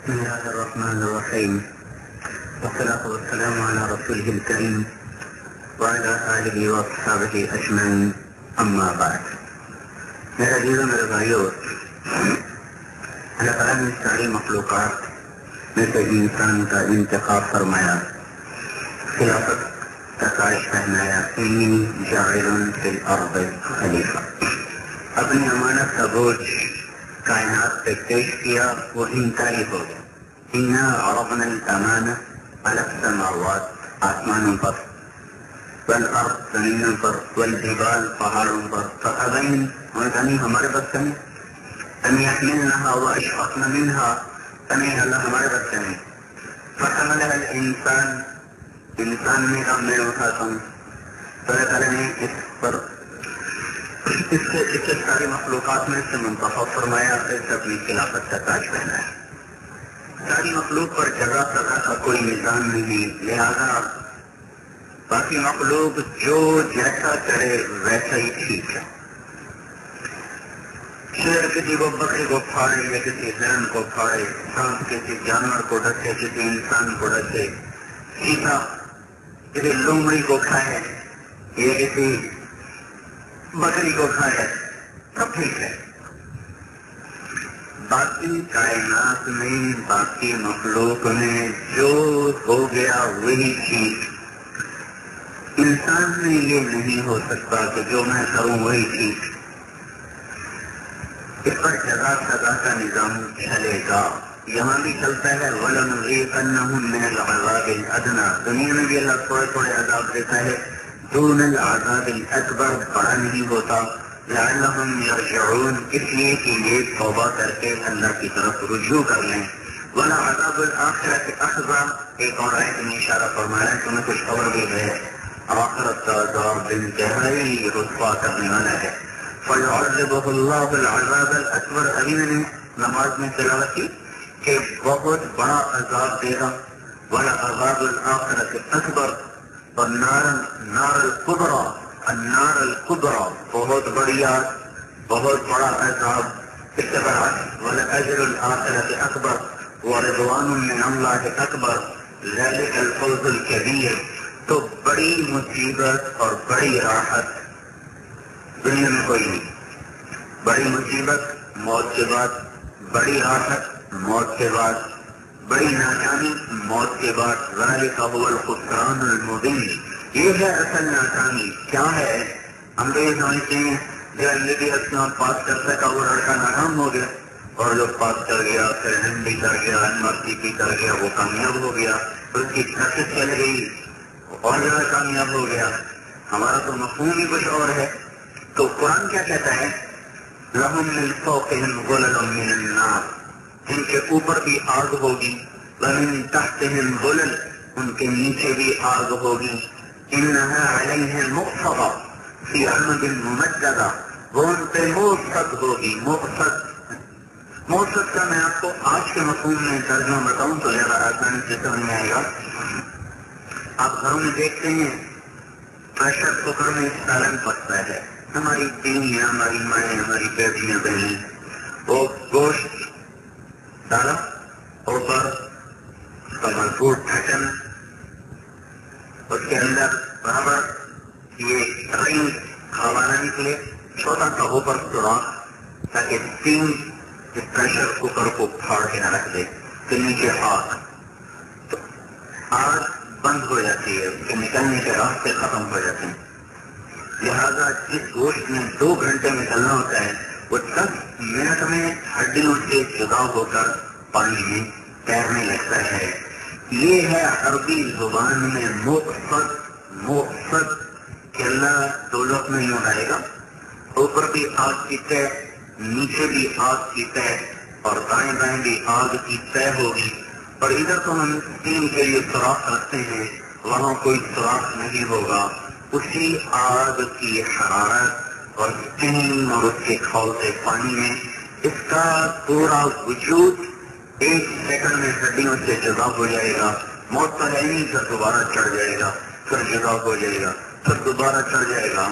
بسم الله الرحمن الرحيم، والصلاة والسلام على رسوله الكريم وعلى آله وأصحابه أجمعين، أما بعد. میرے عزیزوں، میرے بھائیوں، اللہ تعالیٰ نے ساری مخلوقات میں سے انسان کا انتخاب فرمایا، خلافت کا تاج پہنایا، انی جاعل فی الارض خلیفہ، اپنی امانت کا بوجھ کائنات پہ پیش کیا، وہ انتہائی ہو گیا. انا عرضنا الامانہ علی السماوات، آسمانوں پر، والارض، زمینوں پر، والجبال، پہاڑوں پر، فابین، انہوں نے کہا نہیں ہمارے بس کا نہیں، ان یحملنها واشفقن منها، نہیں اللہ ہمارے بس کا نہیں. فحملها الانسان، انسان نے کہا میں اٹھاتا ہوں. تو اللہ تعالیٰ نے اس پر اس سے ساری مخلوقات میں سے منتخب فرمایا، اسے اپنی خلافت کا تاج پہنایا. ساری مخلوق پر جگہ سزا کا کوئی نظام نہیں، لہذا باقی مخلوق جو جیسا کرے ویسا ہی ٹھیک ہے. شیر کسی کو بکری کو پھاڑے یا کسی ہرن کو پھاڑے، سانپ کسی جانور کو ڈسے، کسی انسان کو ڈسے، چیتا کسی لومڑی کو کھائے یا کسی بکری کو کھائے، سب ٹھیک ہے. باقی کائنات میں، باقی مخلوق میں جو ہو گیا وہی ٹھیک. انسان میں یہ نہیں ہو سکتا کہ جو میں کروں وہی ٹھیک. اس پر جزا سزا کا نظام چلے گا، یہاں بھی چلتا ہے. وَلَنُذِيقَنَّهُم مِّنَ الْعَذَابِ الْأَدْنَىٰ، دنیا میں بھی اللہ تھوڑے تھوڑے عذاب دیتا ہے، دون العذاب الاکبر، بڑا نہیں ہوتا. لعلہم یرجعون، اس لیے کہ یہ توبہ کر کے اللہ کی طرف رجوع کر لیں. وَلَعَذَابُ الْآخِرَةِ أَخْزَىٰ، ایک اور آیت میں اشارہ فرمایا کہ انہیں کچھ اور بھی ہے، آخرت کا عذاب انتہائی رسوا کرنے والا ہے. فَيُعَذِّبُهُ اللَّهُ الْعَذَابَ الْأَكْبَرَ، ابھی میں نے نماز میں تلاوت کی کہ بہت بڑا عذاب دے گا. وَلَعَذَابُ الْآخِرَةِ أَكْبَرُ، اور نار الکبریٰ، النار الکبریٰ، بہت بڑی آگ، بہت بڑا عذاب. اس کے بعد وَلَأَجْرُ الْآخِرَةِ أَكْبَرُ وَرِضْوَانٌ مِّنَ اللَّهِ أَكْبَرُ ذَلِكَ الْفَوْزُ الْكَبِيرُ. تو بڑی مصیبت اور بڑی راحت دنیا میں کوئی نہیں. بڑی مصیبت موت کے بعد، بڑی راحت موت کے بعد، بڑی ناکامی موت کے بعد. ذَلِكَ هُوَ الْخُسْرَانُ الْمُبِينُ، یہ ہے اصل ناکامی. کیا ہے؟ ہم تو یہ سمجھتے ہیں جو MBBS میں پاس کر سکا وہ لڑکا ناکام ہو گیا، اور جو پاس کر گیا، پھر MD کر گیا، MSc کر گیا، وہ کامیاب ہو گیا، پھر اس کی پریکٹس چل گئی، اور زیادہ کامیاب ہو گیا. ہمارا تو مفہوم ہی کچھ اور ہے. تو قرآن کیا کہتا ہے؟ لَهُم مِّن فَوْقِهِمْ غُلَلٌ مِّنَ النَّارِ، ان کے اوپر بھی آگ ہوگی. وَمِن تَحْتِهِمْ غُلَلٌ، ان کے نیچے بھی آگ ہوگی. إِنَّهَا عَلَيْهِمْ مُؤْصَدَةٌ فِي عَمَدٍ مُمَدَّدَةٍ، وہ ان پہ موصد ہوگی. موصد کا میں آپ کو آج کے مفہوم میں ترجمہ بتاؤں تو زیادہ آسانی سے سمجھ میں آئے گا. آپ گھروں میں دیکھتے ہیں پریشر کوکر میں سالن پکتا ہے، ہماری بیویاں، ہماری مائیں، ہماری بیٹیاں، بہنیں، وہ گوشت ڈالا اوپر، اس کا مرفوع ڈھکن، اس کے اندر برابر یہ رنگ ہوا نہ نکلے، چھوٹا سا اوپر سوراخ تاکہ تین اس پریشر کوکر کو پھاڑ کے نہ رکھ دے. تو نیچے آگ، تو آگ بند ہو جاتی ہے، اس کے نکلنے کے راستے ختم ہو جاتے ہیں. لہذا جس گوشت میں 2 گھنٹے میں چلنا ہوتا ہے وہ 10 منٹ میں ہڈیوں سے جدا ہو کر پانی میں تیرنے لگتا ہے. یہ ہے عربی زبان میں موقفت کہ اللہ دولت میں یوں ڈالے گا، اوپر بھی آگ کی تہ، نیچے بھی آگ کی تہ، اور دائیں بائیں بھی آگ کی تہ ہوگی. اور ادھر تو ہم تین کے لیے سوراخ رکھتے ہیں، وہاں کوئی سوراخ نہیں ہوگا. اسی آگ کی حرارت اور اسٹیم اور اس کے کھولتے پانی میں اس کا پورا وجود 1 سیکنڈ میں ہڈیوں سے جدا ہو جائے گا. موت تو ہے نہیں، پھر دوبارہ چڑھ جائے گا، پھر جدا ہو جائے گا، پھر دوبارہ چڑھ جائے گا.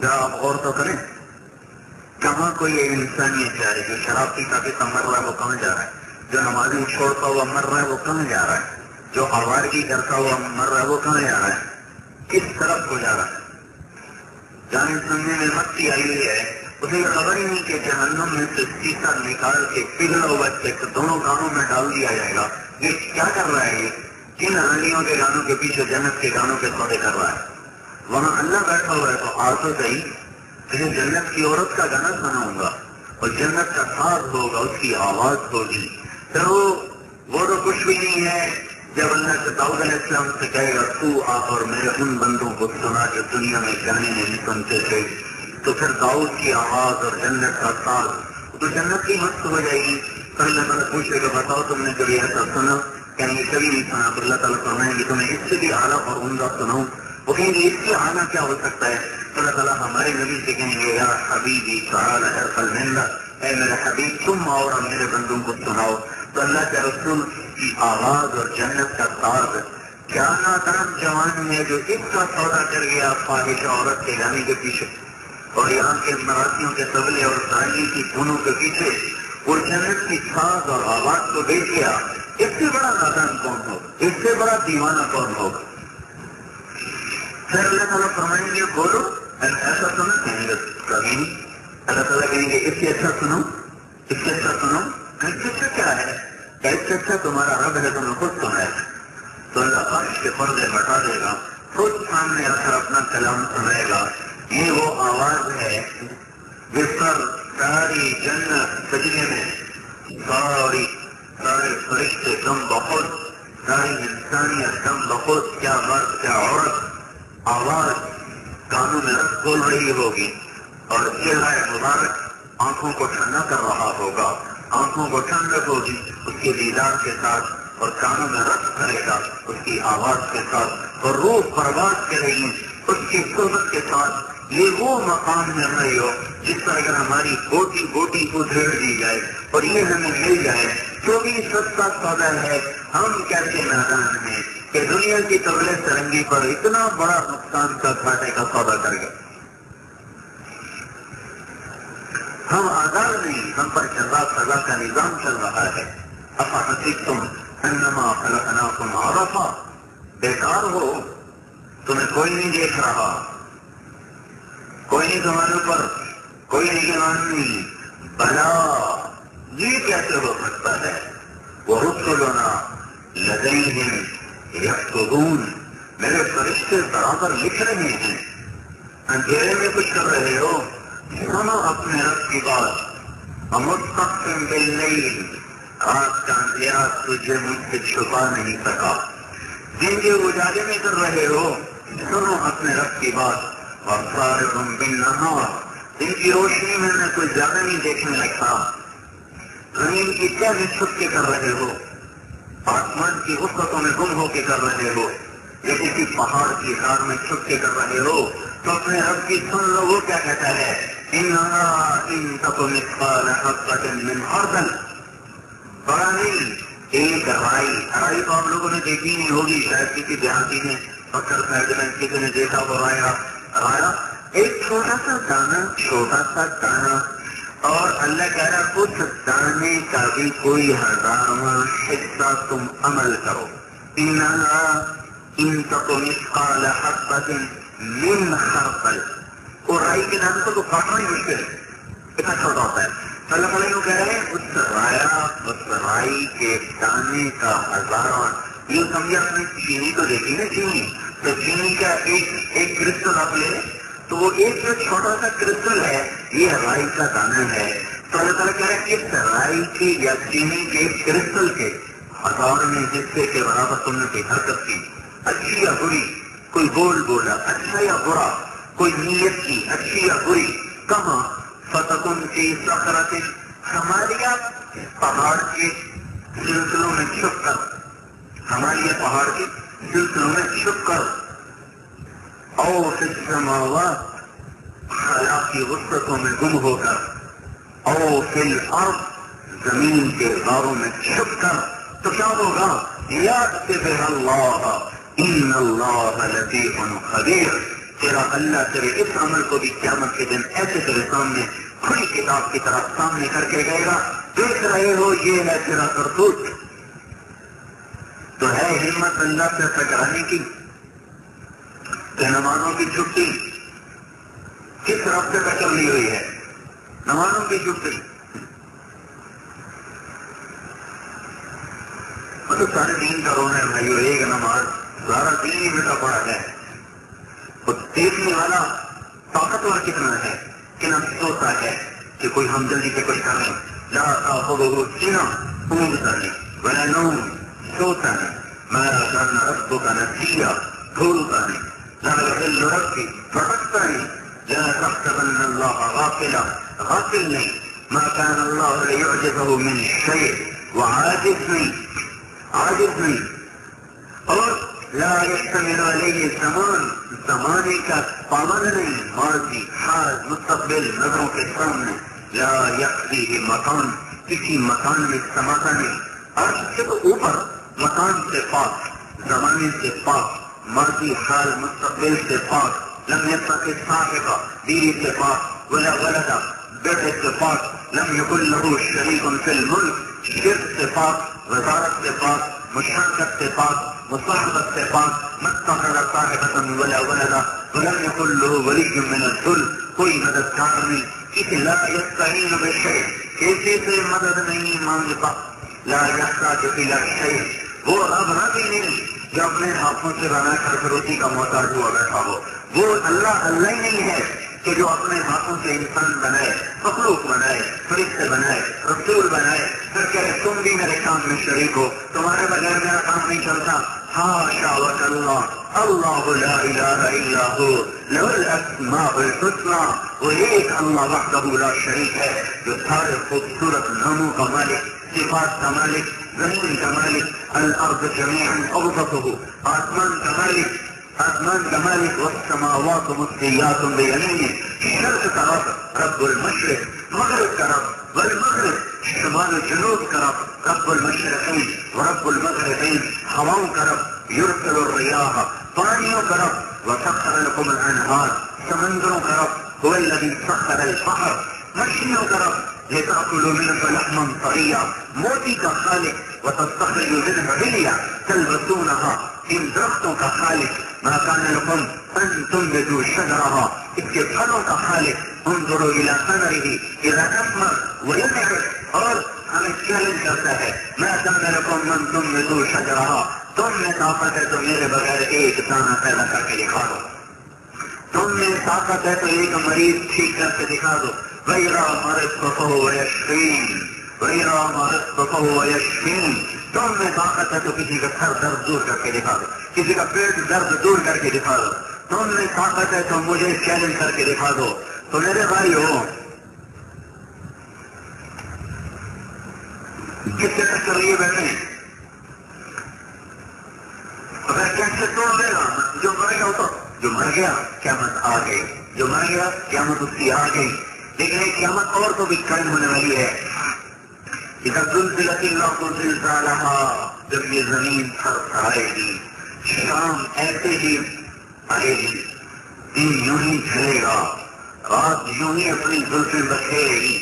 ذرا آپ غور تو کریں، کہاں کوئی انسانیت جا رہی ہے؟ شراب پیتا پیتا مر رہا ہے، وہ کہاں جا رہا ہے؟ جو نمازی چھوڑتا ہوا مر رہا ہے وہ کہاں جا رہا ہے؟ جو آوارگی کرتا ہوا مر رہا ہے وہ کہاں جا رہا ہے؟ کس طرف کو جا رہا ہے؟ جانے سننے میں مستی آئی ہوئی ہے، اسے خبر ہی نہیں کہ جہنم میں سے سیسا نکال کے پگھلا ہوا چیک دونوں کانوں میں ڈال دیا جائے گا۔ یہ کیا کر رہا ہے؟ یہ کن رانیوں کے گانوں کے پیچھے جنت کے گانوں کے سودے کر رہا ہے؟ وہاں اللہ بیٹھا ہوا ہے تو آ تو صحیح، تجھے جنت کی عورت کا گانا سناؤں گا اور جنت کا ساز ہوگا، اس کی آواز ہوگی۔ تو وہ تو کچھ بھی نہیں ہے جب اللہ سے داؤد علیہ السلام سے کہے گا تو آ اور میرے ان بندوں کو سنا جو دنیا میں گانے نہیں سنتے تھے، تو پھر داؤد کی آواز اور جنت کا ساز تو جنت کی مست ہو جائے گی۔ تو اللہ تعالیٰ پوچھے گا بتاؤ تم نے کبھی ایسا سنا؟ کہیں گے کبھی نہیں سنا۔ تو اللہ تعالیٰ فرمائیں گے تمہیں اس سے بھی اعلیٰ اور عمدہ سناؤں؟ وہ کہیں گے اس سے اعلیٰ کیا ہو سکتا ہے؟ تو اللہ تعالیٰ ہمارے نبی سے کہیں گے یا حبیبی تعالی حرف المنہ، اے میرے حبیب تم اور میرے بندوں کو سناؤ۔ تو اللہ کے رسول کی آواز اور جنت کا ساز، کیا نادان جوان ہے جو اس کا سودا کر گیا فاحش عورت کے گانے کے پیچھے اور یہاں کے مراسیوں کے تبلے اور ساحلی کی دھنوں کے پیچھے وہ جنت کی ساز اور آواز کو بیچ گیا۔ اس سے بڑا نادان کون ہوگا؟ اس سے بڑا دیوانہ کون ہوگا؟ پھر اللہ تعالیٰ فرمائیں گے بولو ایسا سنو، کہیں گے کبھی نہیں۔ اللہ تعالیٰ کہیں گے اس سے اچھا سنو، اس سے اچھا سنو۔ اس سے اچھا کیا ہے؟ اس سے اچھا تمہارا رب ہے، تمہیں خود سنائے۔ تو اللہ عرش کے پردے ہٹا دے گا، خود سامنے آ کر اپنا کلام سنائے گا۔ یہ وہ آواز ہے جس پر ساری جنت سجدے میں، سارے فرشتے دم بخود، ساری انسانیت دم بخود، کیا مرد کیا عورت، آواز کانوں میں رس کھول رہی ہوگی اور چہرہ مبارک آنکھوں کو ٹھنڈا کر رہا ہوگا، آنکھوں کو ٹھنڈک ہوگی اس کے دیدار کے ساتھ اور کانوں میں رس کرے گا اس کی آواز کے ساتھ اور روح پرواز کرے گی اس کی صحبت کے ساتھ۔ یہ وہ مقام ہے رہی ہو جس پر اگر ہماری بوٹی بوٹی کو دھیڑ دی جائے اور یہ ہمیں مل جائے تو بھی سستا سودا ہے۔ ہم کیسے نادان ہیں کہ دنیا کی طبلے سرنگی پر اتنا بڑا نقصان کا گھاٹے کا سودا کر گئے۔ ہم آزاد نہیں، ہم پر جزا سزا کا نظام چل رہا ہے۔ افحسبتم انما خلقناکم عبثا، بیکار ہو، تمہیں کوئی نہیں دیکھ رہا، کوئی نہیں تمہارے اوپر، کوئی نگران نہیں۔ بلا، یہ کیسے ہو سکتا ہے؟ ورسلنا لدیہم یکتبون، میرے فرشتے برابر لکھ رہے ہیں۔ اندھیرے میں کچھ کر رہے ہو، سنو اپنے رب کی بات۔ ومستقسم باللیل، رات کا اندھیرا تجھے مجھ سے چھپا نہیں سکا۔ دن کے اجالے میں کر رہے ہو، سنو اپنے رب کی بات۔ وصارم بالنہار، دن کی روشنی میں نے کوئی زیادہ نہیں دیکھنے لگتا۔ زمین کی کیا بھی چھپ کے کر رہے ہو، آسمان کی وسعتوں میں گم ہو کے کر رہے ہو، یا کسی پہاڑ کی غار میں چھپ کے کر رہے ہو، تو اپنے رب کی سن لو وہ کیا کہتا ہے۔ انہا ان تک مثقال حبۃ من خردل، بڑا نہیں، ایک رائی تو آپ لوگوں نے دیکھی نہیں ہوگی، شاید کسی دیہاتی نے پتھر پھینک میں کسی نے دیکھا وہ رایا ایک چھوٹا سا دانا، اور اللہ کہہ رہا اس دانے کا بھی کوئی 1000واں حصہ تم عمل کرو۔ انہا ان تک مثقال حبۃ من خردل، وہ رائی کے دانے کو کاٹنا ہی مشکل ہے، اتنا چھوٹا ہوتا ہے۔ تو اللہ تعالیٰ کہہ رہے ہیں اس رائی کے دانے کا 1000واں، یہ سمجھے آپ نے چینی تو دیکھی نا، چینی تو چینی کا ایک کرسٹل آپ لے تو وہ ایک جو چھوٹا سا کرسٹل ہے یہ رائی کا دانہ ہے۔ تو اللہ تعالیٰ کہہ رہے ہیں اس رائی کی یا چینی کے کرسٹل کے 1000ویں حصے کے برابر تم نے کوئی حرکت کی، اچھی یا بری، کوئی بول بولا اچھا یا برا، کوئی نیت کی اچھی یا بری، کہاں فتکن کی صخرۃ، ہمالیہ پہاڑ کے سلسلوں میں چھپ کر، ہمالیہ پہاڑ کے سلسلوں میں چھپ کر، او فی السماوات، خلا کی وسعتوں میں گم ہو کر، او فی الارض، زمین کے غاروں میں چھپ کر، تو کیا ہوگا؟ یأتبہ اللہ ان اللہ لطیف خبیر، تیرا اللہ تیرے اس عمل کو بھی قیامت کے دن ایسے تیرے سامنے کھلی کتاب کی طرف سامنے کر کے گئے گا دیکھ رہے ہو یہ ہے تیرا کرتوت، تو ہے ہمت اللہ سے ٹکرانے کی کہ نمازوں کی چھٹی کس راستے پہ چلی ہوئی ہے؟ نمازوں کی چھٹی مطلب سارے دین کا رونا ہے بھائیو، ایک نماز سارا دین ہی بیٹا پڑا ہے. اور دیکھنے والا طاقتور کتنا ہے کہ نہ سوچتا ہے کہ کوئی ہم جلدی سے کچھ کر لیں. لا تاخذہ سنہ، اونگتا نہیں، ولا نوم، سوتا نہیں. ما كان ربك نسيا، بھولتا نہیں. لا يضل ربي، بھٹکتا نہیں. لا تحسبن اللہ غافلا، غافل نہیں. ما كان اللہ ليعجزه من شيء، وعاجز نہیں، عاجز نہیں. اور لا يحتمل علیہ زمان، زمانے کا پابند نہیں، ماضی حال مستقبل نظروں کے سامنے. لا یخفیہ مکان، کسی مکان میں سماتا نہیں. عرش سے تو اوپر، مکان سے پاک، زمانے سے پاک، ماضی حال مستقبل سے پاک. لم يتقي صاحبہ، بیوی سے پاک. ولا ولدا، بیٹے سے پاک. لم يكن له شریک فی الملک، شرک سے پاک، وزارت سے پاک، مشارکت سے پاک، مصاحبت سے پاک. متخذ صاحبۃ ولا ولدا ولم يكن له ولی من الذل، کوئی مددگار نہیں. اس لا يستعین بشیء، کسی سے مدد نہیں مانگتا. لا يحتاج الى شیء، وہ رب ہی نہیں جو اپنے ہاتھوں سے بنا کر پھر اسی کا محتاج ہوا بیٹھا ہو. وہ اللہ اللہ ہی نہیں ہے کہ جو اپنے ہاتھوں سے انسان بنائے، مخلوق بنائے، فرشتے بنائے، رسول بنائے، پھر کہے تم بھی میرے کام میں شریک ہو، تمہارے بغیر میرا کام نہیں چلتا. حاشا وکلّہ، اللہ لا الہ الا ہو، لہ الاسماء الحسنی. وہ ایک اللہ وحدہ لا شریک ہے جو سارے خوبصورت ناموں کا مالک، صفات کا مالک، زمین کا مالک. الارض جميعا قبضته، آسمان کا مالک، آسمان کا مالک. والسماوات مطویات بیمینہ، شرق کا رب رب المشرق، مغرب کا رب والمغرب، شمال جنوب کا رب رب المشرقین ورب المغربین. ہواؤں کا رب، یرسل الریاح، پانیوں کا رب. وسخر لكم الانہار، سمندروں کا رب. هو الذي سخر البحر، مچھلیوں کا رب. لتأكلوا منه لحما طريا، موتی کا خالق. وتستخرجوا منه حليا تلبسونها، ان درختوں کا خالق. ما كان لكم ان تنبتوا شجرها، اس کے پھلوں کا خالق. انظروا الى ثمره اذا اثمر وينعم، اور ہمیں چیلنج کرتا ہے. ما كان لكم ان تنبتوا شجرها، تم میں طاقت ہے تو میرے بغیر ایک دانہ پیدا کر کے دکھا دو. تم میں طاقت ہے تو ایک مریض ٹھیک کر کے دکھا دو. وَإِذَا مَرِضْتُ فَهُوَ يَشْفِينِ، وَإِذَا مَرِضْتُ فَهُوَ يَشْفِينِ. تم میں طاقت ہے تو کسی کا سر درد دور کر کے دکھا دو، کسی کا پیٹ درد دور کر کے دکھا دو. تم میں طاقت ہے تو مجھے چیلنج کر کے دکھا دو. تو میرے بھائی ہو، جس سے ٹکر لیے بیٹھے ہیں، اگر کیسے توڑ دے گا، جو مر گیا تو جو مر گیا قیامت آ گئی، جو مر گیا قیامت اس کی آ گئی. لیکن ایک قیامت اور تو بھی قائم ہونے والی ہے. اذا زلزلت الارض زلزالها، جب یہ زمین تھر تھرائے گی. شام ایسے ہی آئے گی، دن یوں ہی چلے گا، رات یوں ہی اپنی زلفیں بکھیرے گی،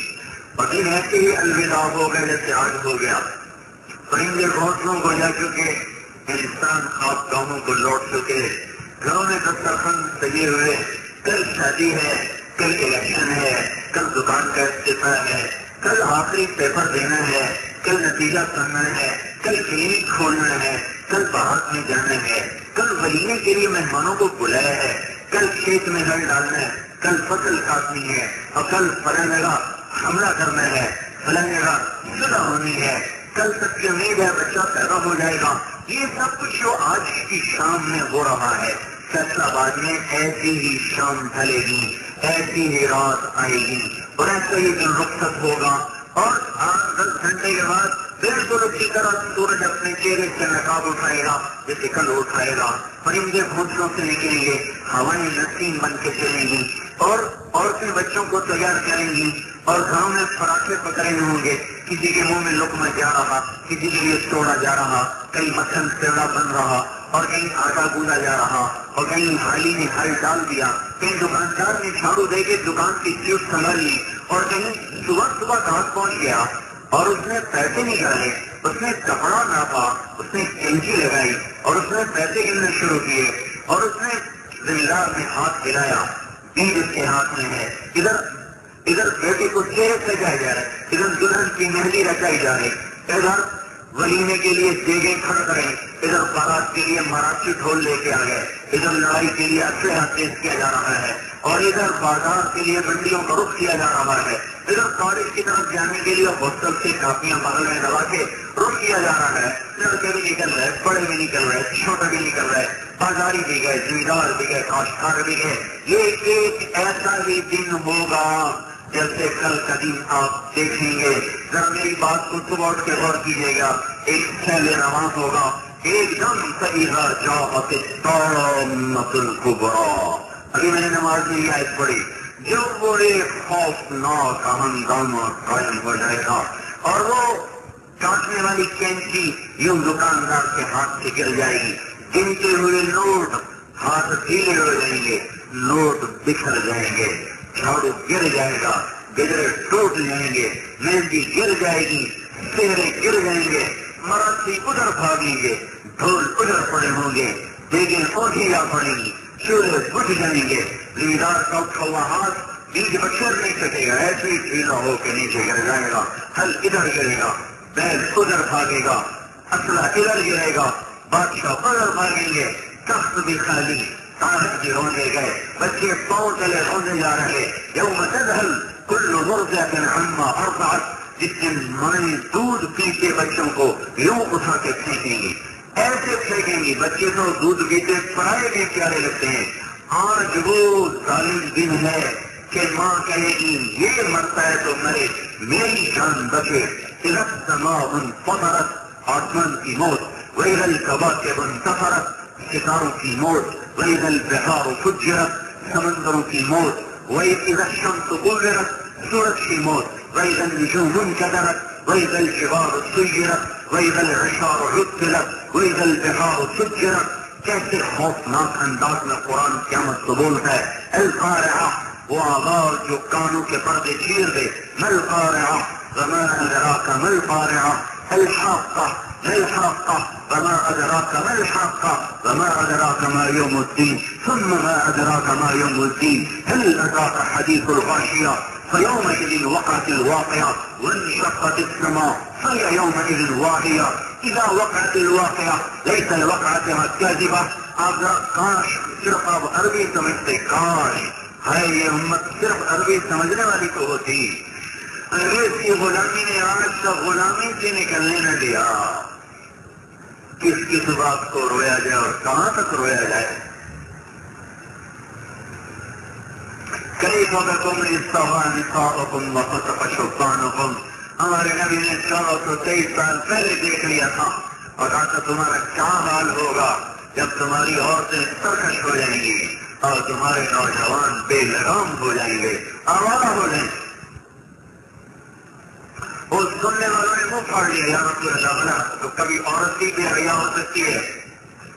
اور دن ایسے ہی الوداع ہو گئے جیسے آج ہو گیا. پرندے گھونسلوں کو جا چکے، انسان خواب گاہوں کو لوٹ چکے، گھروں میں دسترخوان سجے ہوئے. کل شادی ہے، کل الیکشن ہے، کل دکان کا استعفا ہے، کل آخری پیپر دینا ہے، کل نتیجہ کرنا ہے، کل کلینک کھولنا ہے، کل باہر میں جانا ہے، کل ولیمے کے لیے مہمانوں کو بلایا ہے، کل کھیت میں ہل ڈالنا ہے، کل فصل کاٹنی ہے، اور کل فلاں جگہ حملہ کرنا ہے، فلاں جگہ صلح ہونی ہے، کل تک کی امید ہے بچہ پیدا ہو جائے گا. یہ سب کچھ جو آج کی شام میں ہو رہا ہے، فیصلہ آباد میں ایسی ہی شام ڈھلے گی، ایسی ہی رات آئے گی، اور ایسا ہی دن رخصت ہوگا. اور 8-10 گھنٹے کے بعد بالکل اسی طرح سورج اپنے چہرے سے نقاب اٹھائے گا جیسے کل اٹھائے گا. پرندے گھونسلوں سے نکلیں گے، ہوائیں نسیم بن کے چلیں گی، اور عورتیں بچوں کو تیار کریں گی، اور گھروں میں پراٹھے پکڑے ہوں گے. کسی کے منہ میں لقمہ جا رہا، کسی کے لیے توڑا جا رہا، کہیں مکھن سیوڑا بن رہا، اور کہیں آٹا گوندھا جا رہا، اور کہیں حالی نے ہل ڈال دیا، کہیں دکاندار نے جھاڑو دے کے دکان کی سیٹ سنبھال لی، اور کہیں صبح صبح گھاٹ پہنچ گیا اور اس نے پیسے نکالے، اس نے کپڑا ناپا، اس نے کینچی لگائی اور اس نے پیسے گننے شروع کیے اور اس نے زمیندار میں ہاتھ ہلایا، بیج اس کے ہاتھ میں ہے، ادھر بیٹے کو چہرے سجایا جا رہا ہے، ادھر دلہن کی مہندی رچائی جا رہی، ادھر ولیمے کے لیے دیگیں کھڑ کریں، ادھر بارات کے لیے مراٹھی ڈھول لے کے آ گئے، ادھر لڑائی کے لیے اسلحہ تیز کیا جا رہا ہے اور ادھر بازار کے لیے منڈیوں کا رخ کیا جا رہا ہے، ادھر کالج کی طرف جانے کے لیے ہاسٹل سے کاپیاں بغل میں دبا کے رخ کیا جا رہا ہے، لڑکے بھی نکل رہے، بڑے بھی نکل رہے، چھوٹے بھی نکل رہے، بازاری بھی گئے، زمیندار بھی گئے، کاشتکار بھی گئے۔ یہ ایک ایسا ہی دن ہوگا جیسے کل کا دن آپ دیکھیں گے، ذرا میری بات کو صبح اٹھ کے غور کیجیے گا، ایک پہلے نماز ہوگا، ایک دم فَإِذَا جَاءَتِ الطَّامَّةُ الْكُبْرَىٰ، ابھی میں نے نماز میں یہ آیت پڑھی، جو وہ ایک خوفناک ہنگامہ قائم ہو جائے گا اور وہ کاٹنے والی کینچی یوں دکاندار کے ہاتھ سے گر جائے گی، گنتے ہوئے نوٹ ہاتھ ڈھیلے ہو جائیں گے، نوٹ بکھر جائیں گے، جھاڑو گر جائے گا، گجرے ٹوٹ جائیں گے، مہندی گر جائے گی، چہرے گر جائیں گے، مراٹھی ادھر بھاگیں گے، ڈھول ادھر پڑے ہوں گے، دیگیں اوٹھیاں پڑیں گی، چولہے بجھ جائیں گے، زمیندار کا اٹھا ہوا ہاتھ بیج بچر نہیں سکے گا، ایسے ہی ڈھیلا ہو کے نیچے گر جائے گا، ہل ادھر گرے گا، بیل ادھر بھاگے گا، اسلحہ ادھر گرے گا، بادشاہ ادھر بھاگیں گے، تخت بھی خالی، صاحب بھی رونے گئے، بچے پاؤں تلے رونے جا رہے، یوم تذہل کل مرضعۃ عما ارضعت، جس دن مائیں دودھ پیتے بچوں کو یوں اٹھا کے پھینکیں گی، ایسے پھینکیں گی، بچے تو دودھ پیتے پرائے بھی پیارے لگتے ہیں، آج وہ ظالم دن ہے کہ ماں کہے گی یہ مرتا ہے تو مرے، میری جان بچے، اذا السماء انفطرت، آسمان کی موت، واذا الکواکب انتثرت، ستاروں کی موت، واذا البحار فجرت، سمندروں کی موت، واذا الشمس كورت، سورج کی موت، واذا النجوم انكدرت، واذا الجبال سيرت، واذا العشار عطلت، واذا البحار سجرت۔ کیسے خوفناک انداز میں قرآن قیامت کو بولتا ہے، القارعہ، وہ آواز جو کانوں کے پردے چیر دے، ما القارعہ وما ادراک ما القارعہ، الحاقہ ما الحاقہ وما ادراک ما الحاقہ وما ادراک ما یوم الدین ثم ما ادراک ما یوم الدین هل اتاک حدیث الغاشیہ فیومئذ وقعت الواقعہ وانشقت السماء فهي يومئذ واهیہ اذا وقعت الواقعہ لیس لوقعتها کاذبہ۔ آپ ذرا کاش صرف آپ عربی سمجھتے، کاش ہے یہ امت صرف عربی سمجھنے والی تو ہوتی، انگریز کی غلامی نے آج تک غلامی سے نکلنے نہ دیا، کس بات کو رویا جائے اور کہاں تک رویا جائے۔ کیف بکم استوى نساؤکم وفسق شبانکم، ہمارے نبی نے 1423 سال پہلے دیکھ لیا تھا، اور کہا تھا تمہارا کیا حال ہوگا جب تمہاری عورتیں سرکش ہو جائیں گی اور تمہارے نوجوان بے لگام ہو جائیں گے، آوارہ ہو جائیں گے۔ وہ سننے والوں نے منہ پھاڑ لیا، یا رسول اللہ، تو کبھی عورت کی بے حیا ہو سکتی ہے،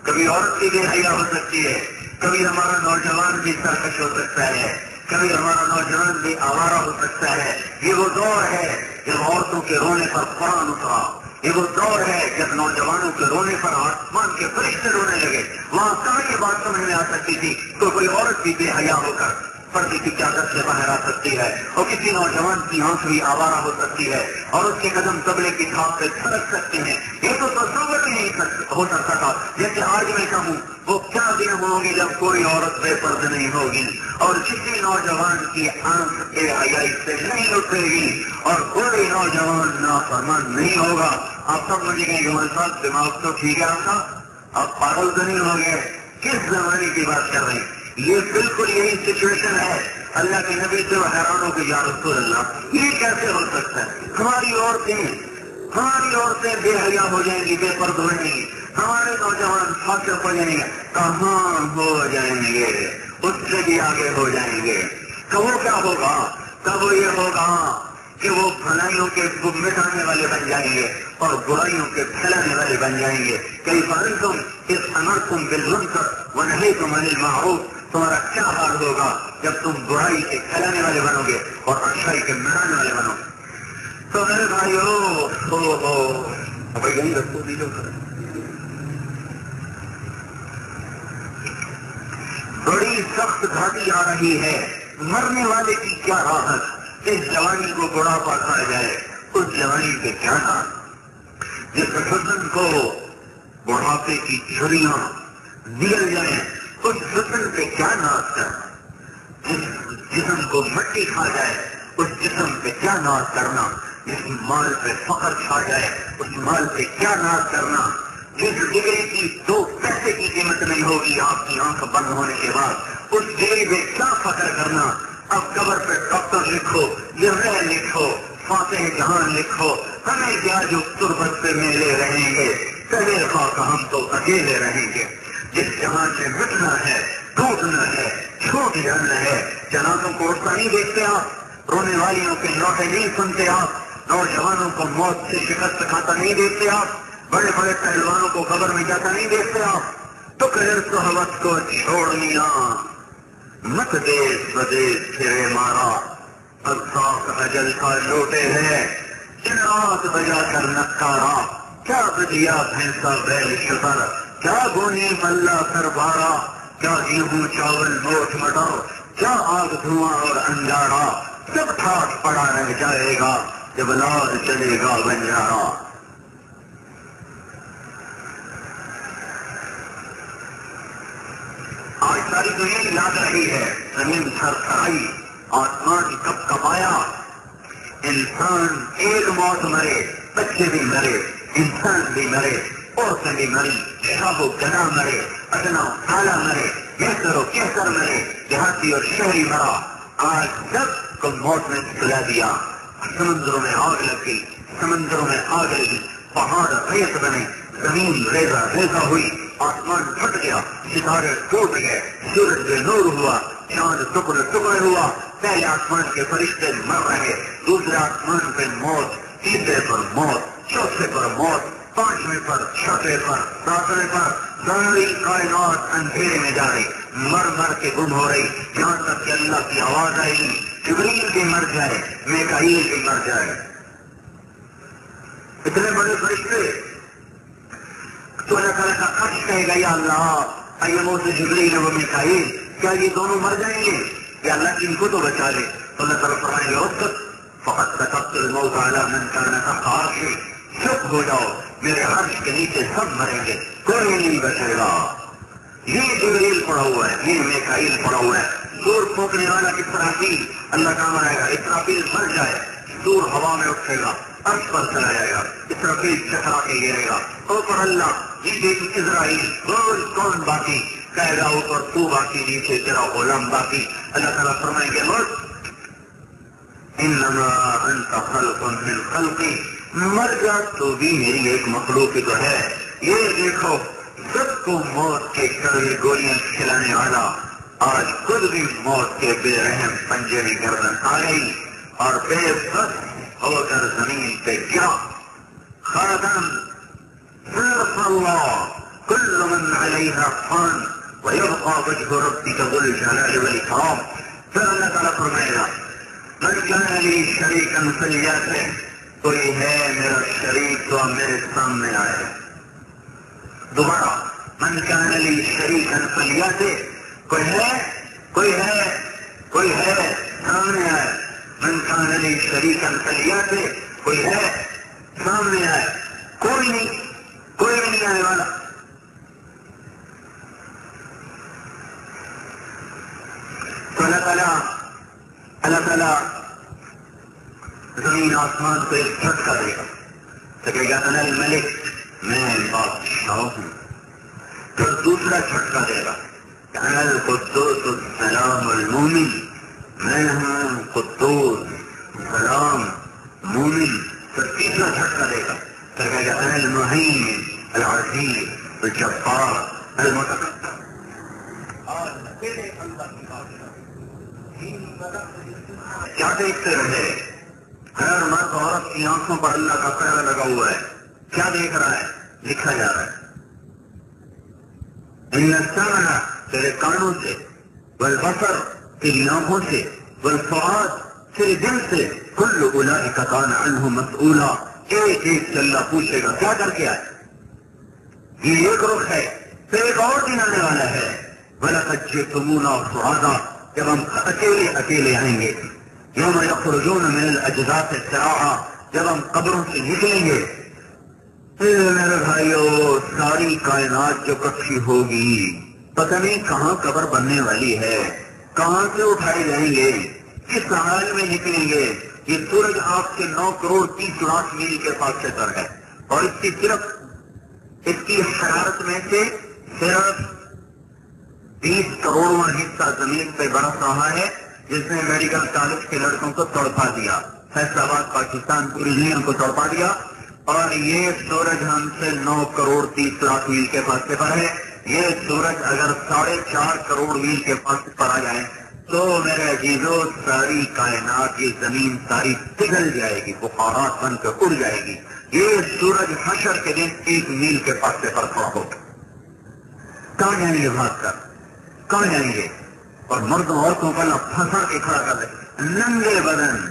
کبھی عورت کی بے حیا ہو سکتی ہے، کبھی ہمارا نوجوان بھی سرکش ہو سکتا ہے، کبھی ہمارا نوجوان بھی آوارہ ہو سکتا ہے۔ یہ وہ دور ہے جب عورتوں کے رونے پر قرآن اترا، یہ وہ دور ہے جب نوجوانوں کے رونے پر آسمان کے فرشتے رونے لگے۔ وہاں کہاں یہ بات سمجھ میں آ سکتی تھی تو کوئی عورت بھی بے حیا ہو کر پردے کی چادر سے باہر آ سکتی ہے، اور کسی نوجوان کی آنکھ بھی آوارہ ہو سکتی ہے اور اس کے قدم تبلے کی تھاپ پہ تھرک سکتے ہیں۔ یہ تو تصور ہی نہیں ہو سکتا تھا۔ جیسے آج میں کہوں وہ کیا دن ہوں گے جب کوئی عورت بے پردہ نہیں ہوگی اور کسی نوجوان کی آنکھ بے حیائی سے نہیں اٹھے گی اور کوئی نوجوان نافرمان نہیں ہوگا۔ آپ سب مجھے کہیں گے صاحب دماغ تو ٹھیک ہے آپ کا، آپ پاگل تو نہیں ہو گئے، کس زمانے کی بات کر رہے ہیں؟ یہ بالکل یہی سچویشن ہے۔ اللہ کے نبی سے حیران ہو کہ یا رسول اللہ یہ کیسے ہو سکتا ہے؟ ہماری عورتیں بے حیا ہو جائیں گی، بے پردہ ہو جائیں گی، ہمارے نوجوان فاسق ہو جائیں گے، کہاں ہو جائیں گے؟ اس سے بھی آگے ہو جائیں گے۔ کب وہ کیا ہوگا؟ کب یہ ہوگا کہ وہ بھلائیوں کے مٹانے والے بن جائیں گے اور برائیوں کے پھیلانے والے بن جائیں گے۔ کیف انتم اذ امرتم بالمنکر ونہیتم عن المعروف، تمہارا کیا حال ہوگا جب تم برائی کے پھیلانے والے بنو گے اور اچھائی کے مٹانے والے بنو گے۔ تو میرے بھائیو بھائی رکھو دیجیے بڑی سخت گھاٹی آ رہی ہے، مرنے والے کی کیا راحت، اس جوانی کو بڑھاپا کھا جائے، اس جوانی پہ کیا ناز، جس حسن کو بڑھاپے کی چھریاں نگل جائیں، اس حسن پہ کیا ناز کرنا، جس جسم کو مٹی کھا جائے اس جسم پہ کیا ناز کرنا، جس مال پہ فخر کھا جائے اس مال پہ کیا ناز کرنا، جس ڈگری کی 2 پیسے کی قیمت نہیں ہوگی آپ کی آنکھ بند ہونے کے بعد، اس ڈگری پہ کیا فخر کرنا۔ اب قبر پہ ڈاکٹر لکھو، لرہ لکھو، فاتح جہان لکھو، ہمیں کیا جو تربت پہ میلے رہیں گے، کبھی خاک ہم تو اکیلے رہیں گے۔ جس جہاں سے مٹنا ہے، ٹوٹنا ہے، چھوٹ جانا ہے، جنازوں کو اٹھتا نہیں دیکھتے آپ، رونے والیوں کے لوٹے نہیں سنتے آپ، نوجوانوں کو موت سے شکست کھاتا نہیں دیکھتے آپ، بڑے بڑے پہلوانوں کو قبر میں جاتا نہیں دیکھتے آپ، تو کہر تو حوث کو چھوڑ لیا، مت دیس بدیس پھرے مارا، اب ساخ اجل کا لوٹے ہے، دن رات بجا کر نکارا، کیا بجیا بھینسا بیل شکر، کیا گونی ملا کر بارا، کیا گیہوں چاول موٹ مٹر، کیا آگ دھواں اور انگارا، سب ٹھاٹ پڑا رہ جائے گا جب لال چلے گا بنجارا۔ آج ساری دنیا یاد رہی ہے، زمین سر سرائی، آسمان کب کب آیا، انسان ایک موت مرے، بچے بھی مرے، انسان بھی مرے، عورتیں بھی مری، شاہ و گنا مرے، ادنا و کالا مرے، کیسر و کیسر مرے، دیہاتی اور شہری مرا، آج سب کو موت نے سلا دیا۔ سمندروں میں آگ لگ گئی، سمندروں میں آگ لگی، پہاڑ ریت بنے، زمین ریزہ ریزہ ہوئی، آسمان پھٹ گیا، ستارے ٹوٹ گئے، سورج بے نور ہوا، چاند ٹکڑے ٹکڑے ہوا، پہلے آسمان کے فرشتے مر رہے، دوسرے آسمان پہ موت، تیسرے پر موت، چوتھے پر موت، پانچویں پر، چھٹے پر، ساتویں پر، ساری کائنات اندھیرے میں جا رہی، مر مر کے گم ہو رہی، یہاں تک کہ اللہ کی آواز آئے گی، جبریل بھی مر جائے، میکائیل بھی مر جائے، اتنے بڑے فرشتے، تو اللہ تعالیٰ کا عرش کہے گا یا اللہ ایموں سے جبریل و میکائیل، کیا یہ دونوں مر جائیں گے؟ یا اللہ ان کو تو بچا لے، تو اللہ تعالیٰ فرمائیں گے اسکت فقط کتبت الموت علی من کان تحت عرشی، چپ ہو جاؤ، میرے عرش کے نیچے سب مریں گے، کوئی نہیں بچے گا۔ یہ جبریل پڑا ہوا ہے، یہ میکائیل پڑا ہوا ہے، سور پھونکنے والا اسرافیل، اللہ کا امر آئے گا اسرافیل مر جائے، سور ہوا میں اٹھے گا، عرش پر چلا جائے گا، اسرافیل چکرا کے گرے گا، اوپر اللہ، نیچے اسرائیل، کون باقی، کہے گا اوپر تو باقی، نیچے تیرا غلام باقی۔ اللہ تعالیٰ فرمائیں گے انما انت خلق من خلقی، مر جا تو بھی میری ایک مخلوق تو ہے۔ یہ دیکھو سب کو موت کے کڑوی گولیاں کھلانے والا آج خود بھی موت کے بے رحم پنجے میں گردن آ گئی اور بے بس ہو کر زمین پہ گرا۔ خاتم صرف اللہ کل من علیہا فان ویبقى وجہ ربک ذو الجلال والاکرام۔ پھر اللہ تعالیٰ فرمائے گا من کان لی شریکا فلیأتہ، کوئی ہے میرا شریک تو میرے سامنے آئے۔ دوبارہ من کان لی شریکا فلیأتہ، کوئی ہے سامنے آئے۔ من کان لی شریکا فلیأتہ، کوئی ہے سامنے آئے۔ کوئی نہیں آنے والا۔ تو اللہ تعالیٰ زمین آسمان کو ایک جھٹکا دے گا، تو کہے گا انا الملک، میں بادشاہ ہوں۔ پھر دوسرا جھٹکا دے گا، انا القدوس السلام المومن، میں ہوں قدوس سلام مومن۔ پھر تیسرا جھٹکا دے گا، پھر کہے گا انا المہیمن العزیز الجبار المتکبر۔ کیا دیکھتے رہے؟ ہر مرد عورت کی آنکھوں پر اللہ کا پہرا لگا ہوا ہے، کیا دیکھ رہا ہے؟ لکھا جا رہا ہے ان السمع، تیرے کانوں سے، والبصر، تیری آنکھوں سے، والفؤاد، پھر دل سے کل اولئک کان عنہ مسئولا، ایک ایک سے اللہ پوچھے گا کیا کر کے آئے. یہ ایک رخ ہے، پھر ایک اور دن آنے والا ہے وَلَقَدْ جِئْتُمُونَا فُرَادًا، جب ہم اکیلے اکیلے آئیں گے. یوم یخرجون من الاجداث سراعا، جب ہم قبروں سے نکلیں گے. میرے بھائیو ساری کائنات جو کٹھی ہوگی، پتہ نہیں کہاں قبر بننے والی ہے، کہاں سے اٹھائے جائیں گے، کس حال میں نکلیں گے. یہ سورج آپ سے 9 کروڑ 30 لاکھ میل کے فاصلے پر ہے، اور اس کی صرف اس کی حرارت میں سے صرف 20 کروڑواں حصہ زمین پہ برس رہا ہے، جس نے میڈیکل کالج کے لڑکوں کو تڑپا دیا، فیصل آباد پاکستان پوری دنیا کو تڑپا دیا. اور یہ سورج ہم سے 9 کروڑ 30 لاکھ میل کے فاصلے پر ہے. یہ سورج اگر 4.5 کروڑ میل کے فاصلے پر آ جائے تو میرے عزیزو ساری کائنات، یہ زمین ساری پگھل جائے گی، بخارات بن کر اڑ جائے گی. یہ سورج حشر کے دن 1 میل کے فاصلے پر کھڑا ہوگا. کہاں جائیں گے بھاگ کر، کہاں جائیں گے؟ اور مردوں عورتوں کو اللہ پھنسا کے کھڑا کر دے، ننگے بدن،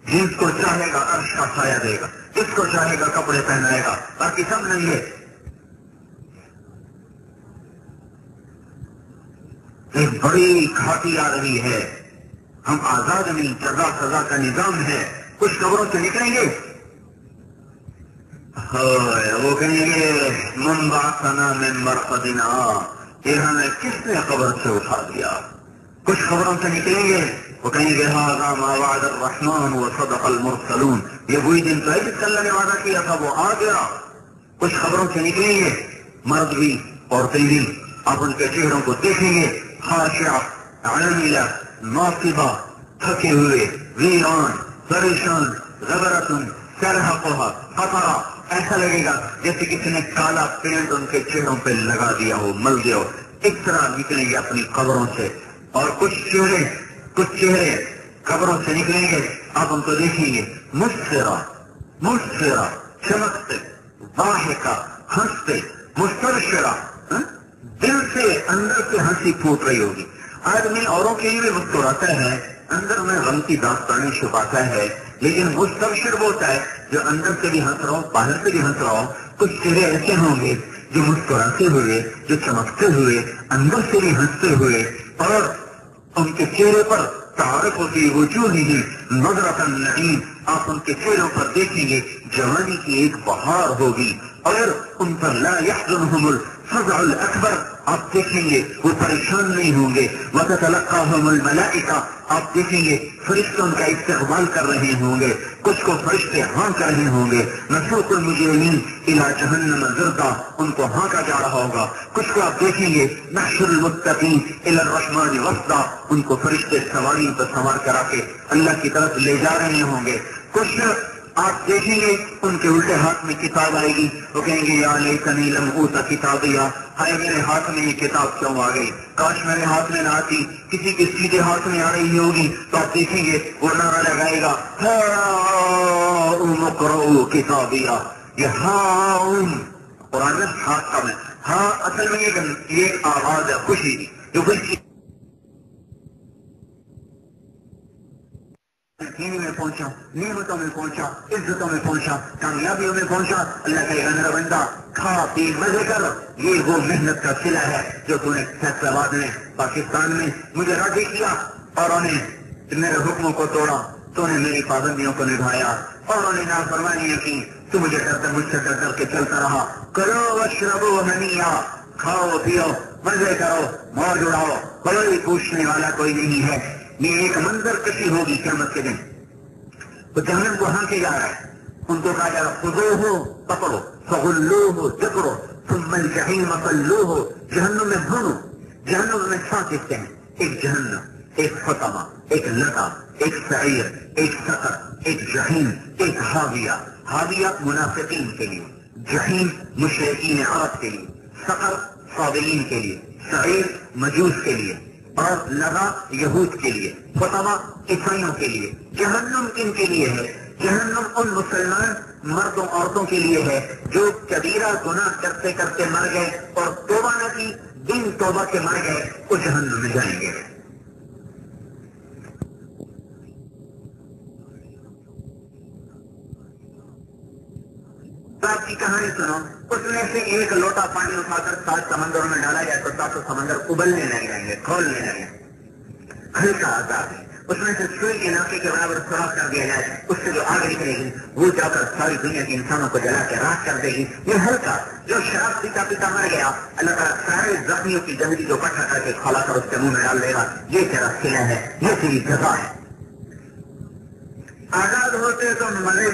جس کو چاہے گا عرش کا سایہ دے گا، جس کو چاہے گا کپڑے پہنائے گا، باقی سب ننگے. ایک بڑی گھاٹی آ رہی ہے، ہم آزاد نہیں، جزا سزا کا نظام ہے. کچھ قبروں سے نکلیں گے، وہ کہیں گے من بعثنا من مرقدنا، یہ ہمیں کس نے قبر سے اٹھا دیا. کچھ خبروں سے نکلیں گے، وہ کہیں گے ھذا ما وعد الرحمن وصدق المرسلون، یہ وہی دن تو ہے جس کا اللہ نے وعدہ کیا تھا، وہ آ گیا. کچھ خبروں سے نکلیں گے، مرد بھی عورتیں بھی، آپ ان کے چہروں کو دیکھیں گے، خاشعہ عاملہ ناصبہ، تھکے ہوئے، ویران، پریشان، غبرۃ ترہقھا قطرہ، ایسا لگے گا جیسے کسی نے کالا پینٹ ان کے چہروں پہ لگا دیا ہو، مل دیا ہو. اس طرح نکلیں گے اپنی قبروں سے. اور کچھ چہرے قبروں سے نکلیں گے، آپ ان کو دیکھیں گے مسفرہ چمکتے، ضاحکہ ہنستے، مستبشرہ، دل سے اندر سے ہنسی پھوٹ رہی ہوگی. آدمی اوروں کے لیے بھی مسکراتا ہے، اندر میں غم کی داستانیں چھپاتا ہے، لیکن مستبشر وہ ہوتا ہے جو اندر سے بھی ہنس رہا ہو، باہر سے بھی ہنس رہا ہو. کچھ چہرے ایسے ہوں گے جو مسکراتے ہوئے، جو چمکتے ہوئے، اندر سے بھی ہنستے ہوئے، اور ان کے چہرے پر تعارف فی وجوہہم نظرۃ النعیم، آپ ان کے چہروں پر دیکھیں گے جوانی کی ایک بہار ہوگی. اور ان پر لا يحزنهم الفزع الاکبر، آپ دیکھیں گے وہ پریشان نہیں ہوں گے. وتتلقاهم الملائکہ، آپ دیکھیں گے فرشتے ان کا استقبال کر رہے ہوں گے. کچھ کو فرشتے ہانک رہے ہوں گے، نسوق المجرمین الی جہنم زردا، ان کو ہانکا جا رہا ہوگا. کچھ کو آپ دیکھیں گے نحشر المتقین الی الرحمن وفدا، ان کو فرشتے سواری پر سوار کرا کے اللہ کی طرف لے جا رہے ہوں گے. کچھ آپ دیکھیں گے ان کے الٹے ہاتھ میں کتاب آئے گی، وہ کہیں گے یا لیتنی لم اوت کتابیا، ہائے میرے ہاتھ میں یہ کتاب کیوں آ گئی، کاش میرے ہاتھ میں نہ آتی. کسی کے سیدھے ہاتھ میں آ رہی ہوگی تو آپ دیکھیں گے وہ نعرہ لگائے گا ہاؤم اقرؤوا کتابیا. یہ ہاؤم قرآن میں ہاتھ کا میں، ہاں اصل میں یہ آواز ہے خوشی کی، جو خوشی میں پہنچا، نعمتوں میں پہنچا، عزتوں میں پہنچا، کامیابیوں میں پہنچا. اللہ کہے گا میرا بندہ کھا پی مزے کر، یہ وہ محنت کا صلہ ہے جو تو نے فیصل آباد میں پاکستان میں مجھے راضی کیا، اور انہیں میرے حکموں کو توڑا، تو نے میری پابندیوں کو نبھایا، اور انہیں نافرمانیاں کی، تو مجھے مجھ سے ڈر کے چلتا رہا. کرو واشربوا ہنیئا، کھاؤ پیو مزے کرو موج اڑاؤ، کوئی پوچھنے والا کوئی نہیں ہے. یہ ایک منظر کشی ہوگی قیامت کے دن. تو جہنم کو ہاں کے جا رہا ہے، ان کو کہا جا رہا خذوہ پکڑو، فغلوہ جکڑو، ثم الجحیم صلوہ، جہنم میں بھونو. جہنم میں 7 حصے ہیں، ایک جہنم، ایک حطمہ، ایک لظہ، ایک سعیر، ایک سقر، ایک جحیم، ایک حاویہ. حاویہ منافقین کے لیے، جحیم مشرکین عرب کے لیے، سقر صابئین کے لیے، سعیر مجوس کے لیے، اور لظہ یہود کے لیے، حطمہ عیسائیوں کے لیے. جہنم کن کے لیے ہے؟ جہنم ان مسلمان مردوں عورتوں کے لیے ہے جو کبیرہ گناہ کرتے کرتے مر گئے اور توبہ نہ کی، دن توبہ کے مر گئے، وہ جہنم میں جائیں گے. آپ کی کہانی سنو، اس میں سے ایک لوٹا پانی اٹھا کر 7 سمندروں میں ڈالا جائے تو 7 سمندر ابلنے لگ جائیں گے، کھولنے لگیں، ہلکا عذاب ہے۔ اس میں سے سوئی کے ناکے کے برابر سوراخ کر دیا جائے، اس سے جو آگ نکلے گی وہ جا کر ساری دنیا کے انسانوں کو جلا کے راکھ کر دے گی۔ یہ ہلکا جو شراب پیتا پیتا مر گیا، اللہ تعالیٰ سارے زخمیوں کی گندگی کو اکٹھا کر کے کھولا کر اس کے منہ میں ڈال دے گا، یہ تیرا صلہ ہے، یہ تیری جزا ہے۔ آزاد ہوتے تو مزے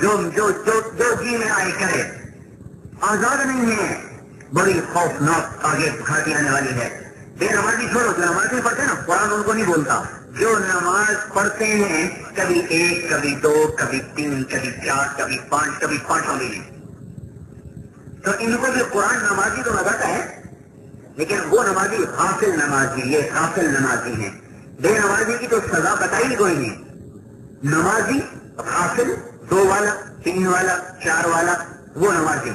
جو جو جو جو جی میں آئے کرے، آزاد نہیں ہے، بڑی خوفناک آگے گھاٹی آنے والی ہے۔ بے نمازی چھوڑو، جو نماز نہیں پڑھتے نا، قرآن ان کو نہیں بولتا، جو نماز پڑھتے ہیں کبھی 1 کبھی 2 کبھی 3 کبھی 4 کبھی 5 کبھی 5 بھی نہیں، تو ان کو بھی قرآن نمازی تو لگاتا ہے، لیکن وہ نمازی غافل نمازی، یہ غافل نمازی ہیں۔ بے نمازی کی تو سزا بتائی کوئی نہیں، نمازی غافل 2 والا 3 والا 4 والا وہ نمازی،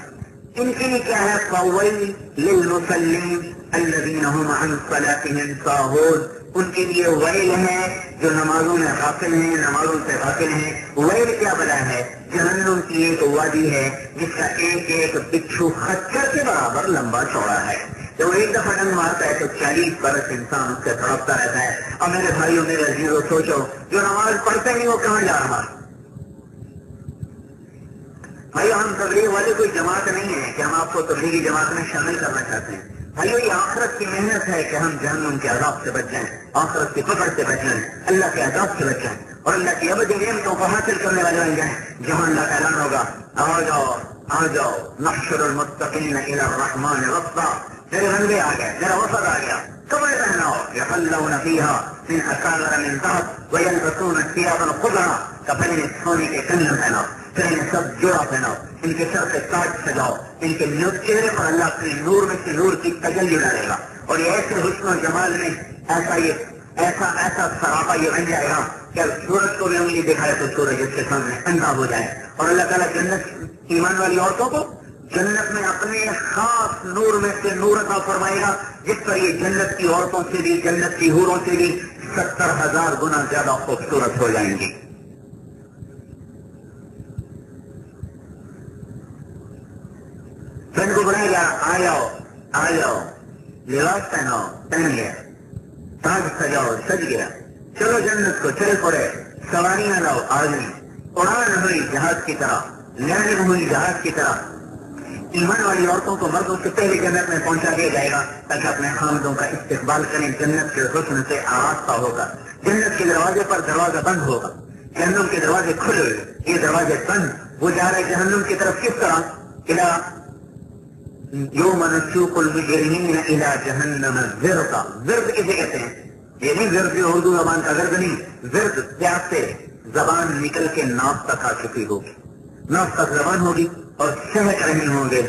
ان کے لیے کیا ہے؟ فویل للمصلین الذین هم عن صلاتهم ساہون، ان کے لیے ویل ہے جو نمازوں میں غافل ہیں، نمازوں سے غافل ہیں۔ ویل کیا بلا ہے؟ جہنم کی ایک وادی ہے جس کا ایک ایک بچھو خچر کے برابر لمبا چوڑا ہے، جب ایک دفعہ ڈنگ مارتا ہے تو 40 برس انسان اس سے تڑپتا رہتا ہے۔ اور میرے بھائیوں میرے عزیزوں سوچو، جو نماز پڑھتے نہیں وہ کہاں جا رہا؟ بھائی ہم تبلیغ والے کوئی جماعت نہیں ہے کہ ہم آپ کو تبلیغی جماعت میں شامل کرنا چاہتے ہیں۔ بھائیو یہ آخرت کی محنت ہے کہ ہم جہنم کے عذاب سے بچ جائیں، آخرت کی پکڑ سے بچ جائیں، اللہ کے عذاب سے بچ جائیں اور اللہ کی ابدی نعمتوں کو حاصل کرنے والے بن جائیں، جہاں اللہ کا اعلان ہوگا آ جاؤ آ جاؤ نحشر المتقین الی الرحمن وفدا، میرے بندے آ گئے، میرا وفد آ گیا، کپڑے پہناؤ، یحلون فیہا من اساور من ذهب ویلبسون ثیابا خضرا، کپڑے میں سونے کے کنگن پہناؤ، پھر انہیں سب جوڑا پہناؤ، ان کے سر پہ تاج سجاؤ، ان کے چہرے پر اللہ اپنے نور میں سے نور کی تجلی ڈالے گا، اور یہ ایسے حسن و جمال میں ایسا سراپا یہ بن جائے گا کہ سورج کو بھی انگلی دکھائے تو سورج اس کے سامنے اندھا ہو جائے، اور اللہ تعالیٰ جنت ایمان والی عورتوں کو جنت میں اپنے خاص نور میں سے نور عطا فرمائے گا، جس پر یہ جنت کی عورتوں سے بھی جنت کی حوروں سے بھی 70,000 گنا زیادہ خوبصورت ہو جائیں گی۔ ان کو بلایا گیا، آ جاؤ آ جاؤ، لباس پہناؤ، پہن گیا، تاج سجاؤ، سج گیا، چلو جنت کو چل پڑے، سواریاں لاؤ، آ گئی، اڑان ہوئی جہاز کی طرح، لینڈنگ ہوئی جہاز کی طرح۔ ایمان والی عورتوں کو مردوں سے پہلے جنت میں پہنچا دیا جائے گا تاکہ اپنے خامدوں کا استقبال کریں، جنت کے حسن سے آراستہ ہوگا، جنت کے دروازے پر دروازہ بند ہوگا، جہنم کے دروازے کھلے، یہ دروازے بند، وہ جا رہے جہنم کی طرف کس طرح؟ یوم نسوق المجرمین الی جہنم زرقا، زرد کسے کہتے ہیں؟ یہ نہیں زرد اردو زبان کا زرد نہیں، زرد پیاس سے زبان نکل کے ناف تک آ چکی ہوگی، ناف تک زبان ہوگی اور سہک رہے ہوں گے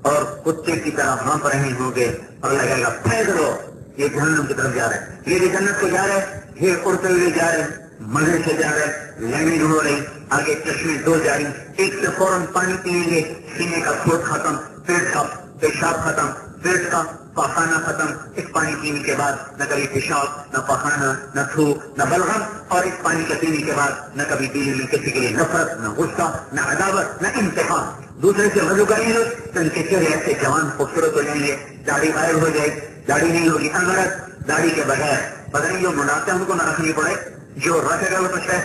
اور کتے کی طرح ہانپ رہے ہوں گے، اور لگے گا پھینک دو، یہ جہنم کی طرف جا رہے ہیں، یہ بھی جنت کو جا رہے ہیں، یہ اڑتے ہوئے جا رہے ہیں، مزے سے جا رہے، لینڈنگ ہو رہی، آگے چشمے دو جاری، ایک سے فوراً پانی پیئیں گے، سینے کا کھوٹ ختم، پیٹ کا پیشاب ختم، پیٹ کا پاخانہ ختم، اس پانی پینے کے بعد نہ کبھی پیشاب، نہ پاخانہ، نہ تھوک، نہ بلغم، اور اس پانی کے پینے کے بعد نہ کبھی دل میں کسی کے لیے نفرت، نہ غصہ، نہ عداوت، نہ انتقام۔ دوسرے سے وضو کریں گے تو ان کے چہرے ایسے جوان خوبصورت ہو جائیں گے، داڑھی غائب ہو جائے، داڑھی نہیں ہوگی، انگرت داڑھی کے بغیر، پتہ نہیں جو مناتے ہیں ان کو نہ رکھنی پڑے، جو رکھے گا وہ تو ہے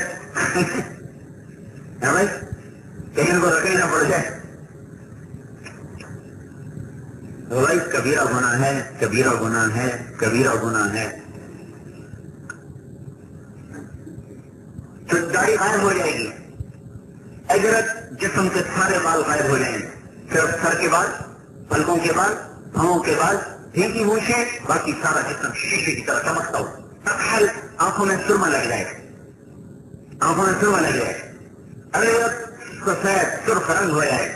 بھائی، کہیں ان کو رکھے نہ پڑ جائے، بھائی کبیرہ گناہ ہے، کبیرہ گناہ ہے، کبیرہ گناہ ہے۔ تو داڑھی غائب ہو جائے گی، اجرت جسم کے سارے بال غائب ہو جائیں گے، صرف سر کے بال، پلکوں کے بال، پاؤں کے بال، بھیگی ہوشیں، باقی سارا جسم شیشے کی طرح چمکتا ہو، اکثر آنکھوں میں سرما لگ جائے، آنکھوں میں سرما لگ جائے، اجرت سفید سرخ رنگ ہو جائے،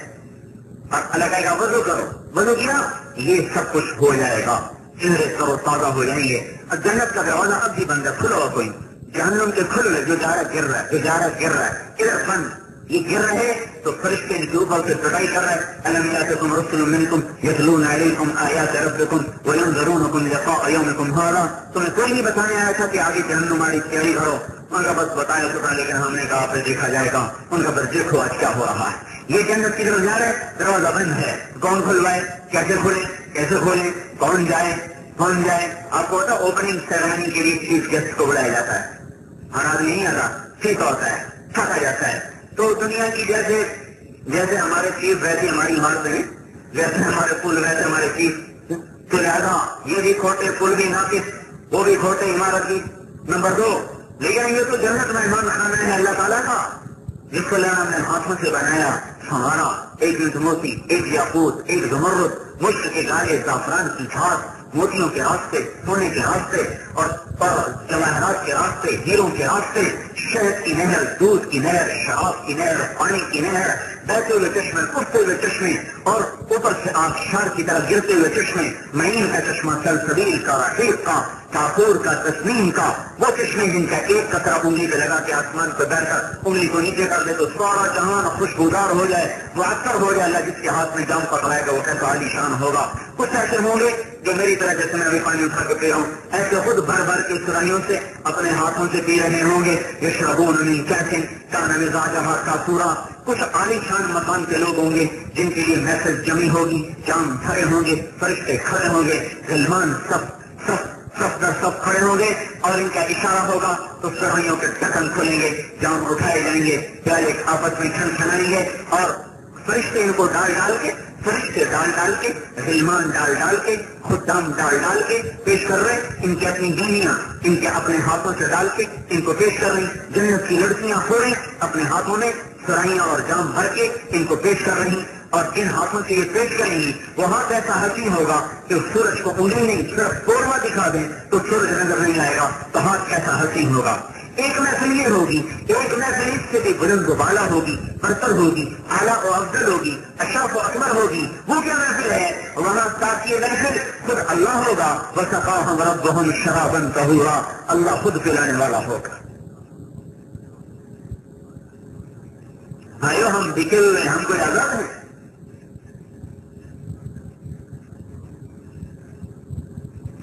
اور اللہ کہے گا وضو کرو، وضو کیا، یہ سب کچھ ہو جائے گا، چہرے تر و تازہ ہو جائیں گے، اور جنت کا دروازہ اب بھی بند ہے، کھلا ہوا کوئی، جہنم کے کھل رہے، جو جا رہا گر رہا ہے، جو جا رہا گر رہا ہے، ادھر بند، یہ گر رہے تو فرشتے ان کے اوپر سے پٹائی کر رہا ہے، الم یاتکم رسل منکم یتلون علیکم آیات ربکم وینذرونکم لقاء یومکم ھذا، تمہیں کوئی نہیں بتانے آیا تھا کہ آگے جہنم والی تیاری کرو، ان کا بس بتایا تو تھا، لیکن ہم نے کہا پھر دیکھا جائے گا، ان کا بس دیکھو آج کیا ہو رہا ہے، یہ جنت کی طرف جا رہے دروازہ بند ہے، کون کھلوائے، کیسے کھولے، کیسے کھولے، کون جائے کون جائے؟ آپ کو پتا اوپننگ سیرمنی کے لیے چیف گیسٹ کو بلایا جاتا ہے، ہر آدمی نہیں آتا، ٹھیک ہوتا ہے، تھکا جاتا ہے. تو دنیا کی جیسے ہمارے چیف ویسے ہماری عمارتیں، جیسے ہمارے پل ویسے ہمارے چیف، تو لہٰذا یہ بھی کھوٹے، پل بھی ناقص، وہ بھی کھوٹے، عمارت بھی نمبر 2. لیکن یہ تو جنت مہمان خانہ ہے اللہ تعالیٰ کا، جس کو اللہ نے ہاتھوں سے بنایا، سنوارا، ایک موتی، ایک یاقوت، ایک زمرد، مشک کے گالے، زعفران کی گھاس، موتیوں کے راستے، سونے کے راستے اور جواہرات کے راستے، ہیروں کے راستے، شہد کی نہر، دودھ کی نہر، شراب کی نہر، پانی کی نہر، بہتے ہوئے چشمے، اٹھتے ہوئے چشمے اور اوپر سے آبشار کی طرف گرتے ہوئے چشمے، معین کا چشمہ، سلسبیل کا، رحیق کا، کافور کا، تسنیم کا، وہ چشمے جن کا ایک قطرہ انگلی پہ لگا کے آسمان پہ بیٹھ کر انگلی کو نیچے کر دے تو سارا جہان خوشبودار ہو جائے، معطر ہو جائے. اللہ جس کے ہاتھ میں جام پکڑائے گا وہ کیسا عالی شان ہوگا. کچھ ایسے ہوں گے جو میری طرح جیسے میں ابھی پانی اٹھا کے پی رہا ہوں ایسے خود بھر بھر کے سرائیوں سے اپنے ہاتھوں سے پی رہے ہوں گے. یشربون من کأس کان مزاجها کافورا. کچھ عالی شان مکان کے لوگ ہوں گے جن کے لیے محفل جمی ہوگی، جام کھڑے ہوں گے، فرشتے کھڑے ہوں گے، غلمان سب در سب کھڑے ہوں گے اور ان کا اشارہ ہوگا تو سرائیوں کے ڈھکن کھلیں گے، جام اٹھائے جائیں گے، پیالے آپس میں کھنکھنائیں گے اور فرشتے ان کو ڈال کے، فرشتے ڈال کے، غلمان ڈال کے، خدام ڈال کے پیش کر رہے، ان کی اپنی بیویاں ان کے اپنے ہاتھوں سے ڈال کے ان کو پیش کر رہی. جنت کی لڑکیاں ہو رہی اپنے ہاتھوں میں سرائیاں اور جام بھر کے ان کو پیش کر رہی اور جن ہاتھوں سے یہ پیش کریں گی وہ ہاتھ ایسا حسین ہوگا کہ سورج کو انگلی نہیں صرف پوروا دکھا دیں تو سورج نظر نہیں آئے گا، تو ہاتھ کیسا حسین ہوگا. ایک محفل یہ ہوگی، ایک محفل اس سے بھی بلند و بالا ہوگی، برتر ہوگی، اعلیٰ و افضل ہوگی، اشرف و اکبر ہوگی. وہ کیا محفل ہے؟ وہاں تاکہ محفل خود اللہ ہوگا، وسقاہم ربہم شرابا طہورا، اللہ خود پلانے والا ہوگا. بھائیو ہم بکے ہوئے، ہم کوئی آزاد ہیں؟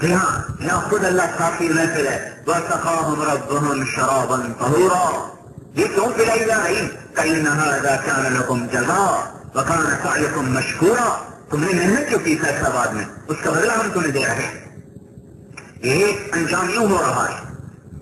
یہاں خود اللہ کافی محفل ہے. وَسَقَاهُمْ رَبُّهُمْ شَرَابًا طَهُورًا. یہ کیوں پلائی جا رہی؟ كَإِنَّ هَذَا كَانَ لَكُمْ جَزَاءً وَكَانَ سَعْيُكُمْ مَشْكُورًا. تم نے محنت جو کی فیصلہ میں اس کا بدلہ ہم تمہیں دے رہے ہیں. یہ انجام یوں ہو رہا ہے.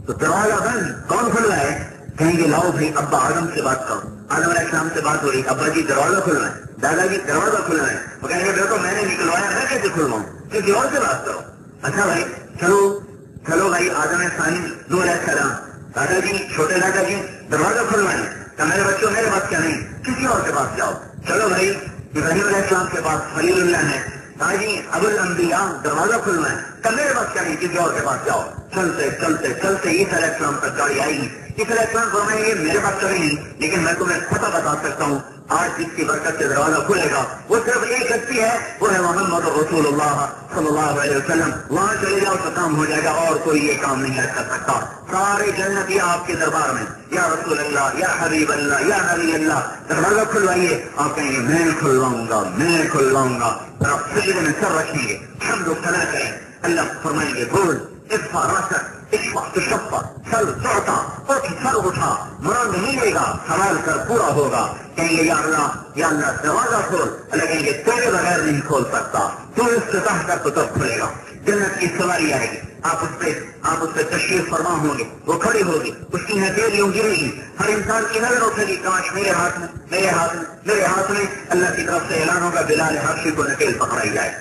تو دروازہ بند، کون کھل رہا ہے؟ کہیں گے لاؤ بھائی ابا آدم سے بات کرو. آدم علیہ السلام سے بات ہو رہی، ابا جی دروازہ کھلنا ہے، دادا جی دروازہ کھلنا ہے. وہ کہیں گے بیٹو میں نے نکلوایا، میں کیسے کھلواؤں؟ کسی اور سے بات کرو. اچھا بھائی چلو بھائی آدم ثانی نوح علیہ السلام، دادا جی چھوٹے دادا جی دروازہ کھلوائیں. تو میرے بچوں میرے بات کیا نہیں، کسی اور کے پاس جاؤ. چلو بھائی ابراہیم علیہ السلام کے پاس خلیل اللہ ہے، ہاں جی ابو الانبیاء دروازہ کھلوائیں. تو میرے بات کیا نہیں، کسی اور کے پاس جاؤ. چلتے عیسیٰ علیہ السلام پر گاڑی آئے گی. عیسیٰ علیہ السلام فرمائیں گے میرے پاس کریں گی لیکن میں تمہیں پتہ بتا سکتا ہوں آج جس کی برکت سے دروازہ کھلے گا وہ صرف ایک ہستی ہے، وہ ہے محمد رسول اللہ صلی اللہ علیہ وسلم. وہاں چلے جاؤ تو کام ہو جائے گا اور کوئی یہ کام نہیں کر سکتا. سارے جنتی آپ کے دربار میں یا رسول اللہ یا حبیب اللہ یا نبی اللہ دروازہ کھلوائیے. آپ کہیں گے میں کھلواؤں گا. آپ سجدے میں سر رکھیں گے، حمد و ثنا کریں. اللہ فرمائیں گے بول ادفع رأسک اشفع تشفع، سر چڑھتا اٹھ، سر اٹھا، مراد ملے گا، سوال کر پورا ہوگا. کہیں گے یا اللہ دروازہ کھول. اللہ کہیں گے تیرے بغیر نہیں کھول سکتا، تو افتتاح کر تو تب کھلے گا. جنت کی سواری آئے گی، آپ اس پہ تشریف فرما ہوں گے، وہ کھڑی ہوگی، اس کی ہتھیلیوں گرے گی، ہر انسان کی نظر اٹھے گی کاش میرے ہاتھ میں. اللہ کی طرف سے اعلان ہوگا بلال حبشی کو نکیل پکڑائی جائے.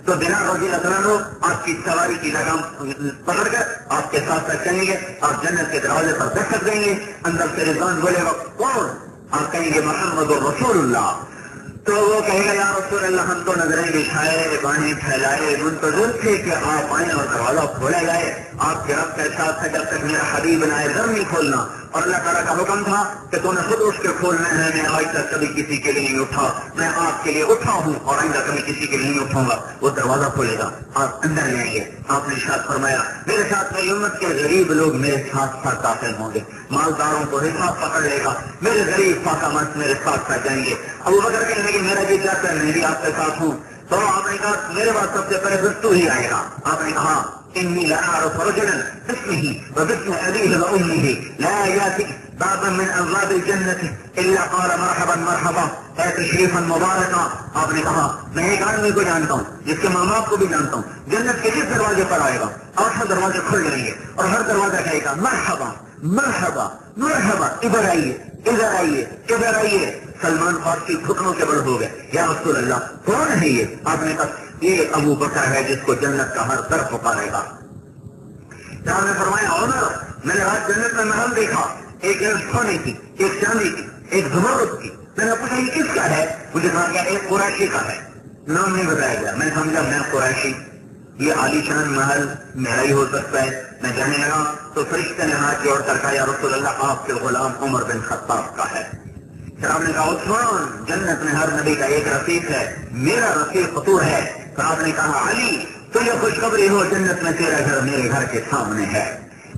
تو بلال رضی اللہ عنہ آپ کی سواری کی لگام پکڑ کر آپ کے ساتھ چلیں گے. آپ جنت کے دروازے پر دستک دیں گے، اندر سے رضوان بولے گا کون؟ آپ کہیں گے محمد رسول اللہ. تو وہ کہے گا یا رسول اللہ ہم تو نظریں بچھائے، بانہیں پھیلائے، منتظر تھے کہ آپ آئیں اور دروازہ کھولا جائے. آپ کے رب کا ارشاد تھا جب تک میرا حبیب نہ آئے در نہیں کھولنا، اور اللہ تعالیٰ کا حکم تھا کہ تو نے خود اس کے کھولنا ہے. میں آج تک کبھی کسی کے لیے نہیں اٹھا، میں آپ کے لیے اٹھا ہوں اور آئندہ کبھی کسی کے لیے نہیں اٹھاؤں گا. وہ دروازہ کھولے گا، آپ اندر جائیں گے. آپ نے ارشاد فرمایا میرے ساتھ میری امت کے غریب لوگ میرے ساتھ داخل ہوں گے. مالداروں کو حساب پکڑ لے گا، میرے غریب فاقہ مست میرے ساتھ جائیں گے. ابو بکر کہنے لگے میرا جی چاہتا ہے میں بھی آپ کے ساتھ ہوں. تو آپ نے کہا میرے پاس سب سے پہلے دستو ہی آئے گا. آپ نے کہا إني لأعرف رجلا باسمه وباسم أبيه وأمه لا يأتي بابا من أبواب الجنة إلا قال مرحبا مرحبا اے تشریفا مبارکا. آپ نے کہا میں ایک آدمی کو جانتا ہوں جس کے ماں باپ کو بھی جانتا ہوں، جنت کے جس دروازے پر آئے گا اور ہر دروازے کھل جائیں گے اور ہر دروازہ کہے گا مرحبا مرحبا مرحبا، ادھر آئیے ادھر آئیے ادھر آئیے. سلمان فارسی گھٹنوں کے بل ہو گئے، یا رسول اللہ کون ہے یہ؟ آپ نے کہا یہ ابو بکر ہے جس کو جنت کا ہر طرف پکارے گا. آپ نے فرمایا عمر میں نے آج جنت میں محل دیکھا، ایک سونے کی، ایک چاندی کی، ایک زمرد کی. میں نے پوچھا یہ کس کا ہے؟ مجھے کہا گیا ایک قریشی کا ہے. نام نہیں بتایا گیا. میں سمجھا میں قریشی، یہ عالی شان محل میرا ہی ہو سکتا ہے. میں جانے لگا تو فرشتے نے ہاتھ جوڑ کر کہا یا رسول اللہ آپ کے غلام عمر بن خطاب کا ہے. پھر آپ نے کہا عثمان جنت میں ہر نبی کا ایک رفیق ہے، میرا رفیق تو ہے. پھر آپ نے کہا علی تجھے خوشخبری ہو جنت میں تیرا گھر میرے گھر کے سامنے ہے.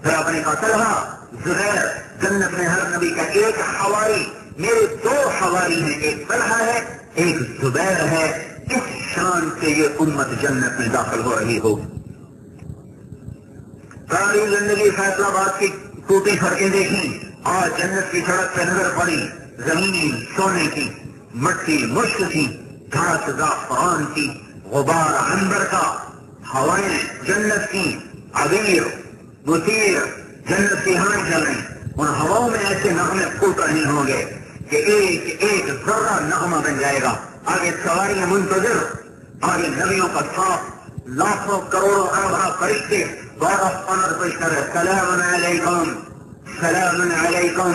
پھر آپ نے کہا طلحہ زبیر جنت میں ہر نبی کا ایک حواری، میرے دو حواری ہیں، ایک طلحہ ہے ایک زبیر ہے. اس شان سے یہ امت جنت میں داخل ہو رہی ہو. ساری زندگی فیصلہ آباد کی ٹوٹی سڑکیں دیکھی، آج جنت کی سڑک پہ نظر پڑی، زمین سونے کی، مٹی مشک کی، گھاس زعفران کی، غبار عنبر کا، ہوائیں جنت کی، عبیر مثیر جنت کی ہوائیں چل رہی. ان ہواؤں میں ایسے نغمے پھوٹ رہے ہوں گے کہ ایک ایک ذرہ نغمہ بن جائے گا. آگے سواریاں منتظر، آگے نبیوں کا صاف، لاکھوں کروڑوں ارب فرشتے گاڈ آف آنر پیش کر رہے. سلام علیکم سلام علیکم،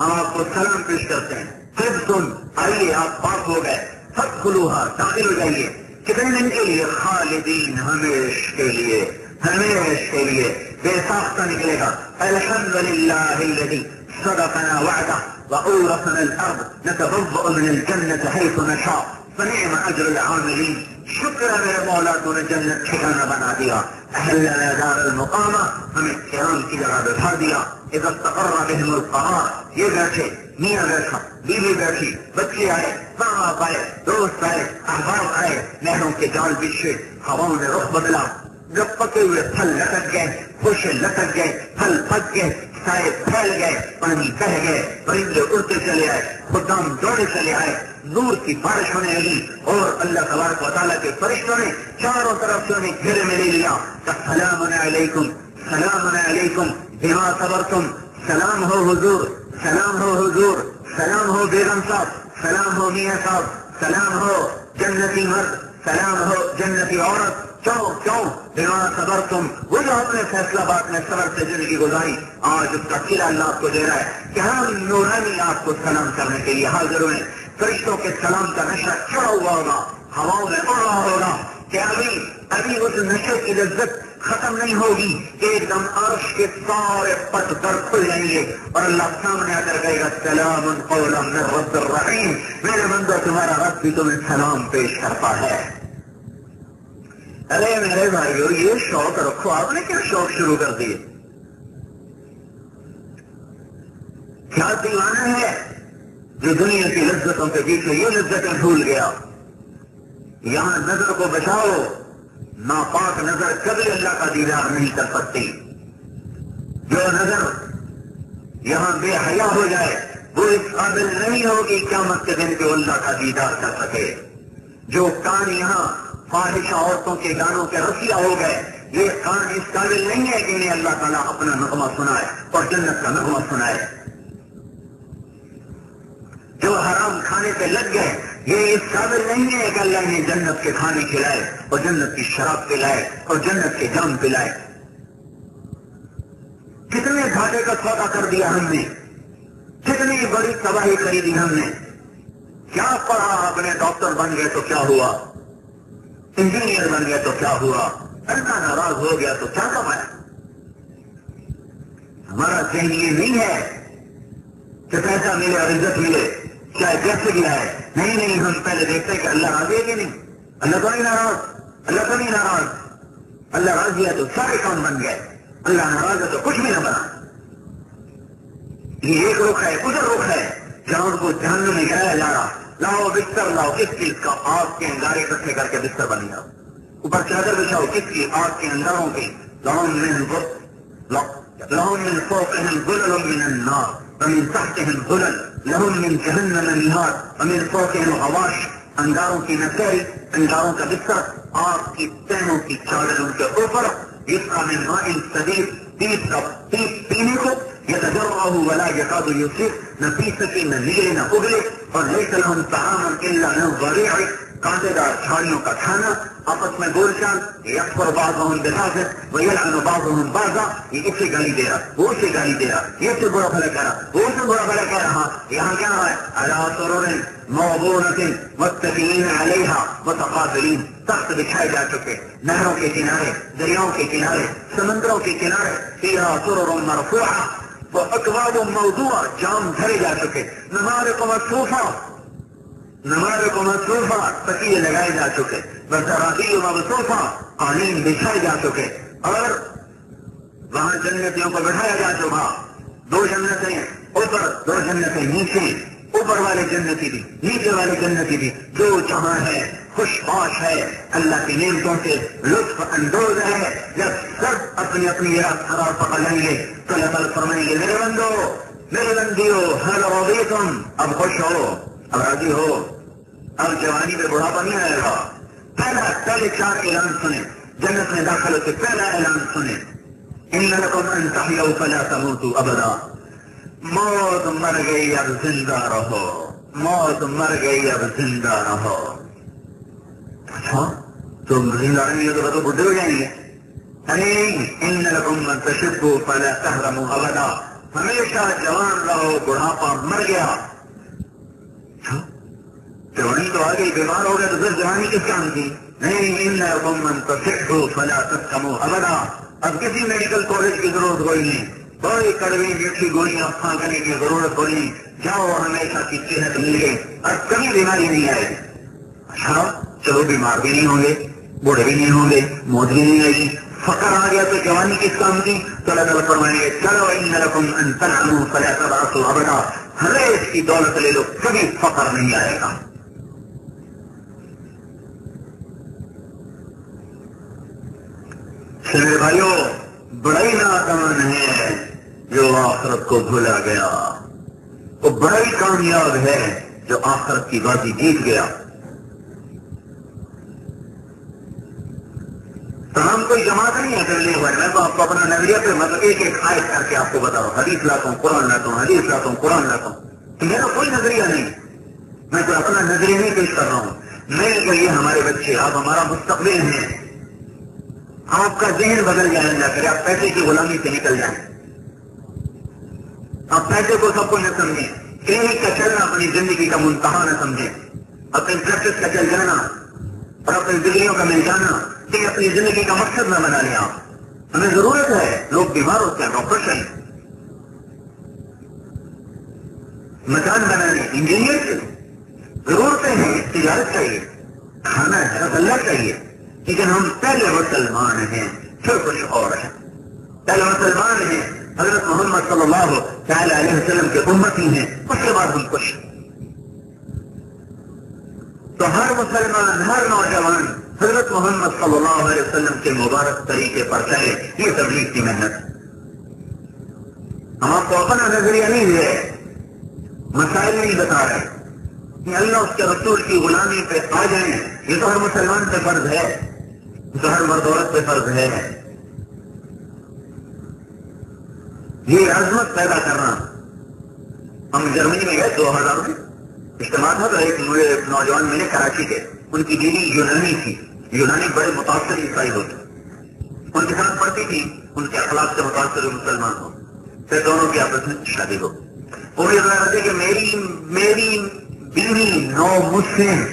ہم آپ کو سلام پیش کرتے ہیں. پھر سن آئیے آپ پاک ہو گئے، فادخلوہا داخل ہو جائیے. کتنے دن کے لیے؟ خالدین ہمیش کے لیے، ہمیش کے لیے بے ساختہ نکلے گا. الحمدللہ الذی صدقنا وعدہ وأورثنا الأرض نتبوأ من الجنة حيث نشاء فنعم أجر العاملين. شکر ہے میرے مولا تو نے جنت ٹھکانہ بنا دیا. اہلنا دار المقامہ، ہمیں کرام کی جگہ بٹھا دیا. اذا استقر بهم القرار، یہ بیٹھے، میاں بیٹھا، بیوی بیٹھی، بچے آئے، ماں باپ آئے، دوست آئے، احباب آئے، نہروں کے جال بچھے، ہواؤں نے رخ بدلا. جب پکے ہوئے پھل لٹک گئے، خوشے لٹک گئے، پھل پک گئے، سائے پھیل گئے، پانی بہ گئے، پرندے اڑتے چلے آئے، خدام دوڑے چلے آئے، نور کی بارش ہونے لگی اور اللہ تبارک و تعالیٰ کے فرشتوں نے چاروں طرف سے انہیں گھیرے میں لے لیا. سلام علیکم سلام علیکم بما صبرتم. سلام ہو حضور، سلام ہو حضور، سلام ہو بیگم صاحب، سلام ہو میاں صاحب، سلام ہو جنتی مرد، سلام ہو جنتی عورت. کیوں کیوں؟ بما صبرتم، وہ جو ہم نے فیصلہ باد میں صبر سے زندگی گزاری، آج اس کا قلعہ اللہ آپ کو دے رہا ہے کہ ہم نورانی آپ کو سلام کرنے کے لیے حاضر ہوئے. فرشتوں کے سلام کا نشہ چڑھا ہوا ہوگا، ہواؤں میں اڑ رہا ہوگا کہ ابھی اس نشے کی لذت ختم نہیں ہوگی. ایک دم عرش کے سارے پٹ در کھل جائیں گے اور اللہ سامنے آ کر کہے گا سلام قولا من رب الرحیم. میرے بندو تمہارا رب بھی تمہیں سلام پیش کرتا ہے. ارے میرے بھائیو یہ شوق رکھو، آپ نے کیا شوق شروع کر دیے؟ کیا دیوانہ ہے جو دنیا کی لذتوں کے پیچھے یہ لذتیں بھول گیا؟ یہاں نظر کو بچاؤ، ناپاک نظر کبھی اللہ کا دیدار نہیں کر سکتی. جو نظر یہاں بے حیا ہو جائے وہ اس قابل نہیں ہوگی قیامت کے دن کہ اللہ کا دیدار کر سکے. جو کان یہاں فاحشہ عورتوں کے گانوں کے رسیا ہو گئے، یہ کان اس قابل نہیں ہے کہ انہیں اللہ تعالیٰ اپنا نغمہ سنائے اور جنت کا نغمہ سنائے. جو حرام کھانے پہ لگ گئے یہ اس قابل نہیں ہے کہ اللہ نے جنت کے کھانے کھلائے اور جنت کی شراب پلائے اور جنت کے جام پلائے. کتنے گھاٹے کا سودا کر دیا ہم نے، کتنی بڑی تباہی خریدی ہم نے. کیا پڑھا آپ نے؟ ڈاکٹر بن گئے تو کیا ہوا، انجینئر بن گیا تو کیا ہوا، اللہ ناراض ہو گیا تو کیا کمایا؟ ہمارا ذہن یہ نہیں ہے کہ پیسہ ملے اور عزت ملے چاہے جیسے بھی آئے. نہیں نہیں، ہم پہلے دیکھتے ہیں کہ اللہ راضی ہے کہ نہیں. اللہ تو نہیں ناراض، اللہ تو نہیں ناراض. اللہ راضی ہے تو سارے کام بن گئے، اللہ ناراض ہے تو کچھ بھی نہ بنا. یہ ایک رخ ہے، ادھر رخ ہے جہاں ان کو جہنم میں گرایا جا رہا. لاؤ بستر لاؤ، کس چیز کا؟ آگ کے انگارے اکٹھے کر کے بستر بن جاؤ. اوپر چادر بچھاؤ، کس کی؟ آگ کے انگاروں کی. لهم من فوقهم ظلل من النار ومن تحتهم ظلل لهم من جهنم مهاد ومن فوقهم غواش، انگاروں کی نسل، انگاروں کا بستر، آگ کی تینوں کی چادر ان کے اوپر، یسقى من ماء صدید، پیپ پینے کو، يتجرعه ولا يكاد يصيغ، نہ پی سکے نہ نگلے نہ اگلے، اور ليس لهم طعام الا من ضريع، کانٹے دار جھاڑیوں کا کھانا، آپس میں بول چال، یکفر بعضهم ببعض ويلعن بعضهم بعضا، یہ اسے گالی دے رہا، وہ اسے گالی دے رہا، یہ اسے برا بھلا کہہ رہا، وہ اسے برا بھلا کہہ رہا، یہاں کیا ہے؟ على سرر موضونة متكئين عليها متقابلين، تخت بچھائے جا چکے، نہروں کے کنارے، دریاؤں کے کنارے، سمندروں کے کنارے، فيها سرر مرفوعة واكواب موضوعة، جام بھرے جا چکے، نمارق مصفوفہ، تکیے لگائے جا چکے، وزرابی مبثوثہ، قالین بچھائے جا چکے، اور وہاں جنتیوں کو بٹھایا جا چکا، دو جنتیں اوپر، دو جنتیں نیچے، اوپر والے جنتی بھی، نیچے والے جنتی بھی، جو جہاں ہے خوش باش ہے، اللہ کی نعمتوں سے لطف اندوز ہے، جب سب اپنی اپنی حرار پکڑ لیں گے تو اللہ تعالیٰ فرمائیں گے میرے بندو، میرے بندیو، هل رضیتم، اب خوش ہو، اب راضی ہو، اب جوانی میں بڑھاپا نہیں آئے گا۔ پہلے 4 اعلان سنیں، جنت میں داخل ہوتے پہلا اعلان سنیں، ان لکم ان تحیوا فلا تموتوا ابدا، موت مر گئی اب زندہ رہو، موت مر گئی اب زندہ رہو۔ اچھا تم زندہ رہیں گے تو بڈھے ہو جائیں گے؟ نہیں، ان لکم ان تشبوا فلا تحرموا ابدا، ہمیشہ جوان رہو، بڑھاپا مر گیا۔ جوانی تو آگے بیمار ہو گیا تو پھر جوانی کس کام کی؟ نہیں، ان لکم ان تصحوا فلا تسقموا ابدا، اب کسی میڈیکل کالج کی ضرورت کوئی نہیں، کوئی کڑوی میٹھی گولیاں پھانکنے کی ضرورت کوئی نہیں، جاؤ ہمیشہ کی صحت مل گئی، اب کبھی بیماری نہیں آئے گی۔ اچھا چلو بیمار بھی نہیں ہوں گے، بوڑھے بھی نہیں ہوں گے، موت بھی نہیں آئے گی، فقر آ گیا تو جوانی کس کام کی؟ تو اللہ تعالیٰ فرمائیں گے چلو ان لکم ان تنعموا فلا تبعثوا ابدا، ہمیش کی دولت لے لو، کبھی فقر نہیں آئے گا۔ میرے بھائیو، بڑا ہی نادان ہے جو آخرت کو بھولا گیا، وہ بڑا ہی کامیاب ہے جو آخرت کی بازی جیت گیا۔ تو ہم کوئی جماعت نہیں ہے کر لیے ہوئے، میں تو آپ کو اپنا نظریہ پہ مطلب ایک آیت کر کے آپ کو بتا رہا ہوں، حدیث لاتا ہوں، قرآن لاتا ہوں، حدیث لاتا ہوں، قرآن لاتا ہوں، تو میرا کوئی نظریہ نہیں، میں کوئی اپنا نظریہ نہیں پیش کر رہا ہوں، میں کہ یہ ہمارے بچے، آپ ہمارا مستقبل ہیں، آپ کا ذہن بدل جائے نہ کرے، آپ پیسے کی غلامی سے نکل جائیں، آپ پیسے کو سب کو نہ سمجھیں، کلینک کا چلنا اپنی زندگی کا منتہا نہ سمجھیں، اپنی پریکٹس کا چل جانا اور اپنی ڈگریوں کا مل جانا کہ اپنی زندگی کا مقصد نہ بنا لیں۔ آپ ہمیں ضرورت ہے، لوگ بیمار ہوتے ہیں، ڈاکٹر چاہیے، مکان بنانے انجینئر چاہیے، ضرورتیں ہیں، تجارت چاہیے، کھانا ہے، اللہ چاہیے، لیکن ہم پہلے مسلمان ہیں پھر کچھ اور ہیں، پہلے مسلمان ہیں، حضرت محمد صلی اللہ تعالی علیہ وسلم کے امتی ہیں، اس کے بعد ہم کچھ۔ تو ہر مسلمان، ہر نوجوان حضرت محمد صلی اللہ علیہ وسلم کے مبارک طریقے پر چلے، یہ تبلیغ کی محنت۔ ہم آپ کو اپنا نظریہ نہیں دے رہے، مسائل نہیں بتا رہے کہ اللہ اس کے رسول کی غلامی پہ آ جائیں، یہ تو ہر مسلمان پہ فرض ہے، تو ہر مرد عورت پہ فرض ہے، یہ عظمت پیدا کرنا۔ ہم جرمنی میں گئے 2000 میں اجتماع تھا، تو ایک نوجوان ملے کراچی کے، ان کی بیوی یونانی تھی، یونانی بڑے متاثر عیسائی ہوتے، ان کے ساتھ پڑھتی تھی، ان کے اخلاق سے متاثر مسلمان ہو، پھر دونوں کی آپس میں شادی ہو۔ وہ یہ کہہ رہے تھے کہ میری بیوی نو مسلم،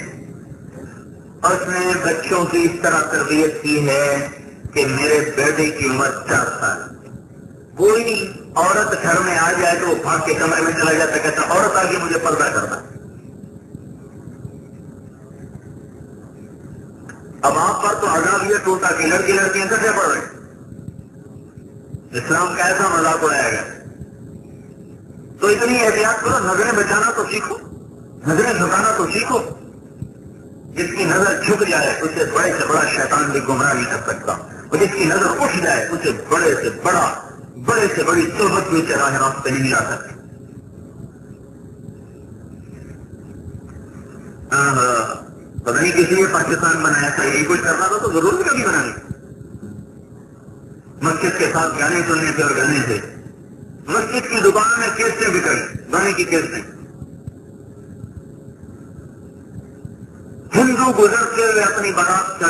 اس نے بچوں کی اس طرح تربیت کی ہے کہ میرے بیٹے کی عمر 4 سال، کوئی عورت گھر میں آ جائے تو وہ بھاگ کے کمرے میں چلا جاتا، کہتا عورت آگے مجھے پردہ کرنا۔ اب آپ پر تو عذاب یہ ٹوٹا کہ لڑکی لڑکیاں کیسے پڑھ رہے ہیں، اسلام کا ایسا مذاق اڑایا گیا۔ تو اتنی احتیاط کرو، نظریں بچانا تو سیکھو، نظریں جھکانا تو سیکھو، جس کی نظر جھک جائے اسے بڑے سے بڑا شیطان بھی گمراہ نہیں کر سکتا۔ اور جس کی نظر اٹھ جائے اسے بڑے سے بڑی صحبت بھی اسے راہ راست پہ نہیں لا سکتی. پتہ نہیں کسی نے پاکستان بنایا تھا، یہی کچھ کرنا تھا تو ضرور کبھی بنا لی. مسجد کے ساتھ گانے سننے سے اور گانے سے مسجد کی دکان میں کیسٹیں بکڑی، گانے کی کیسٹیں. ہندو گزرتے ہوئے اپنی بارات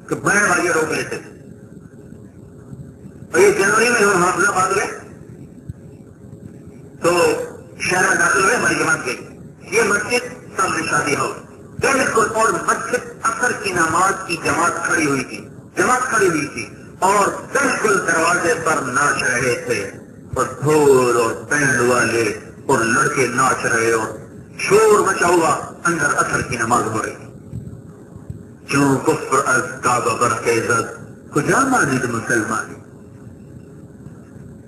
کہ بڑے بازی روک لیتے تھے. اور یہ جنوری میں ہم حافظ آباد گئے تو شہر میں داخل ہوئے، ہماری جماعت گئی. یہ مسجد سامنے شادی ہو بالکل، اور مسجد اثر کی نماز کی جماعت کھڑی ہوئی تھی اور بالکل دروازے پر ناچ رہے تھے اور ڈھول اور بینڈ والے اور لڑکے ناچ رہے اور شور مچا ہوا. اندر اثر کی نماز ہو رہی. کیوں کفر از کعبہ برخیزد کجا مانند مسلمان.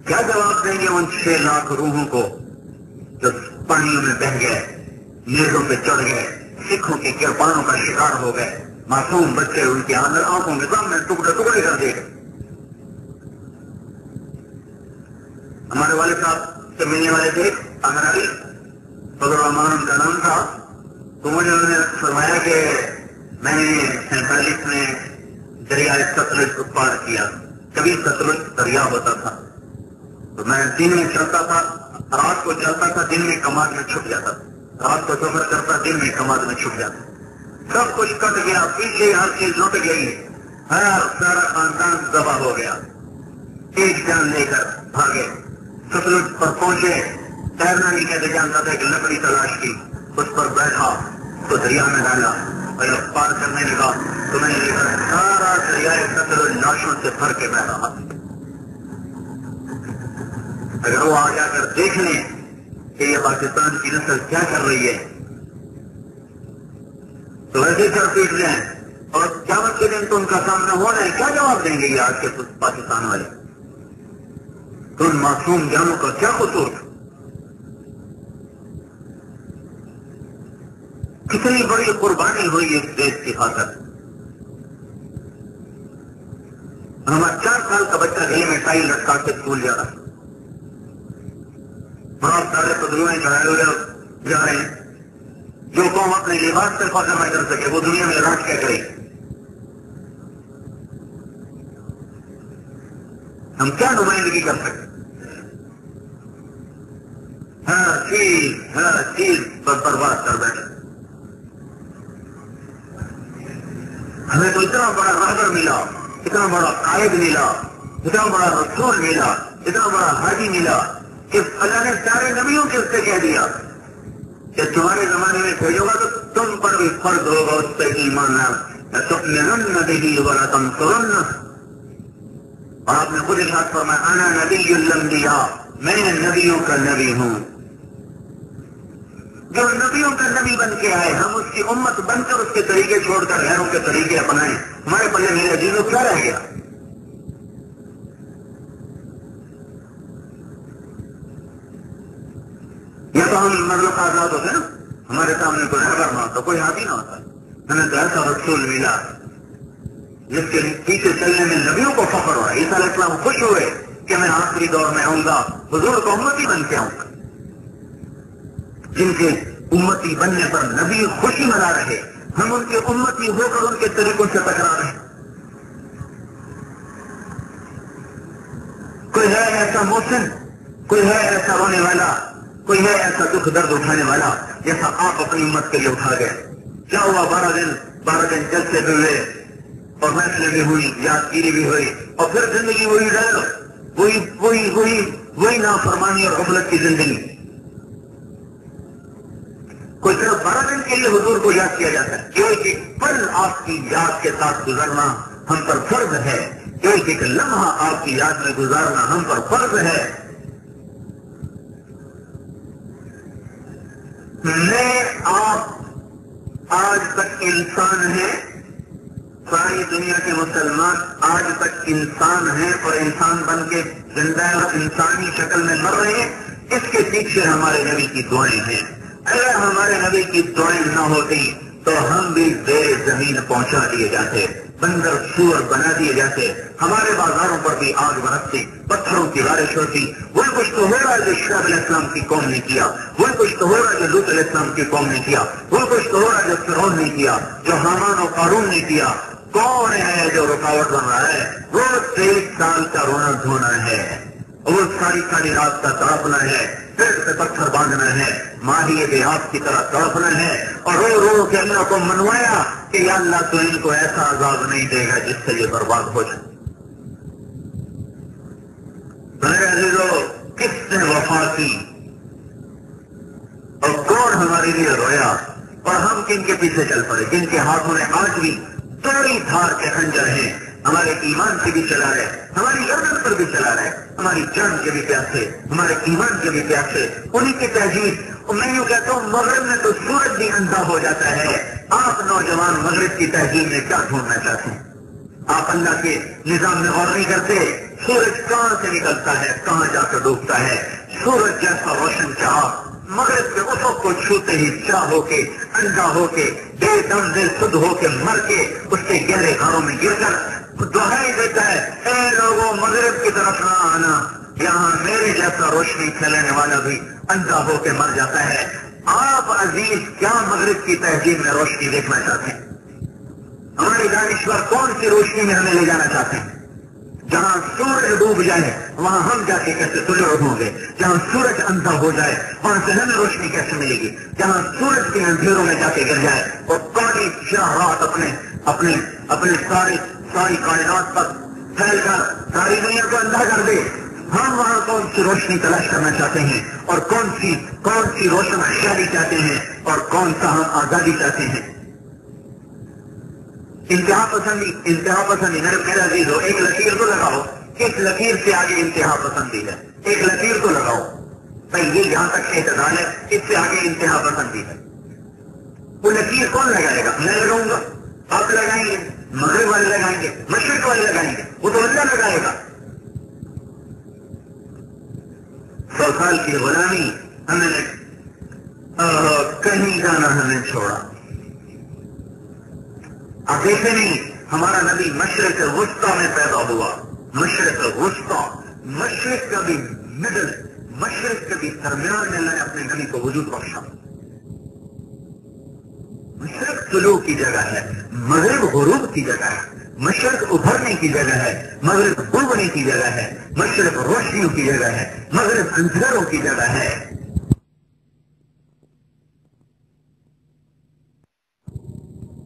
کیا جواب دیں گے ان 6 لاکھ روحوں کو جو پانیوں میں بہ گئے، نیزوں پہ چڑھ گئے، سکھوں کے کرپانوں کا شکار ہو گئے، معصوم بچے ان کے اندر آنکھوں کے سامنے ٹکڑے کر دے گئے. ہمارے والد صاحب سے ملنے والے تھے عامر علی فضل الرحمان ان کا نام تھا. تو مجھے انہوں نے فرمایا کہ میں نے 47 میں دریائے ستلج کو پار کیا. کبھی ستلج دریا ہوتا تھا تو میں دن میں چلتا تھا، رات کو چلتا تھا، دن میں کماد میں چھپ جاتا تھا. رات کو سفر کرتا، دن میں کماد میں چھپ جاتا. سب کچھ کٹ گیا، پیچھے ہر چیز لٹ گئی، ہر سارا خاندان تباہ ہو گیا. ایک جان لے کر بھاگے، ستلج پر پہنچے. تیرنا نہیں کہتے جانتا تھا کہ لکڑی تلاش کی، اس پر بیٹھا تو دریا میں ڈالا اور جب پار کرنے لگا تو میں نے دیکھا سارا دریائے ستلج لاشوں سے بھر کے بہ رہا. اگر وہ آ جا کر دیکھ لیں کہ یہ پاکستان کی نسل کیا کر رہی ہے تو ویسے سر پیٹ لیں اور قیامت کے دن تو ان کا سامنا ہونا ہے. کیا جواب دیں گے یہ آج کے پاکستان والے؟ تو ان معصوم جانوں کا کیا قصور تھا؟ کتنی بڑی قربانی ہوئی اس دیش کی خاطر. ہمارا 4 سال کا بچہ گلے میں ٹائی لٹکا کے اسکول جا رہا ہے. بہت سارے پدرویں چڑھائے ہوئے جا رہے ہیں. جو قوم اپنے لباس سے فخر نہ کر سکے وہ دنیا میں راج کیا کرے. ہم کیا نمائندگی کر سکتے؟ ہر چیز پر برباد کر بیٹھے. ہمیں تو اتنا بڑا رہبر ملا، اتنا بڑا قائد ملا، اتنا بڑا رسول ملا، اتنا بڑا حاجی ملا کہ اللہ نے سارے نبیوں کے اس سے کہہ دیا کہ تمہارے زمانے میں بھیجو گا تو تم پر بھی فرض ہوگا اس پہ ایمان لتؤمنن بہ ولتنصرنہ. اور آپ نے خود ارشاد فرمایا انا نبی الانبیاء، میں نبیوں کا نبی ہوں. جو نبیوں کا نبی بن کے آئے ہم اس کی امت بن کر اس کے طریقے چھوڑ کر غیروں کے طریقے اپنائیں، ہمارے پلے میرے عزیزوں کیا رہ گیا؟ یا تو ہم مطلب آزاد ہوتے نا، ہمارے سامنے کوئی رہبر نہ ہوتا، کوئی حامی نہ ہوتا. ہمیں تو ایسا رسول ملا جس کے پیچھے چلنے میں نبیوں کو فخر ہوا. عیسیٰ علیہ السلام خوش ہوئے کہ میں آخری دور میں آؤں گا، حضور کو امتی بن کے آؤں گا. جن کے امتی بننے پر نبی خوشی منا رہے، ہم ان کے امتی ہو کر ان کے طریقوں سے ٹکرا رہے. کوئی ہے ایسا محسن، کوئی ہے ایسا رونے والا، کوئی ہے ایسا دکھ درد اٹھانے والا جیسا آپ اپنی امت کے لیے اٹھا گئے. کیا ہوا 12 دن جلسے بھی ہوئے اور محفلیں بھی ہوئی، یادگیری بھی ہوئی اور پھر زندگی وہی ڈر، وہی نافرمانی اور غفلت کی زندگی. کوئی صرف 12 دن کے لیے حضور کو یاد کیا جاتا ہے. ایک ایک پل آپ کی یاد کے ساتھ گزرنا ہم پر فرض ہے. ایک ایک لمحہ آپ کی یاد میں گزارنا ہم پر فرض ہے. میں آپ آج تک انسان ہیں، ساری دنیا کے مسلمان آج تک انسان ہیں اور انسان بن کے زندہ اور انسانی شکل میں مر رہے ہیں. اس کے پیچھے ہمارے نبی کی دعائیں ہیں. اگر ہمارے نبی کی دعائیں نہ ہوتی تو ہم بھی زیر زمین پہنچا دیے جاتے، بندر سور بنا دیے جاتے، ہمارے بازاروں پر بھی آگ برستی، پتھروں کی بارش ہوتی۔ وہ کچھ تو ہو رہا ہے جو شعیب علیہ السلام کی قوم نے کیا، وہ کچھ تو ہو رہا ہے جو لوط علیہ السلام کی قوم نے کیا، وہ کچھ تو ہو رہا ہے جو فرعون نے کیا، جو حامان و قارون نے کیا۔ کون ہے جو رکاوٹ بن رہا ہے؟ وہ 23 سال کا رونا دھونا ہے، وہ ساری ساری رات کا تڑپنا ہے، پیٹ پہ پتھر باندھنا ہے، ماہی دیہات کی طرح تڑپنا ہے، اور رو رو کے اللہ کو منوایا کہ یا اللہ تو ان کو ایسا عذاب نہیں دے گا جس سے یہ برباد ہو جائے۔ میرے عزیزو، کس نے وفا کی اور کون ہمارے لیے رویا، اور ہم کن کے پیچھے چل پڑے جن کے ہاتھوں میں آج بھی توڑی دھار کے خنجر ہیں، ہمارے ایمان سے بھی چلا رہے، ہماری گردن پر بھی چلا رہے، ہماری جان کے بھی پیاسے، ہمارے ایمان کے بھی پیاسے، انہیں کی تہذیب۔ میں یوں کہتا ہوں مغرب میں تو سورج بھی اندھا ہو جاتا ہے، آپ نوجوان مغرب کی تہذیب میں کیا ڈھونڈنا چاہتے ہیں؟ آپ اللہ کے نظام میں غور نہیں کرتے، سورج کہاں سے نکلتا ہے کہاں جا کر ڈوبتا ہے۔ سورج جیسا روشن چاہ مغرب کے افق کو چھوتے ہی چاہ ہو کے، اندھا ہو کے، بے دم دل خود ہو کے، مر کے اس کے گہرے گھروں میں گر کر دہائی دیتا ہے، اے لوگوں مغرب کی طرف نہ آنا، یہاں میرے جیسا روشنی پھیلانے والا بھی اندھا ہو کے مر جاتا ہے۔ آپ عزیز کیا مغرب کی تہذیب میں روشنی دیکھنا چاہتے ہیں؟ ہمارے دانشور کون سی روشنی میں ہمیں لے جانا چاہتے ہیں؟ جہاں سورج ڈوب جائے وہاں ہم جا کے کیسے طلوع ہوں گے؟ جہاں سورج اندھا ہو جائے وہاں سے ہمیں روشنی کیسے ملے گی؟ جہاں سورج کے اندھیروں میں جا کے گر جائے اور کالی شاہ رات اپنے ساری کائنات پر پھیل کر ساری دنیا کو اندھا کر دے، ہم وہاں کون سی روشنی تلاش کرنا چاہتے ہیں، اور کون سی روشن خیالی چاہتے ہیں، اور کون سا ہم آزادی چاہتے ہیں؟ انتہا پسندی میرے عزیز ہو، ایک لکیر تو لگاؤ، اس لکیر سے آگے انتہا پسندی ہے، ایک لکیر تو لگاؤ بھائی، یہ یہاں تک اعتدال ہے، اس سے آگے انتہا پسندی ہے۔ وہ لکیر کون لگائے گا؟ میں لگاؤں گا، آپ لگائیں گے، مغرب والے لگائیں گے، مشرق والے لگائیں گے، وہ تو اللہ لگائے گا۔ 100 سال کی غلامی ہمیں کہیں جانا ہمیں چھوڑا۔ آپ دیکھتے نہیں ہمارا نبی مشرق وسطی میں پیدا ہوا، مشرق وسطی، مشرق کا بھی مڈل، مشرق کے بھی درمیان میں اللہ نے اپنے نبی کو وجود بخشا۔ مشرق طلوع کی جگہ ہے، مغرب غروب کی جگہ ہے، مشرق ابھرنے کی جگہ ہے، مغرب ڈوبنے کی جگہ ہے، مشرق روشنیوں کی جگہ ہے، مغرب اندھیروں کی جگہ ہے۔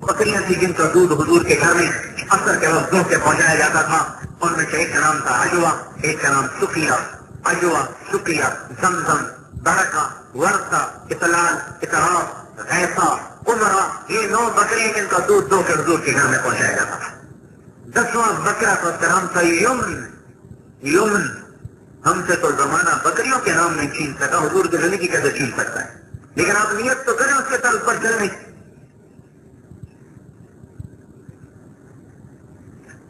بکریاں تھی جن کا دودھ حضور کے گھر میں اثر کے وقت دو کے پہنچایا جاتا تھا، ان میں سے ایک کا نام تھا عجوا، ایک کا نام سقیا۔ عجوا، سقیا، زمزم، برکہ، ورثہ، اطلال، اطراف، غیثہ، عمرہ، یہ 9 بکریاں جن کا دودھ دو کے حضور کے گھر میں پہنچایا جاتا تھا۔ 10واں بکرا کا نام تھا یمن۔ ہم سے تو زمانہ بکریوں کے نام نہیں چھین سکا، حضور کی زندگی کیسے چھین سکتا ہے؟ لیکن آپ نیت تو کریں اس کے طرف پر چلنے کی۔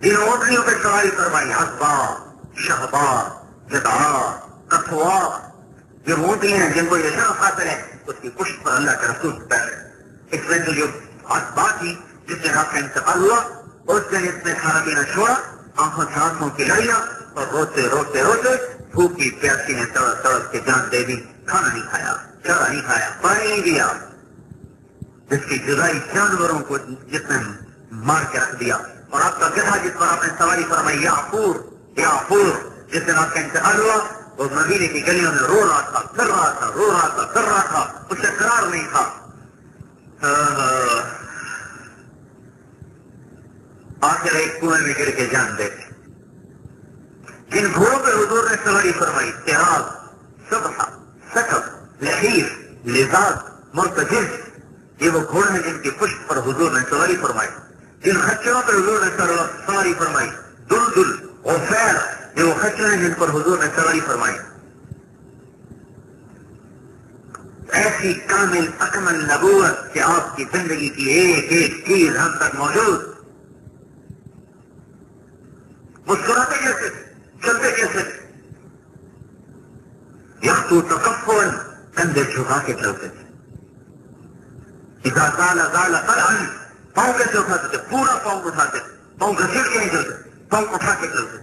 جن اونٹنیوں پہ سواری فرمائی، حسبا، شہبا، جدا، کٹھوا، یہ اونٹنیاں ہیں جن کو یہ شرف حاصل ہے، اس کی پشت پر اللہ کے رسول بیٹھے۔ اس میں تو جو حسبا تھی جس دن آپ کا انتقال ہوا، اس دن اس نے کھانا پینا چھوڑا، آنکھوں سے آنکھوں کی لڑیاں، اور روتے روتے روتے بھوکی پیاسی نے تڑپ تڑپ کے جان دے دی۔ کھانا نہیں کھایا، چارہ نہیں کھایا، پانی نہیں دیا، جس کی جدائی جانوروں کو جس نے مار کے رکھ دیا۔ اور آپ کا گدھا جس پر آپ نے سواری فرمائی، یعفور، جس دن آپ کا انتقال ہوا، وہ مدینے کی گلیوں میں رو رہا تھا، کر رہا تھا، رو رہا تھا، کر رہا تھا، اسے قرار نہیں تھا۔ آخر ایک کنویں میں گر کے جان دے۔ جن گھوڑوں پہ حضور نے سواری فرمائی، تیراغ، صبح، سکب، لحیف، لذاذ، مرتجز، یہ وہ گھوڑے ہیں جن کی پشت پر حضور نے سواری فرمائی۔ جن خچروں پر حضور نے سواری فرمائی، دلدل، غفیر، یہ وہ خچر ہیں جن پر حضور نے سواری فرمائی۔ ایسی کامل اکمل نبوت کہ آپ کی زندگی کی ایک ایک چیز ہم تک موجود۔ مسکراتے کیسے، چلتے کیسے؟ یخطو تکفن، کندھے جھکا کے چلتے تھے۔ اذا زال زال قلعا، پاؤں کیسے اٹھاتے تھے؟ پورا پاؤں اٹھاتے تھے۔ پاؤں گھسیٹ کے نہیں چلتے، پاؤں اٹھا کے چلتے،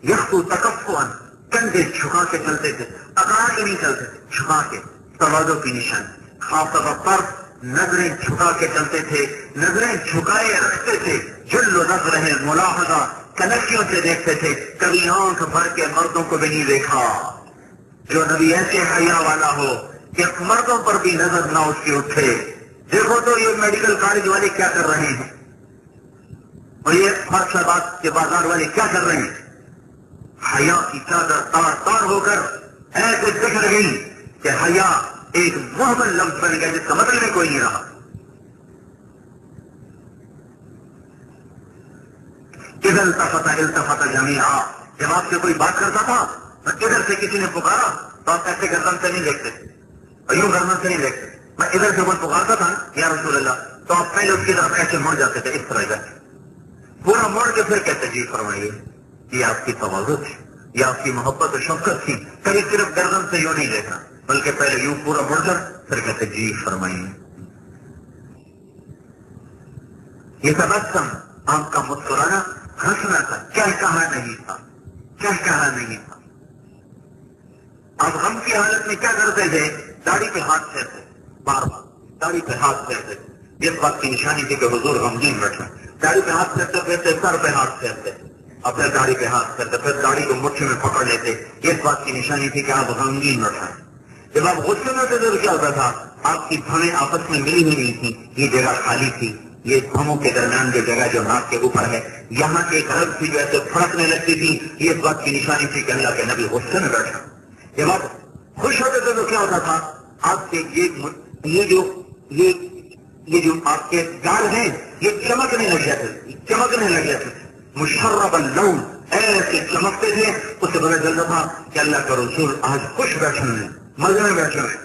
یخو تکفن، کندھے جھکا کے چلتے تھے، اکڑا کے نہیں چلتے تھے، جھکا کے، تواضع کی نشانی، خاصہ پر نظریں جھکا کے چلتے تھے، نظریں جھکائے رکھتے تھے، جل و نظر ہے ملاحظہ، کنکیوں سے دیکھتے تھے، کبھی آنکھ بھر کے مردوں کو بھی نہیں دیکھا۔ جو نبی ایسے حیا والا ہو کہ مردوں پر بھی نظر نہ اس کی اٹھے۔ دیکھو تو یہ میڈیکل کالج والے کیا کر رہے ہیں، اور یہ فرش آباد کے بازار والے کیا کر رہے ہیں، حیا کی چادر تار تار ہو کر ایسے بکھر گئی کہ حیا ایک محمل لفظ بن گیا جس کا مطلب میں کوئی نہیں رہا۔ اذا التفت جميعا، جب آپ سے کوئی بات کرتا تھا ادھر سے کسی نے پکارا تو آپ ایسے گردن سے نہیں دیکھتے اور یوں گردن سے نہیں دیکھتے، میں ادھر سے کوئی پکارتا تھا یا رسول اللہ تو آپ پہلے اس کی طرف ایسے مڑ جاتے تھے، اس طرح سے پورا مڑ کے پھر کہتے جی فرمائیے، یہ آپ کی تواضع تھی، یہ آپ کی محبت و شفقت تھی، کبھی صرف گردن سے یوں نہیں دیکھا بلکہ پہلے یوں پورا مڑ کر پھر کہتے جی فرمائیے۔ یہ تبسم، آپ کا مسکرانا ہنسنا تھا، کیا کہا نہیں تھا، کیا کہا نہیں تھا۔ اب غم کی حالت میں کیا کرتے تھے، داڑھی پہ ہاتھ پھیرتے، بار بار داڑھی پہ ہاتھ پھیرتے، اس بات کی نشانی تھی کہ حضور غمگین بیٹھے، داڑھی پہ ہاتھ پھیرتے پھیرتے سر پہ ہاتھ پھیرتے، اور پھر داڑھی پہ ہاتھ پھیرتے، پھر داڑھی کو مٹھی میں پکڑ لیتے، اس بات کی نشانی تھی کہ آپ غمگین بیٹھے۔ جب آپ غصے میں تھے تو کیا ہوتا تھا، آپ کی بھویں آپس میں ملی ہوئی نہیں تھی، یہ جگہ خالی تھی، یہ بھووں کے درمیان جو جگہ جو ناک کے اوپر ہے یہاں ایک رگ تھی جو ایسے پھڑکنے لگتی تھی، یہ اس بات کی نشانی تھی کہ اللہ کے نبی غصے میں بیٹھا۔ جب آپ خوش ہوتے تھے تو کیا ہوتا تھا، آپ کے یہ جو آپ کے گال ہیں یہ چمکنے لگ جاتے تھے، مشرب اللون، ایسے چمکتے تھے، اس سے پتہ چلتا تھا کہ اللہ کا رسول آج خوش بیٹھے ہیں، مزے میں بیٹھے ہیں۔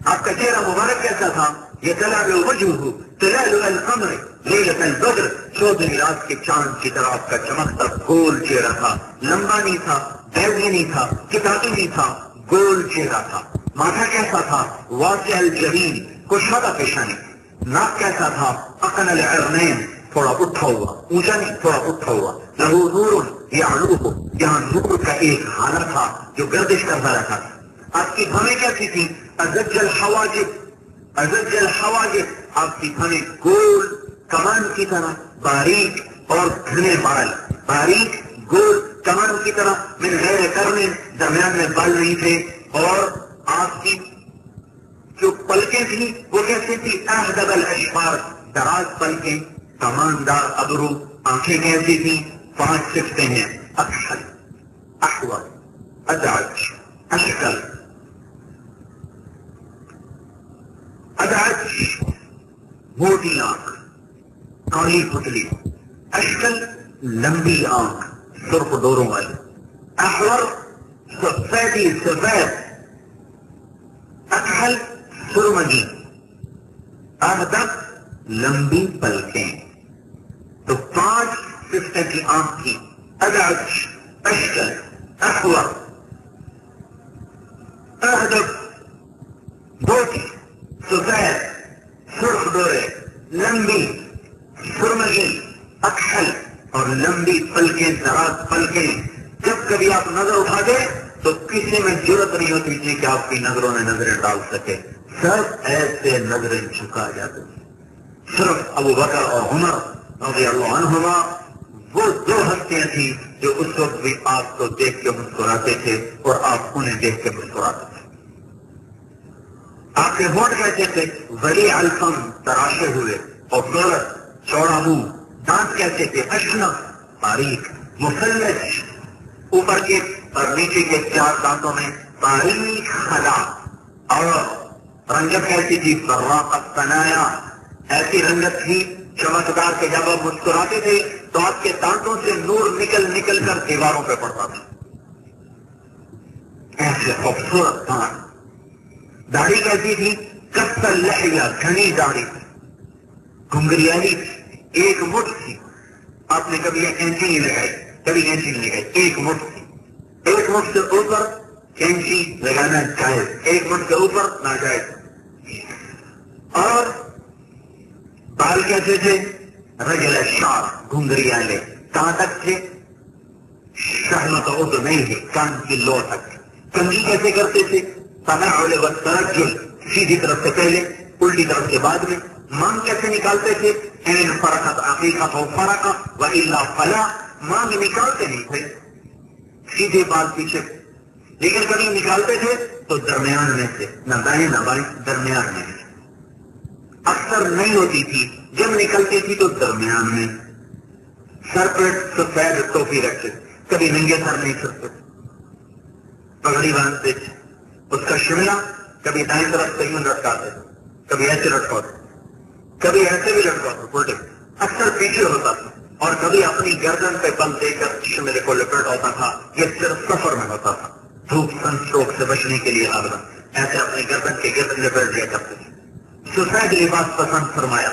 آپ کا چہرہ مبارک کیسا تھا، یہ تلال وجهه تلال القمر لیلۃ البدر، چودھویں رات کے چاند کی طرح آپ کا چمکتا گول چہرہ تھا، لمبا نہیں تھا، بیضی نہیں تھا، کتابی نہیں تھا، گول چہرہ تھا۔ ماتھا کیسا تھا، واسع الجبین، کشادہ پیشانی۔ ناک کیسا تھا، اقن العرنین، تھوڑا اٹھا ہوا، اونچا نہیں تھوڑا اٹھا ہوا۔ لہو نور یعلوہ، یہاں نور کا ایک حالہ تھا جو گردش کرتا رہتا تھا۔ آپ کی بھویں کیسی تھی، ازج الحواجب، آپ کی بھویں گول کمان کی طرح، باریک اور گھنے بال، باریک گول کمان کی طرح، من غیر کرنے، درمیان میں بال نہیں تھے، اور آپ کی جو پلکیں تھیں وہ کیسے تھی، احدب الاشفار، دراز پلکیں، کماندار ابرو، آنکھیں کیسی تھیں، 5 صفتیں ہیں، اکحل، احول، ادعج، اشکل، ادعج موٹی آنکھ، کالی پتلی، اشکل لمبی آنکھ، سرخ ڈوروں والی، احور سفید، اکحل سرمگی، اہدب لمبی پلکیں۔ تو 5 صفتیں کی آنکھ کی، ادعج، اشکل، احور، اہدب، موٹی، سفید، سرخ ڈورے، لمبی، سرمگی، اکحل، اور لمبی پلکیں، دراز پلکیں۔ جب کبھی آپ نظر اٹھا دیں تو کسی میں جرت نہیں ہوتی تھی کہ آپ کی نظروں میں نظریں ڈال سکے، سب ایسے نظریں جھکا جاتے تھے۔ صرف ابو بکر اور عمر رضی اللہ عنہما وہ 2 ہستیاں تھیں جو اس وقت بھی آپ کو دیکھ کے مسکراتے تھے اور آپ انہیں دیکھ کے مسکراتے تھے۔ آپ کے ہونٹ کہتے تھے ولی الفم، تراشے ہوئے، اور دولت، چوڑا منہ، دانت کہتے تھے اشنف، باریک، مفلج، اوپر کے اور نیچے کے 4 دانتوں میں باریک خلا، اور رنگت کیسی تھی، براق الثنایا، ایسی رنگت تھی چمکدار کہ جب آپ مسکراتے تھے تو آپ کے دانتوں سے نور نکل کر دیواروں پہ پڑتا تھا، ایسے خوبصورت دانت۔ داڑھی کیسی تھی، کثر لحیہ، گھنی داڑھی، گھنگریالی تھی، ایک مٹھ تھی، آپ نے کبھی کینچی نہیں لگائی، ایک مٹھ تھی، ایک مٹھ سے اوپر کینچی لگانا جائز، ایک مٹھ سے اوپر ناجائز۔ اور بال کیسے تھے، رجل الشعر گھنگری والے کہاں تک تھے؟ شہمت اذنیہ کان کی لو تک. کنگھی کیسے کرتے تھے؟ تنعل والترجل سیدھی طرف سے پہلے الٹی طرف سے بعد میں. مانگ کیسے نکالتے تھے؟ ان فرقت عقیقہ تو فرقہ والا فلا. مانگ نکالتے نہیں تھے سیدھے بال پیچھے، لیکن کبھی نکالتے تھے تو درمیان میں سے، نہ دائیں نہ بائیں، درمیان میں. اکثر نہیں ہوتی تھی، جب نکلتی تھی تو درمیان میں. سر پر سفید ٹوپی رکھتے، کبھی ننگے سر نہیں سکتے، پگڑی باندھتے تھے. اس کا شملہ کبھی دائیں طرف سے یوں لٹکاتے، کبھی ایسے لٹکاتے، کبھی ایسے بھی لٹکاتے الٹے. اکثر پیچھے ہوتا تھا اور کبھی اپنی گردن پہ بل دے کر شملے کو لپیٹ ہوتا تھا. یہ صرف سفر میں ہوتا تھا، دھوپ سن اسٹروک سے بچنے کے لیے غالباً ایسے اپنی گردن کے گرد لپیٹ دیا کرتے تھے. سفید لباس پسند فرمایا،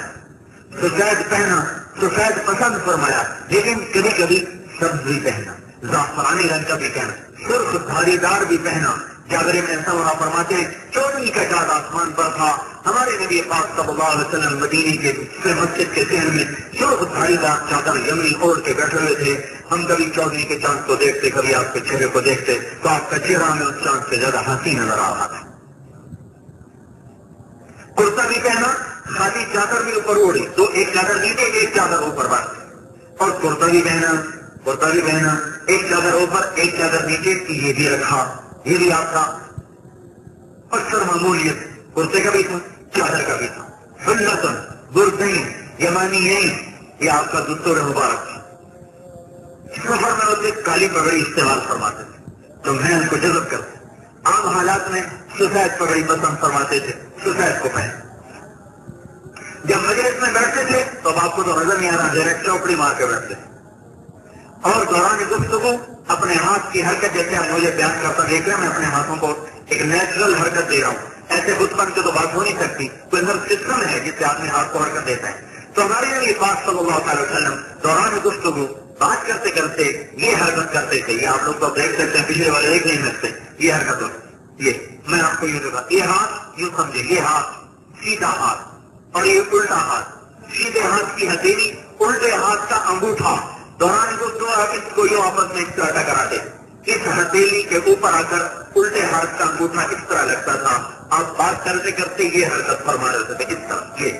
سفید پہنا، سفید پسند فرمایا، لیکن کبھی کبھی سبز بھی پہنا، زعفرانی رنگ کا بھی پہنا، سرخ دھاری دار بھی پہنا. جابر بن سمرہ فرماتے ہیں 14 کا چاند آسمان پر تھا. ہمارے نبی پاک صلی اللہ علیہ وسلم مدینے کے مسجد کے ذہن میں سرخ دھاری دار چادر یمنی اوڑھ کے بیٹھے ہوئے تھے. ہم کبھی 14 کے چاند کو دیکھتے، کبھی آپ کے چہرے کو دیکھتے تو آپ کا چہرہ ہمیں اس چاند سے زیادہ حسین نظر آ رہا تھا. کرتا بھی پہنا، خالی چادر بھی اوپر اوڑھی، تو ایک چادر نیچے ایک چادر اوپر بس. اور کرتا بھی پہنا، کرتا بھی پہنا، ایک چادر اوپر ایک چادر نیچے، یہ بھی رکھا، یہ بھی آپ کا. اکثر معمولیت کرتے کا بھی تھا، چادر کا بھی تھا. حلتن بردین یمانیین، یہ آپ کا دستور مبارک تھا. سفر میں ہوتے کالی پگڑی استعمال فرماتے تھے تو میں ان کو جذب کرتے. عام حالات میں سفید پگڑی پسند فرماتے تھے، سفید کو پہن. جب مجلس میں بیٹھتے تھے تو اب آپ کو تو نظر نہیں آ رہا، ڈائریکٹ چوپڑی مار کے بیٹھتے تھے. اور دوران گفتگو اپنے ہاتھ کی حرکت، جیسے آپ مجھے بیان کرتا دیکھ رہے ہیں، میں اپنے ہاتھوں کو ایک نیچرل حرکت دے رہا ہوں. ایسے بت بن کے تو بات ہو نہیں سکتی، کوئی اندر سسٹم ہے جس سے آدمی ہاتھ کو حرکت دیتا ہے. تو ہمارے نبی پاک صلی اللہ علیہ وسلم دوران گفتگو بات کرتے کرتے یہ حرکت کرتے تھے. یہ آپ لوگ تو دیکھ سکتے ہیں، پچھلے والے دیکھ نہیں سکتے. یہ حرکت ہو، یہ میں آپ کو یوں دکھا، یہ ہاتھ یوں سمجھے، یہ ہاتھ سیدھا ہاتھ اور یہ الٹا ہاتھ. سیدھے ہاتھ کی ہتھیلی، الٹے ہاتھ کا انگوٹھا. دوران گفتگو آپ اس کو یوں آپس میں اس طرح ٹکراتے، اس ہتھیلی کے اوپر آ کر الٹے ہاتھ کا انگوٹھا اس طرح لگتا تھا. آپ بات کرتے کرتے یہ حرکت فرما رہے تھے، اس طرح. یہ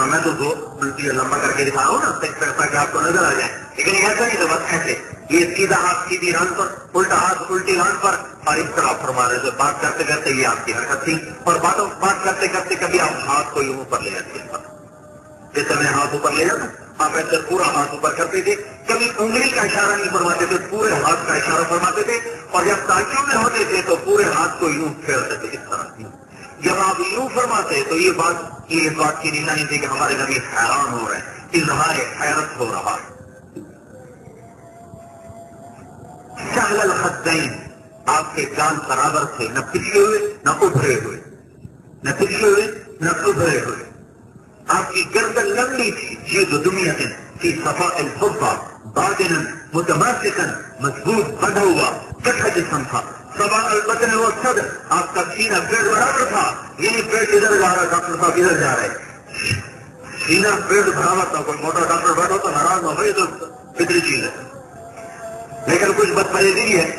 میں تو دو لمبا کر کے دکھا رہا ہوں نا تاکہ آپ کو نظر آ جائے، لیکن ایسا نہیں تو بس ایسے. یہ سیدھا ہاتھ سیدھی ران پر، الٹا ہاتھ الٹی ران پر، اور اس طرح فرما رہے تھے. بات کرتے کرتے یہ آپ کی حرکت تھی. اور بات کرتے کرتے کبھی آپ ہاتھ کو یوں اوپر لے جاتے ہیں، جیسے میں ہاتھ اوپر لے جاتا ہوں، آپ ایسے پورا ہاتھ اوپر کرتے تھے. کبھی انگلی کا اشارہ نہیں فرماتے تھے، پورے ہاتھ کا اشارہ فرماتے تھے. اور جب تعجب میں ہوتے تھے تو پورے ہاتھ کو یوں پھیرتے تھے اس طرح. جب آپ یوں فرماتے تو یہ اس بات کی نشانی تھی کہ ہمارے نبی حیران ہو رہے ہیں، اظہار حیرت ہو رہا ہے. سہل الخدین، آپ کے کان برابر تھے، نہ پچھلے ہوئے نہ ابھرے ہوئے، نہ پچھلے ہوئے نہ ابھرے ہوئے. آپ کی گردن لمبی تھی، جلد دنیا فی صفاء الحفا باطنا متماسکا، مضبوط بندھا ہوا کٹھا جسم تھا. صفاء البطن والصدر، آپ کا سینہ پیٹ برابر تھا. یعنی پیٹ ادھر جا رہا، ڈاکٹر صاحب ادھر جا رہے. سینہ پیٹ برابر تھا. کوئی موٹا ڈاکٹر بیٹھو تو ناراض ہو گئی، تو فطری چیز ہے. لیکن کچھ بدپریزی ہے.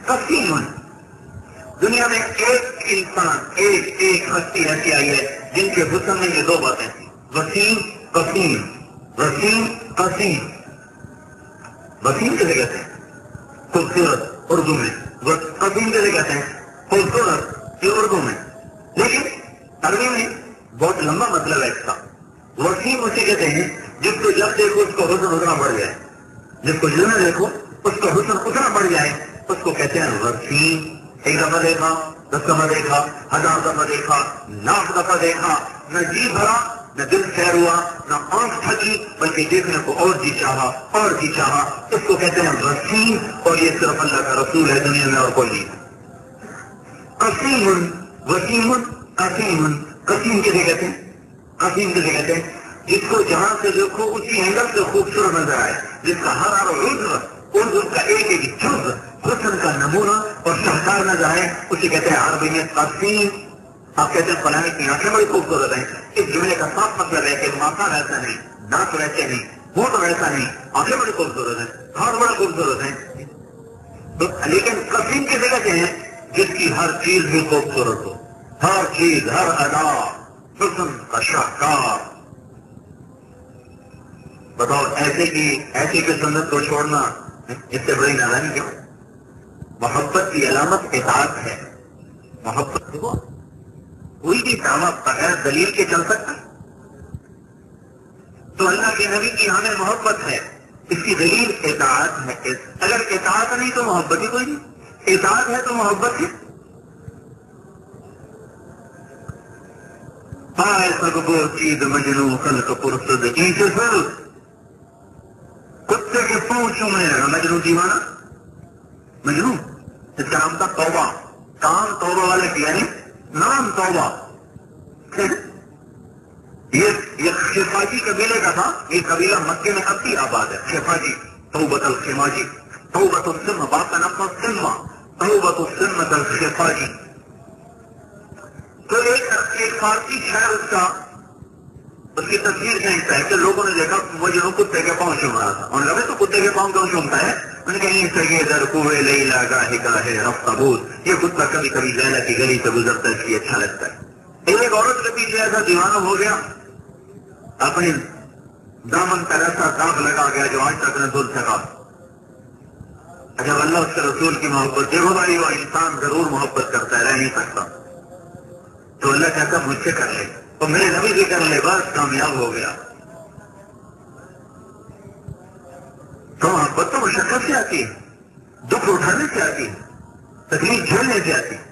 وسیم، دنیا میں ایک انسان، ایک ہستی ایسی آئی ہے جن کے حسن میں یہ دو باتیں تھیں، وسیم قسیم. وسیم قسیم، وسیم کیسے کہتے ہیں؟ خوبصورت اردو میں. قسیم کیسے کہتے ہیں؟ خوبصورت، یہ اردو میں. لیکن عربی میں بہت لمبا مطلب ہے اس کا. وسیم اسے کہتے ہیں جس کو جب دیکھو اس کو حسن اتنا بڑھ جائے، جس کو جتنا دیکھو اس کا حسن اتنا بڑھ جائے، اس کو کہتے ہیں وسیم. ایک دفعہ دیکھا، 10 دفعہ دیکھا، 1000 دفعہ دیکھا، 1,00,000 دفعہ دیکھا، نہ جی بھرا، نہ دل سیر ہوا، نہ آنکھ تھکی، بلکہ دیکھنے کو اور جی چاہا، اور جی چاہا. اس کو کہتے ہیں وسیم. اور یہ صرف اللہ کا رسول ہے، دنیا میں اور کوئی نہیں. قسیم، وسیم، قسیم. قسیم کسے کہتے ہیں؟ قسیم کسے کہتے ہیں؟ جس کو جہاں سے دیکھو اسی اینگل سے خوبصورت نظر آئے، جس کا ہر عضو کا ایک ایک جز حسن کا نمونہ اور شاہکار نہ جائے اسے کہتے ہیں عربی میں قسیم. آپ کہتے ہیں فلانے کی آنکھیں بڑی خوبصورت ہیں. اس جملے کا صاف مطلب ہے کہ ماتھا ویسا نہیں, دانت ویسے نہیں, منہ تو ویسا نہیں, آنکھیں بڑی خوبصورت ہیں, ہاتھ بڑے خوبصورت ہیں. تو لیکن قسیم کی جگہ سے ہیں جس کی ہر چیز بھی خوبصورت ہو, ہر چیز, ہر ادا حسن کا شاہکار. بتاؤ ایسی کی سنت کو چھوڑنا اس سے بڑی نادانی کیوں؟ محبت کی علامت اطاعت ہے. محبت کو کوئی بھی دعویٰ بغیر دلیل کے چل سکتا ہے؟ تو اللہ کے نبی کی ہمیں محبت ہے, اس کی دلیل اطاعت ہے. اگر اطاعت نہیں تو محبت ہی کوئی نہیں, اطاعت ہے تو محبت ہے. چیز مجنو خلق پرسد کی سے پھر کتے کے پہنچوں میں مجنو دیوانہ. مجنو اس کا نام تھا توبہ. کام توبہ والے کیا ہے, نام توبہ. یہ خفاجی قبیلے کا تھا. یہ قبیلہ مکے میں اب بھی آباد ہے. خفاجی, توبت الخماجی, توبت السم, باپ کا نام تھا سلما, توبت السمت الخفاجی. تو ایک فارسی شہر اس کی تصویر کھینچتا ہے کہ لوگوں نے دیکھا مجنو کتے کے پاؤں چوم رہا تھا. انہوں نے کہا تو کتے کے پاؤں کیوں چومتا ہے؟ انہوں نے کہا یہ سگے در کوئے لیلا گاہے گاہے رفتہ بود, یہ کتا کبھی کبھی لیلا کی گلی سے گزرتا ہے, اس لیے اچھا لگتا ہے. ایک عورت کے پیچھے ایسا دیوانہ ہو گیا, اپنی دامن پر ایسا داغ لگا گیا جو آج تک نہ دھل سکا. جب اللہ اس کے رسول کی محبت, دیکھو بھائی وہ انسان ضرور محبت کرتا ہے, رہ نہیں سکتا. تو اللہ کہتا مجھ سے کر لے, تو میرے نبی سے کر لے, بس کامیاب ہو گیا. تو محبت تو مشقت سے آتی ہے, دکھ اٹھانے سے آتی ہے, تکلیف جھیلنے سے آتی ہے.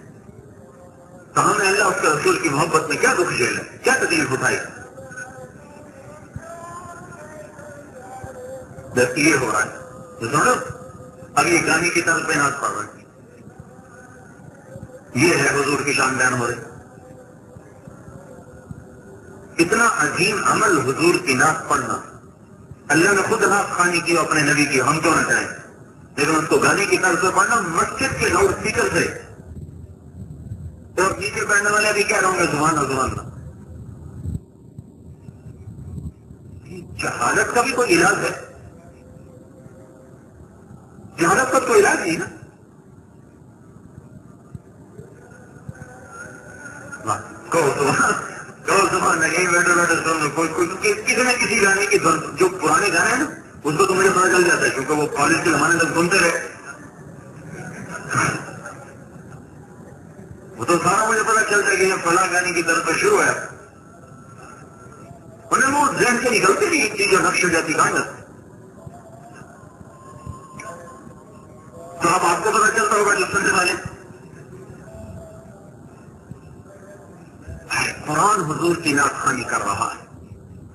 تو ہم نے اللہ اس کے رسول کی محبت میں کیا دکھ جھیلا, کیا تکلیف اٹھائی؟ بس یہ ہو رہا ہے. تو سنو, اب یہ گانے کی طرف پہ ناز پڑ رہا ہے. یہ ہے حضور کی شان بیان ہو رہی. اتنا عظیم عمل حضور کی نعت پڑھنا. اللہ نے خود نعت خوانی کی اپنے نبی کی, ہم کیوں نہ چاہیں, لیکن اس کو گانے کی طرف سے پڑھنا مسجد کے لاؤڈ اسپیکر سے. اور نیچے بیٹھنے والے بھی کہہ رہا ہوں گے زبان زبان. جہالت کا بھی کوئی علاج ہے؟ جہالت کا کوئی علاج نہیں نا. زبان نہیں بیٹھے بیٹھے سن, کسی نہ کسی گانے کی جو پرانے گانے ہیں نا اس کو تو مجھے پتا چل جاتا ہے, کیونکہ وہ کالج کے زمانے تک سنتے رہے. وہ تو سارا مجھے پتا چلتا ہے کہ یہ فلاں گانے کی طرف شروع ہے. انہیں وہ ذہن سے نکلتے نہیں ایک چیز جو نقش ہو جاتی گانا. تو اب آپ کو پتا چلتا ہوگا جو سننے والے. قرآن حضور کی نعت خوانی کر رہا ہے.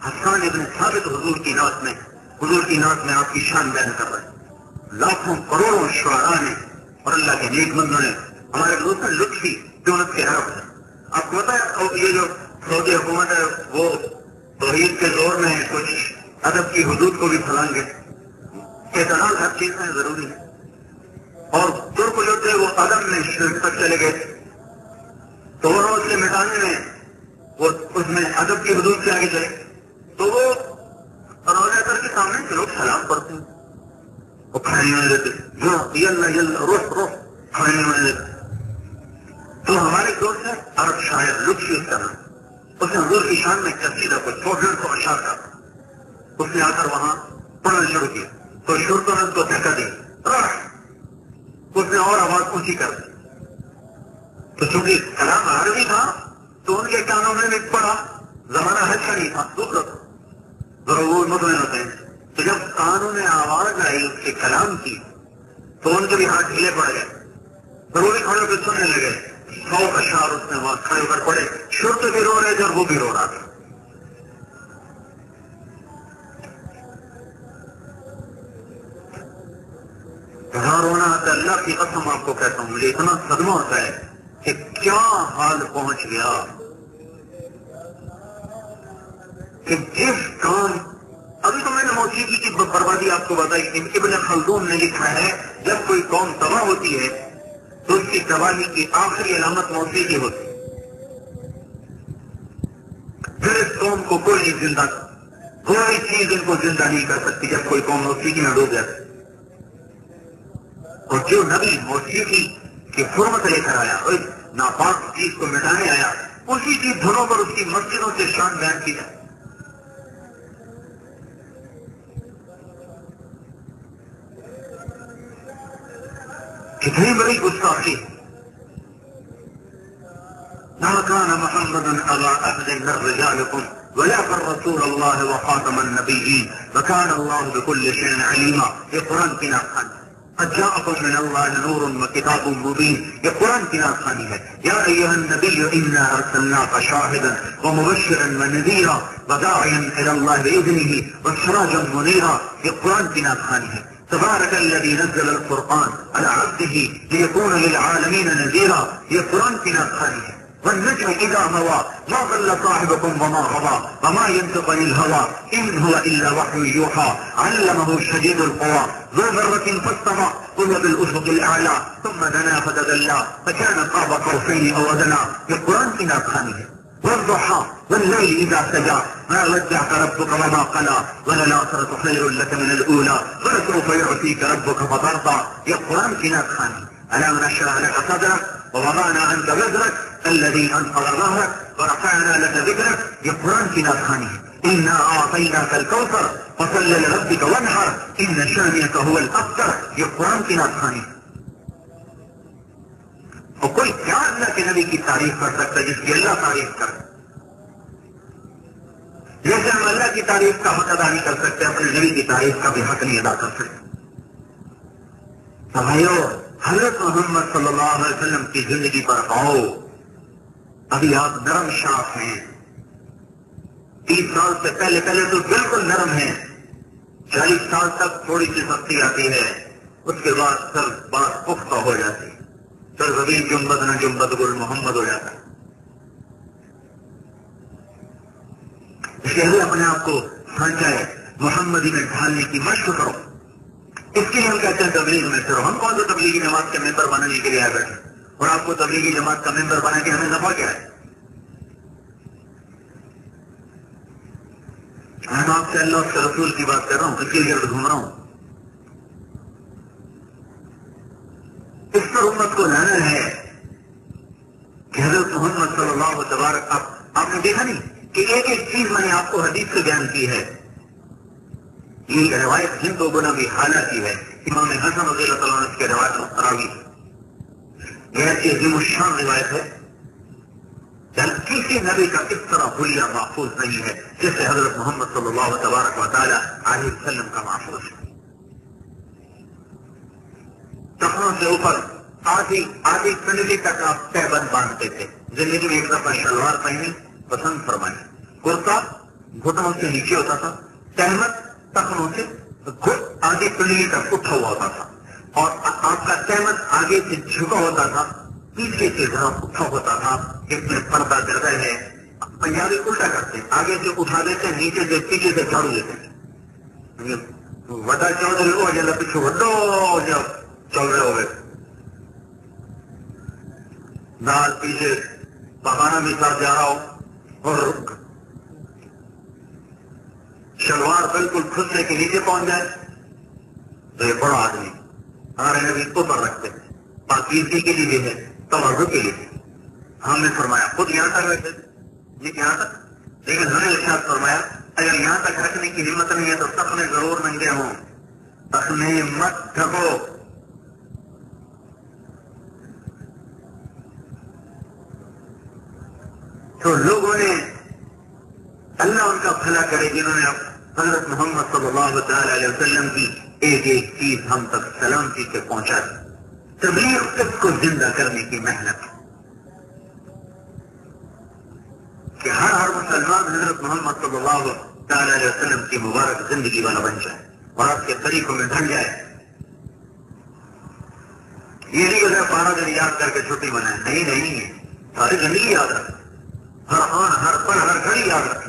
حسان ابن ثابت حضور کی نعت میں آپ کی شان بیان کر رہے ہیں. لاکھوں کروڑوں شعراء نے اور اللہ کے نیک بندوں نے ہمارے دوست لطفی جونت کے عرب ہے. آپ کو پتا ہے یہ جو سعودی حکومت ہے وہ توحید کے زور میں کچھ ادب کی حدود کو بھی پھیلائیں گے. اعتدال ہر چیز میں ضروری ہے. اور ترک جو تھے وہ ادب میں شرک تک چلے گئے, تو وہ اس کے مٹانے میں وہ اس میں ادب کی حدود سے آگے چلے. تو وہ روزہ کر کے سامنے سے لوگ سلام پڑھتے ہیں, وہ کھانے میں دیتے روح کھانے میں دیتے. تو ہمارے دوست ہے عرب شاعر لطفی اس کا نام, اس نے حضور کی شان میں قصیدہ کو 100 اشعار کا اس نے آ کر وہاں پڑھنا شروع کیا. تو شرطوں نے اس کو دھکا دی, اس نے اور آواز اونچی کر دی. تو چونکہ کلام عربی تھا تو ان کے کانوں میں بھی پڑا, زمانہ حج کا نہیں تھا, دوسرا تھا, ضرور مطمئن ہوتے ہیں. تو جب کانوں میں آواز آئی اس کے کلام کی تو ان کے بھی ہاتھ ڈھیلے پڑ گئے, ضروری کھڑے ہو کے سننے لگے. 100 اشعار اس نے وہاں کھڑے ہو کر پڑے. شرط بھی رو رہے تھے اور وہ بھی رو رہا تھا. کہاں رونا آتا ہے, اللہ کی قسم آپ کو کہتا ہوں, مجھے اتنا صدمہ ہوتا ہے کہ کیا حال پہنچ گیا کہ جس کام, ابھی تو میں نے موسیقی کی بربادی آپ کو بتائی. ابن خلدون نے لکھا ہے جب کوئی قوم تباہ ہوتی ہے تو اس کی تباہی کی آخری علامت موسیقی ہوتی ہے. پھر اس قوم کو کوئی نہیں زندہ، کوئی چیز ان کو زندہ نہیں کر سکتی جب کوئی قوم موسیقی میں ڈوب جاتی. اور جو نبی موسیقی کی حرمت لے کر آیا اور ناپاک چیز کو مٹانے آیا، اسی کی دھنوں پر اس کی مسجدوں سے شان بیان کی جائے. کتنی بڑی گستاخی. ما كان محمد ابا احد من رجالكم ولكن رسول الله وخاتم النبيين وكان الله بكل شيء عليما. یہ قرآن کی ناخوانی. قد جاءكم من الله نور وكتاب مبين. یہ قرآن کی ناخوانی ہے. يا ايها النبي انا ارسلناك شاهدا ومبشرا ونذيرا وداعيا الى الله باذنه وسراجا منيرا. یہ قرآن کی ناخوانی ہے. تبارك الذي نزل القرآن على عبده ليكون للعالمين نذيرا. یہ قرآن کی ناخوانی ہے. والنجم اذا هوى ما ضل صاحبكم وما غوى وما ينطق عن الهوى ان هو الا وحي يوحى علمه شديد القوى ذو مرة فاستوى وهو بالافق الاعلى ثم دنا فتدلى فكان قاب قوسين او ادنى. یہ قرآن کی ناخوانی ہے. والضحى والليل اذا سجى ما ودعك ربك وما قلى وللآخرة خير لك من الاولى ولسوف يعطيك ربك فترضى. یہ قرآن کی ناخوانی. ألم نشرح لك صدرك ووضعنا عنك وزرك الذي أنقض ظهرك ورفعنا لك ذكرك. یہ قرآن کی ناخوانی ہے. إنا أعطيناك الكوثر فصل لربك وانحر إن شانئك هو الأبتر. یہ قرآن کی ناخوانی ہے. اور کوئی کیا اللہ کے نبی کی تعریف کر سکتا ہے جس کی اللہ تعریف کر. جیسے ہم اللہ کی تعریف کا حق ادا نہیں کر سکتے اپنے نبی کی تعریف کا بھی حق نہیں ادا کر سکتے. بھائیو حضرت محمد صلی اللہ علیہ وسلم کی زندگی پر آؤ. ابھی آپ نرم شاخ ہیں. 30 سال سے پہلے تو بالکل نرم ہیں. 40 سال تک تھوڑی سی سختی آتی ہے. اس کے بعد سر بات پختہ ہو جاتی ہے. سر زبین جنبد نہ جنبد گل محمد ہو جاتا ہے. اس لیے اپنے آپ کو سانچہ محمدی میں ڈھالنے کی مشق کرو. اس کے لیے ہم کہتے ہیں تبلیغ میں سے رہو. ہم کون سے تبلیغی جماعت کے ممبر بنانے کے لیے آئے بیٹھے اور آپ کو تبلیغی جماعت کا ممبر بنا کے ہمیں نفع کیا ہے؟ میں آپ سے اللہ اور سے رسول کی بات کر رہا ہوں. اس کے گرد گھوم رہا ہوں. اس پر امت کو لانا ہے کہ حضرت محمد صلی اللہ تبارک. آپ نے دیکھا نہیں کہ ایک ایک چیز میں نے آپ کو حدیث سے بیان کی ہے. یہ روایت ہند و گنا بھی حالہ کی ہے. امام حسن رضی اللہ تعالیٰ عنہ کی روایت مستراوی یہ ایسی عظیم الشان روایت ہے. کسی نبی کا اس طرح حلیہ محفوظ نہیں ہے جیسے حضرت محمد صلی اللہ تبارک و تعالی علیہ وسلم کا محفوظ ہے. ٹخنوں سے اوپر آدھی کنڈلی تک آپ تہ بند باندھتے تھے. زندگی میں ایک دفعہ شلوار پہنی پسند فرمائی. کرتا گھٹنوں سے نیچے ہوتا تھا. تہمت ٹخنوں سے آگے کنڈلی تک اٹھا ہوا ہوتا تھا اور آپ کا تہمت آگے سے جھکا ہوتا تھا. پیچھے سے ذرا اٹھا ہوتا تھا. اس میں پردہ زیادہ ہے. پنجابی الٹا کرتے ہیں. آگے سے اٹھا دیتے ہیں, نیچے سے پیچھے سے جھاڑو دیتے ہیں. وڈا چودھری ہو جائے پیچھے وڈو جب چل رہے ہوئے دال پیچھے پکانا بھی ساتھ جا رہا ہو اور شلوار بالکل خسرے کے نیچے پہنچ جائے تو یہ بڑا آدمی. ہمارے نبی اوپر رکھتے ہیں. پاکیزگی کے لیے بھی ہے, توازو کے لیے. ہم نے فرمایا خود یہاں تک رکھتے یہ یہاں تک, لیکن ہم نے ارشاد فرمایا اگر یہاں تک رکھنے کی ہمت نہیں ہے تو سپنے ضرور ننگے ہوں. اپنے مت ڈھکو. تو لوگوں نے اللہ ان کا بھلا کرے جنہوں نے حضرت محمد صلی اللہ تعالی علیہ وسلم کی ایک ایک چیز ہم تک سلامتی سے پہنچا دی. تبلیغ اس کو زندہ کرنے کی محنت کہ ہر مسلمان حضرت محمد صلی اللہ تعالی علیہ وسلم کی مبارک زندگی والا بن جائے اور آپ کے طریقوں میں ڈھل جائے. یہ نہیں کہ 12 دن یاد کر کے چھٹی منائے. نہیں, ساری زندگی یاد رکھیں. ہر آن ہر پل ہر گھڑی یاد رکھیں.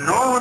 9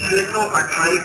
628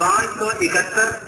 571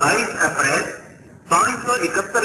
571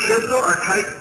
628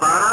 12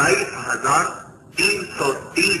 22,330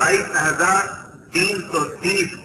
22,330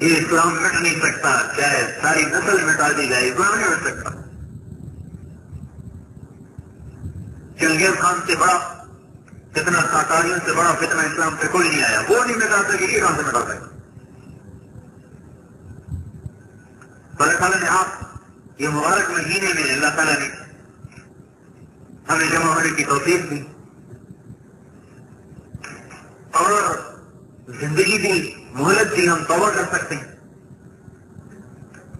یہ اسلام مٹ نہیں سکتا، چاہے ساری نسل مٹا دی جائے، اسلام نہیں مٹ سکتا۔ چنگیز خان سے بڑا فتنہ، تاتاریوں سے بڑا فتنہ اسلام پہ کوئی نہیں آیا، وہ نہیں مٹا سکے، یہ کہاں سے مٹا سکے؟ اللہ تعالیٰ نے آپ یہ مبارک مہینے میں اللہ تعالیٰ نے ہمیں جمع ہونے کی توفیق دی اور زندگی دی، مہلت دی، ہم توبہ کر سکتے ہیں۔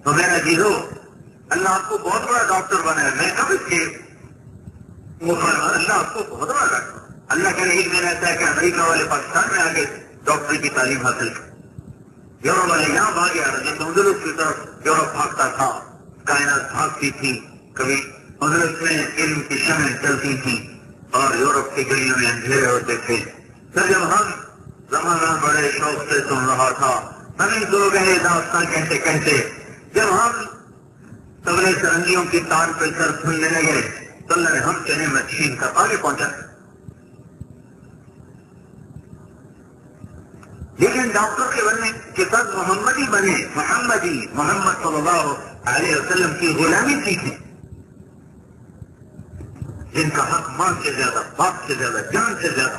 تو میرا جیلو، اللہ آپ کو بہت بڑا ڈاکٹر بنایا، میں کب اس کے اللہ آپ کو بہت بڑا ڈاکٹر، اللہ کے رحیم میں رہتا ہے کہ امریکہ والے پاکستان میں آ کے ڈاکٹری کی تعلیم حاصل کی، یورپ والے یہاں بھاگے آ رہے، اندلس کی طرف یورپ بھاگتا تھا، کائنات بھاگتی تھی، کبھی اندلس میں علم کی شمعیں چلتی تھی اور یورپ کی گلیوں میں اندھیرے ہوتے تھے۔ پھر جب ہم زمانہ بڑے شوق سے سن رہا تھا، ہمیں سو گئے داستان کہتے کہتے، جب ہم تبلے سرنگیوں کی تار پہ سر سننے لگے تو اللہ نے ہم چنے مچھین کا آگے پہنچا۔ لیکن ڈاکٹر کے بننے کے بعد محمدی بنے، محمد صلی اللہ علیہ وسلم کی غلامی سیکھیں، جن کا حق ماں سے زیادہ، باپ سے زیادہ، جان سے زیادہ۔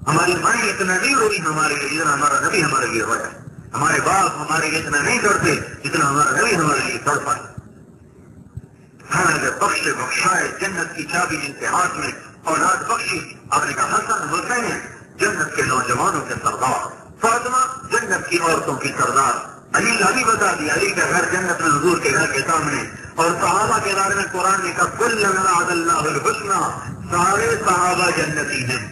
ہماری مائیں اتنا نہیں روئی ہمارے لیے جتنا ہمارا نبی ہمارے لیے رویا، ہمارے باپ ہمارے لیے اتنا نہیں کرتے جتنا ہمارا نبی ہمارے لیے کر پائے۔ ہمیں بخش بخشائے جنت کی چابی جن کے ہاتھ میں اولاد بخشی، آپ نے کہا حسن حسین جنت کے نوجوانوں کے سردار، فاطمہ جنت کی عورتوں کی سردار، علی کا بھی بتا دیا، علی کا گھر جنت میں حضور کے گھر کے سامنے، اور صحابہ کے بارے میں قرآن نے کہا کل وعد اللہ الحسنى، سارے صحابہ جنتی ہیں۔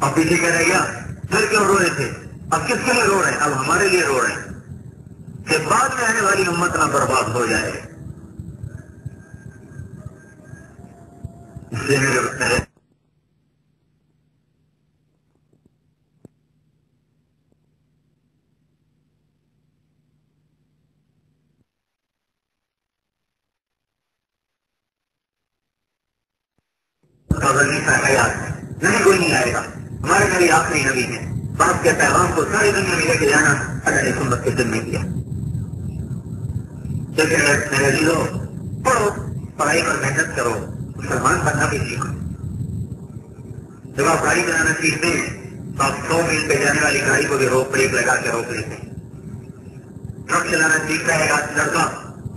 اب پیچھے کہہ رہ گیا پھر کیوں رو رہے تھے؟ اب کس کے لیے رو رہے ہیں؟ اب ہمارے لیے رو رہے ہیں کہ بعد میں آنے والی امت نہ برباد ہو جائے۔ اس لیے میرے بچے نہیں، کوئی نہیں آئے گا، ہمارے نبی آخری نبی ہیں، باپ کے پیغام کو ساری دنیا میں لے کے جانا اللہ نے سنت کے دن میں کیا۔ میرے لیے پڑھو، پڑھائی پر محنت کرو، مسلمان بننا بھی سیکھو۔ جب آپ گاڑی چلانا سیکھتے ہیں تو آپ 100 میل پہ جانے والی گاڑی کو بھی بریک لگا کے روک لیتے ہیں۔ ٹرک چلانا سیکھتا ہے آج لڑکا،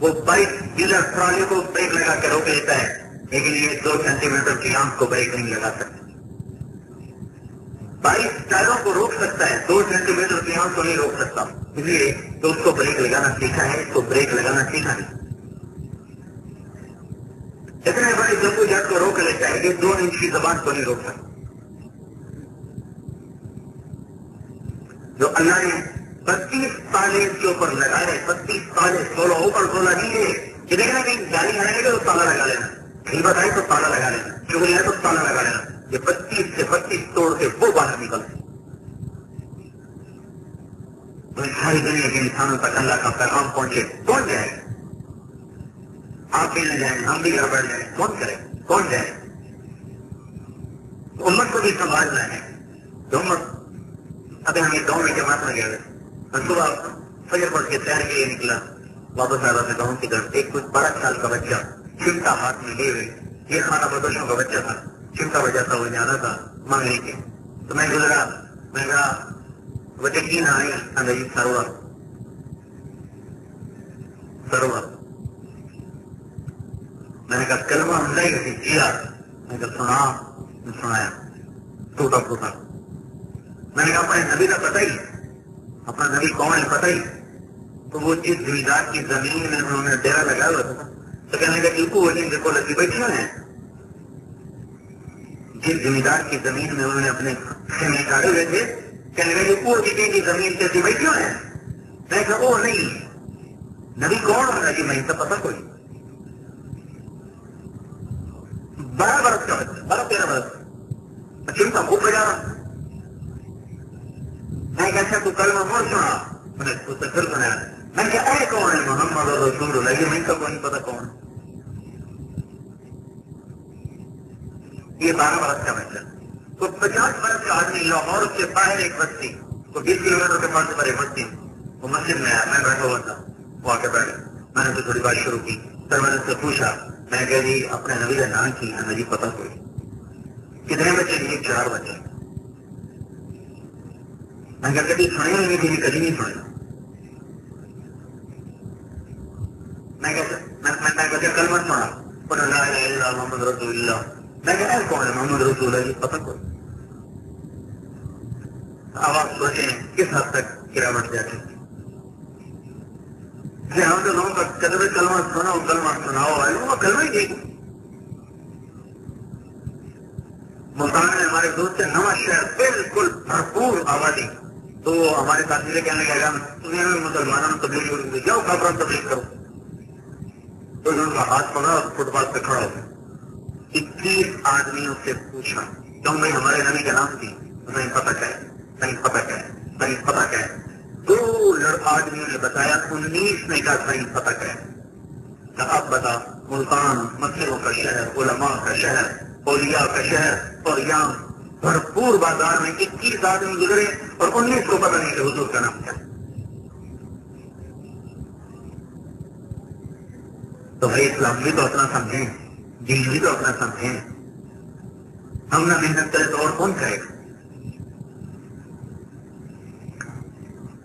وہ 22 ڈیلر ٹرالی کو بریک لگا کے روک لیتا ہے، لیکن یہ 2 سینٹی میٹر کی آنکھ کو بریک نہیں لگا سکتا۔ 22 ٹائروں کو روک سکتا ہے، 2 سینٹی میٹر کی آنکھ کو نہیں روک سکتا، اس لیے تو اس کو بریک لگانا سیکھا ہے، اس کو بریک لگانا سیکھا نہیں۔ اتنے بڑے جمبو جٹ کو روک لیتا ہے، یہ 2 انچ کی زبان کو نہیں روک سکتا۔ جو اللہ نے 32 تالے اس کے اوپر لگائے، 32 تالے، 16 اوپر 16 نیچے، کہ دیکھنا کہیں جاری لگائیں گے تو تالا لگا لینا، کہیں بتائی تو تالا لگا لینا، چغلی ہے تو تالا لگا لینا۔ یہ 32 سے 32 توڑ کے وہ باہر نکلتے۔ ساری دنیا کے انسانوں تک اللہ کا پیغام پہنچے، کون جائے؟ آپ بھی نہ جائیں، ہم بھی گھر بیٹھ جائیں، کون کرے؟ کون جائے؟ امت کو بھی سنبھالنا ہے۔ تو امت ابھی ہم ایک گاؤں میں جماعت میں گئے، صبح فجر پڑھ کے تیار کے لیے نکلا، واپس آ رہا تھا گاؤں کی طرف، ایک کچھ 12 سال کا بچہ چمٹا ہاتھ میں لیے ہوئے، یہ خانہ بدوشوں کا بچہ تھا، چمٹا بجا تھا، وہ جانا تھا مانگنے کے، تو میں گزرا، میں کہا بچے کی نہ آئی، انگریزی سرور سرور، میں نے کہا کلمہ ہم نہیں کسی کیا، میں نے کہا سنایا ٹوٹا ٹوٹا، میں نے کہا اپنے نبی کا پتہ ہی، اپنا نبی کون ہے پتہ ہی؟ تو وہ جس زمیندار کی زمین میں انہوں نے ڈیرا لگا ہوا تھا، تو کہنے لگا کہ وہ دیکھو لگی بیٹھے ہیں، جس زمیندار کی زمین میں انہوں نے اپنے خیمے گاڑے ہوئے تھے، کہنے لگا کہ وہ کسی کی زمین سے بیٹھے ہیں، میں کہا وہ نہیں، نبی کون ہوگا کہ میں تو پتہ کوئی 12 برس کا بچہ، 12-13 برس، چمٹا خوب بجا رہا، میں کہا تو کلمہ مور سنا، میں نے تو پھر سنایا، میں کہا اے کون ہے؟ محمد رسول اللہ، یہ میں کا کوئی نہیں پتا کون ہے۔ یہ 12 برس کا بچہ، تو 50 برس کا آدمی، لاہور سے باہر ایک بستی، تو 20 کلومیٹر کے پاس ہماری مسجد، وہ مسجد میں آیا، میں بیٹھا ہوا تھا، وہ آ کے بیٹھا، میں نے تو تھوڑی بات شروع کی، پھر میں نے اس سے پوچھا، میں کہا جی اپنے نبی کا نام کی ہے جی پتہ کوئی کتنے بچے؟ جی 4 بچے۔ میں کہا کبھی سنے نہیں تھی؟ کبھی نہیں سنے۔ میں کہا کلمہ سنا، لا الہ الا اللہ محمد رسول اللہ۔ میں کہا کون ہے محمد رسول اللہ؟ جی پتہ کوئی۔ اب آپ سوچیں کس حد تک گراوٹ جاتی ہے۔ ہم تو لوگوں کا کلمہ سناؤ، کلمہ سناؤ، وہ کلمہ ہی نہیں۔ ملتان میں ہمارے دوست سے نواں شہر بالکل بھرپور آبادی، تو ہمارے ساتھ ملے کہنے لگا تمہیں مسلمانوں نے تبلیغ شروع کی، جاؤ کافروں تبلیغ کرو۔ تو انہوں نے ہاتھ پکڑا اور فٹ پاتھ پہ کھڑا ہو گیا۔ 21 آدمیوں سے پوچھا کیوں بھائی ہمارے نبی کا نام تھی؟ نہیں پتہ کیا ہے، نہیں پتہ کیا ہے، نہیں پتہ کیا ہے۔ 2 آدمیوں نے بتایا، 19 نے کہا نہیں پتہ کیا ہے۔ اب بتا، ملتان مسجدوں کا شہر، علماء کا شہر، اولیاء کا شہر، اور یہاں بھرپور بازار میں 21 آدمی گزرے اور 19 کو پتہ نہیں کہ حضور کا نام کیا۔ تو بھائی اسلام بھی تو اپنا سمجھیں، دین بھی تو اپنا سمجھیں۔ ہم نہ محنت کرے تو اور کون کرے گا؟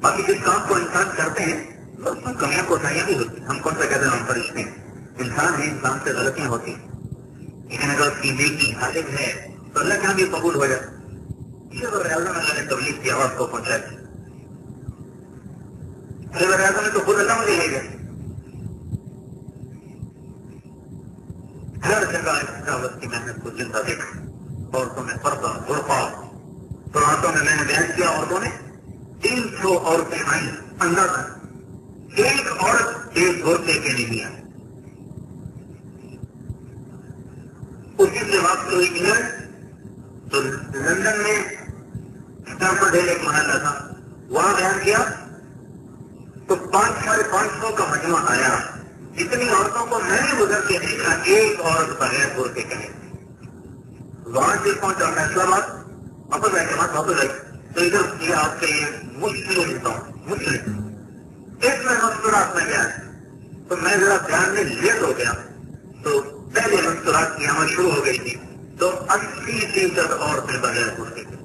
باقی جس کام کو انسان کرتے ہیں تو اس میں کمیاں کوتاہیاں بھی ہوتی ہیں۔ ہم کون سا کہتے ہیں ہم فرشتے ہیں؟ انسان ہے، انسان سے غلطیاں ہوتی ہیں، لیکن اگر اس کی نیکی غالب ہے تو اللہ کے یہاں بھی قبول ہو جائے۔ اللہ نے تبلیغ کی آواز کو پہنچایا، اعظم نے تو خود اللہ مجھے لے گئے۔ ہر جگہ اس دعوت کی محنت کو زندہ دیکھا، عورتوں میں پردہ، برقع، راتوں میں نے بیان کیا، عورتوں نے 300 عورتیں آئیں، اندازہ ایک عورت 1 گھنٹے کے لیے نہیں آئی۔ اسی سے بات ہوئی انگلینڈ، تو لندن میں اسٹیمفورڈ ہل ایک محلہ تھا، وہاں بیان کیا تو 500-550 کا مجمع آیا۔ اتنی عورتوں کو میں نے گزر کے دیکھا، ایک عورت بغیر برقعے کے نہیں۔ وہاں سے پہنچا فیصلہ آباد، واپس آئے کے بعد واپس آئی تو ادھر یہ آپ کے مسلم اس میں مستورات میں گیا تو میں ذرا دھیان میں لیٹ ہو گیا، تو پہلے مستورات کی عمل شروع ہو گئی تھی، تو 80% عورتیں بغیر برقعے کے،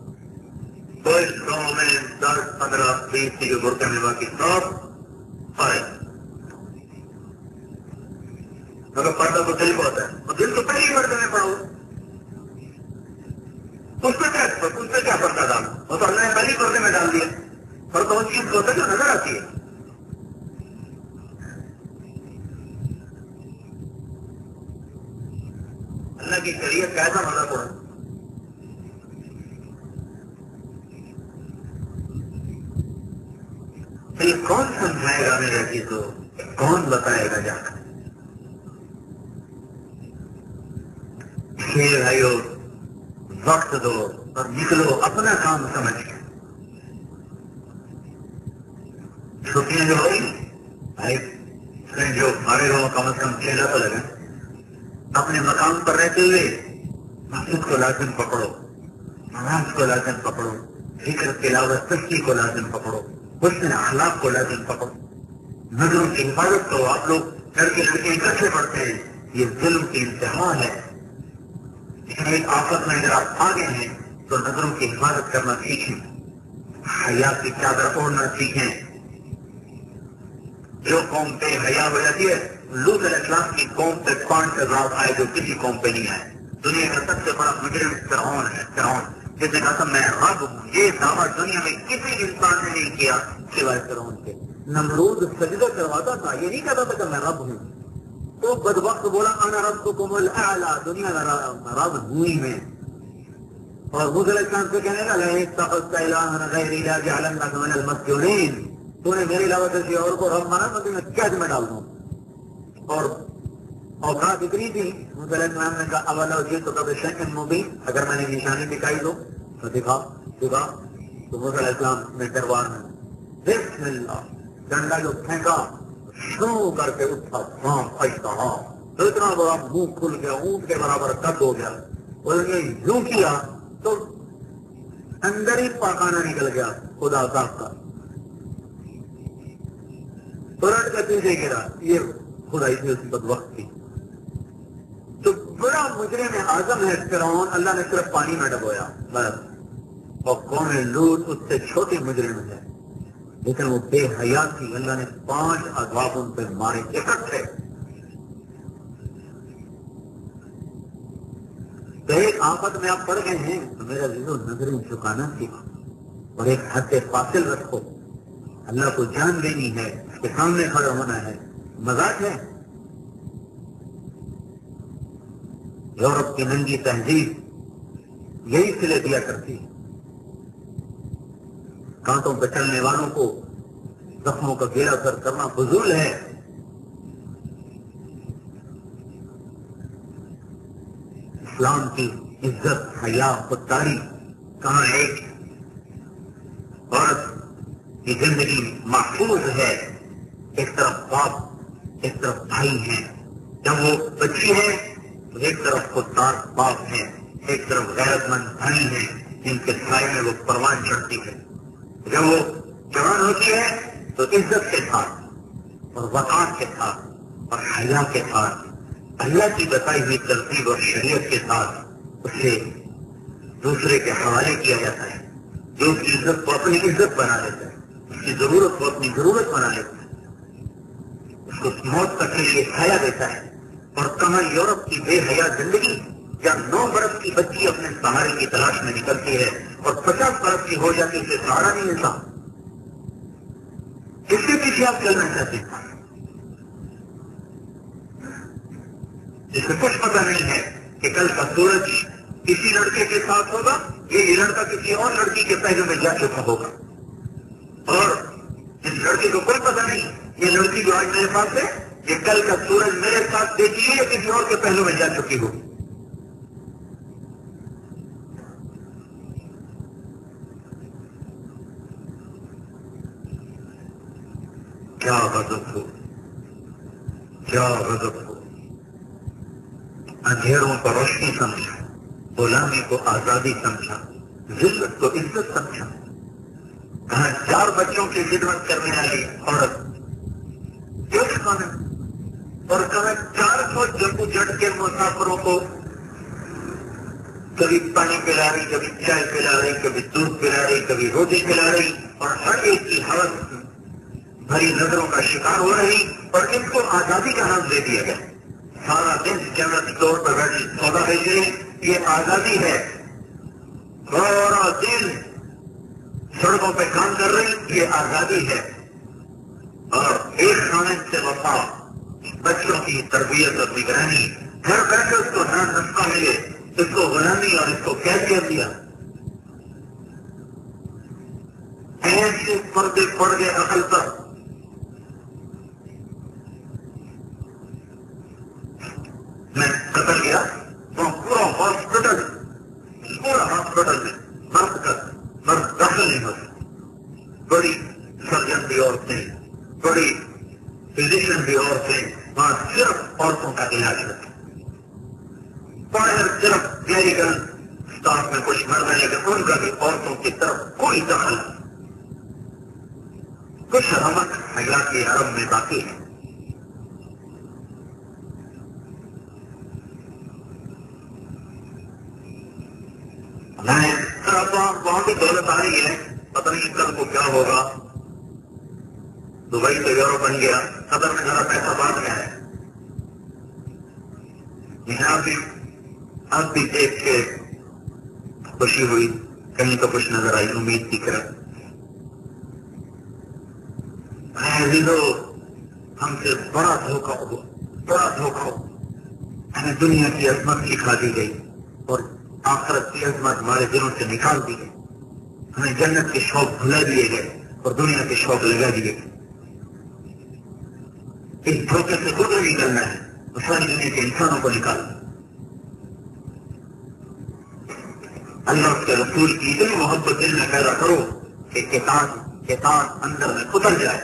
تو اس گاؤں میں 10-15-20 کی جو برقعے میں باقی سب آئے۔ مگر پردہ تو دل کو ہوتا ہے، اور دل تو پہلی پردے میں پڑھو، اس پہ کیا پردہ ڈالا؟ وہ تو اللہ نے پہلی پردے میں ڈال دیا، پردہ اس چیز کو ہوتا ہے جو نظر آتی ہے۔ اللہ کی شریعت کا ایسا مذہب ہوا، یہ کون سمجھائے گا میرے چیزوں، کون بتائے گا جا کر؟ بھائیو وقت دو اور نکلو اپنا کام سمجھ کے۔ چھٹیاں جو ہوئی بھائی جو بھارے ہو کم از کم 6 تو لگے، اپنے مقام پر رہتے ہوئے مسجد کو لازم پکڑو، نماز کو لازم پکڑو، ذکر تلاوت تسبیح کو لازم پکڑو، حسن اخلاق کو لازم پکڑو، نظروں کی حفاظت کرو۔ آپ لوگ گھر کے لڑکے اکٹھے پڑھتے ہیں، یہ ظلم کی انتہا ہے، لیکن ایک آفت میں اگر آپ آگے ہیں تو نظروں کی حفاظت کرنا سیکھیں، حیا کی چادر اوڑھنا سیکھیں۔ جو قوم پہ حیا ہو جاتی ہے، لوط علیہ السلام کی قوم پہ 5 عذاب آئے جو کسی قوم پہ نہیں آئے۔ دنیا کا سب سے بڑا مجرم فرعون ہے، فرعون جس نے کہا تھا میں رب ہوں، یہ دعویٰ دنیا میں کسی انسان نے نہیں کیا سوائے فرعون کے۔ نمرود سجدہ کرواتا تھا، یہ نہیں کہتا تھا کہ میں رب ہوں، تو بدبخت بولا انا ربکم الاعلی، دنیا کا رب ہوں ہی میں۔ اور موسیٰ علیہ السلام سے کہنے لگا لئن اتخذت الہا غیری لأجعلنک من المسجونین، تو نے میری علاوہ کسی اور کو رب مانا تو تمہیں قید میں ڈال دوں۔ اور اوقات اتنی تھی، موسیٰ علیہ السلام نے کہا اولو جئتک بشیء مبین، اگر میں نے نشانی دکھائی دو تو دکھا۔ تو موسیٰ علیہ السلام نے دربار میں بسم اللہ ڈنڈا جو پھینکا، شروع کر کے اٹھا سانپ اشتہا، تو اتنا بڑا منہ کھل گیا، اونٹ کے برابر قد ہو گیا۔ اور یہ یوں کیا تو اندر ہی پاخانہ نکل گیا، خدا عذاب کا پلٹ کا پیچھے گرا، یہ خدائی تھی اس بدبخت کی. تو بڑا مجرم اعظم ہے فرعون، اللہ نے صرف پانی میں ڈبویا بس. اور قوم لوط اس سے چھوٹی مجرم ہے لیکن وہ بے حیا تھی، اللہ نے 5 عذاب ان پہ مارے اکٹھے. تو ایک آفت میں آپ پڑ گئے ہیں تو میرا عزیزو نظریں چکانا سیکھو اور ایک حد فاصل رکھو. اللہ کو جان دینی ہے، اس کے سامنے کھڑا ہونا ہے. مذاق ہے؟ یورپ کی ننگی تہذیب یہی سلے دیا کرتی ہے. کانٹوں پہ چلنے والوں کو زخموں کا گھیرا سر کرنا فضول ہے. اسلام کی عزت، حیا، خودداری کہاں ایک عورت کی زندگی محفوظ ہے. ایک طرف باپ ایک طرف بھائی ہیں. جب وہ بچی ہے تو ایک طرف خوددار باپ ہے، ایک طرف غیرت مند بھائی ہیں جن کے سائے میں وہ پروان چڑھتی ہے. جب وہ جوان ہوتی ہے تو عزت کے ساتھ اور وقار کے ساتھ اور حیا کے ساتھ اللہ کی بتائی ہوئی ترتیب اور شریعت کے ساتھ اسے دوسرے کے حوالے کیا جاتا ہے. جو اس کی عزت کو اپنی عزت بنا لیتا ہے، اس کی ضرورت کو اپنی ضرورت بنا لیتا ہے، اس کو موت تک کے لیے سایہ دیتا ہے. اور کہاں یورپ کی بے حیا زندگی یا 9 برس کی بچی اپنے سہارے کی تلاش میں نکلتی ہے اور 50 برس کی ہو جاتی اسے سہارا نہیں ملتا. کس کے پیچھے آپ چلنا چاہتے ہیں؟ جسے کچھ پتہ نہیں ہے کہ کل کا سورج کسی لڑکے کے ساتھ ہوگا، یہ لڑکا کسی اور لڑکی کے پہلو میں جا چکا ہوگا. اور اس لڑکے کو کوئی پتہ نہیں یہ لڑکی جو آج میرے پاس ہے یہ کل کا سورج میرے ساتھ دیکھیے یا کسی اور کے پہلو میں جا چکی ہوگی. کیا غضب ہو، کیا غضب ہو. اندھیروں کو روشنی سمجھا، غلامی کو آزادی سمجھا، ذلت کو عزت سمجھا. کہاں 4 بچوں کی خدمت کرنے والی عورت اور کہاں 400 جگو جٹ کے مسافروں کو کبھی پانی پلا رہی، کبھی چائے پلا رہی، کبھی دودھ پلا رہی، کبھی روٹی پلا رہی، اور ہر ایک کی حوث بھری نظروں کا شکار ہو رہی. اور ان کو آزادی کا نام دے دیا گیا. سارا دن جنرل اسٹور پر بیٹھی سودا بھیج رہی، یہ آزادی ہے. سارا دن سڑکوں پہ کام کر رہی، یہ آزادی ہے. اور ایک خاند سے وفا، بچوں کی تربیت اور نگرانی، گھر بیٹھے اس کو نہ نسخہ ملے، اس کو غلامی اور اس کو قید کر دیا. ایسے پردے پڑ گئے عقل پر. میں قتل گیا تو پورا ہاسپٹل میں مرد داخل نہیں ہو سکتے. بڑی سرجن بھی عورتیں، بڑی فزیشین بھی عورتیں، وہاں صرف عورتوں کا علاج ہوتا ہے. باہر صرف کلیریکل اسٹاف میں کچھ مرد ہے لیکن ان کا بھی عورتوں کی طرف کوئی دخل نہیں. کچھ رحمت حیا کے عرب میں باقی ہے. وہاں بھی دولت آ رہی ہے، پتہ نہیں کل کو کیا ہوگا. دبئی سے یورو بن گیا، قطر میں ذرا پیسہ بانٹ گیا ہے. یہاں بھی اب بھی دیکھ کے خوشی ہوئی، کہیں تو کچھ نظر آئی امید کی طرف. ہم سے بڑا دھوکہ ہوا، بڑا دھوکہ ہوا. ہمیں دنیا کی عظمت سکھا دی گئی اور آخرت کی عظمت ہمارے دلوں سے نکال دی گئی. ہمیں جنت کے شوق بھلا دیے گئے اور دنیا کے شوق لگا دیے گئے. اس دھوکے سے خود نہیں نکلنا ہے، ساری دنیا کے انسانوں کو نکالنا. اللہ کے رسول کی اتنی محبت دل میں پیدا کرو کہ کتاب اندر میں اتر جائے.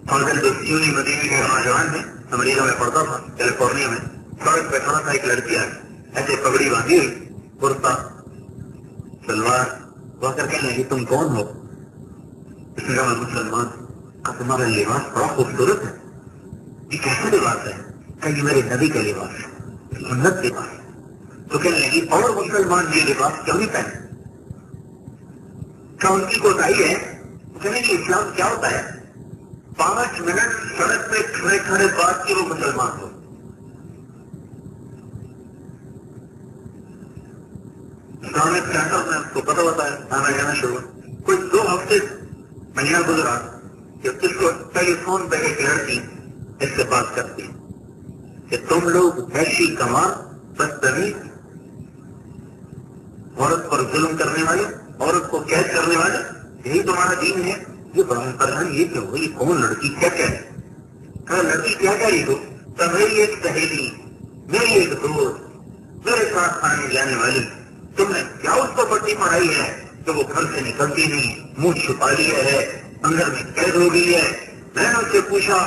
فاضل بسیونی مدینہ کے نوجوان میں امریکہ میں پڑھتا تھا، کیلیفورنیا میں. سڑک پہ کھڑا تھا، ایک لڑکی آئی، ایسے پگڑی باندھی ہوئی، کرتا سلوار وہ کر کہنے لگی تم کون ہو؟ اس نے کہا میں مسلمان. کہا تمہارا لباس بڑا خوبصورت ہے. یہ کیسا لباس ہے؟ کہ یہ میرے نبی کا لباس ہے، سنت لباس. تو کہنے لگی اور مسلمان یہ لباس کیوں نہیں پہنے؟ کیا ان کی کوتاہی ہے؟ کہنے کہ اسلام کیا ہوتا ہے؟ 5 منٹ سڑک پہ کھڑے کھڑے بات کی وہ مسلمان ہو. اسلامک سینٹر میں آپ کو پتہ ہوتا ہے آنا جانا شروع. کچھ 2 ہفتے مہینہ گزرا کہ اس کو ٹیلی فون پہ ایک لڑکی اس سے بات کرتی کہ تم لوگ ایسی کمار بدتمیز، عورت پر ظلم کرنے والے، عورت کو قید کرنے والے، یہی تمہارا دین ہے؟ یہ بڑا پردھان یہ کیوں ہوئی؟ کون لڑکی کیا کہہ رہی؟ کہا لڑکی کیا کہہ رہی ہو؟ تو میری ایک سہیلی، میری ایک دوست، میرے ساتھ آنے جانے والی، تم نے کیا اس کو پٹی پڑھائی ہے کہ وہ گھر سے نکلتی نہیں، منہ چھپا لیا ہے، اندر میں قید ہو گئی ہے؟ میں نے اس سے پوچھا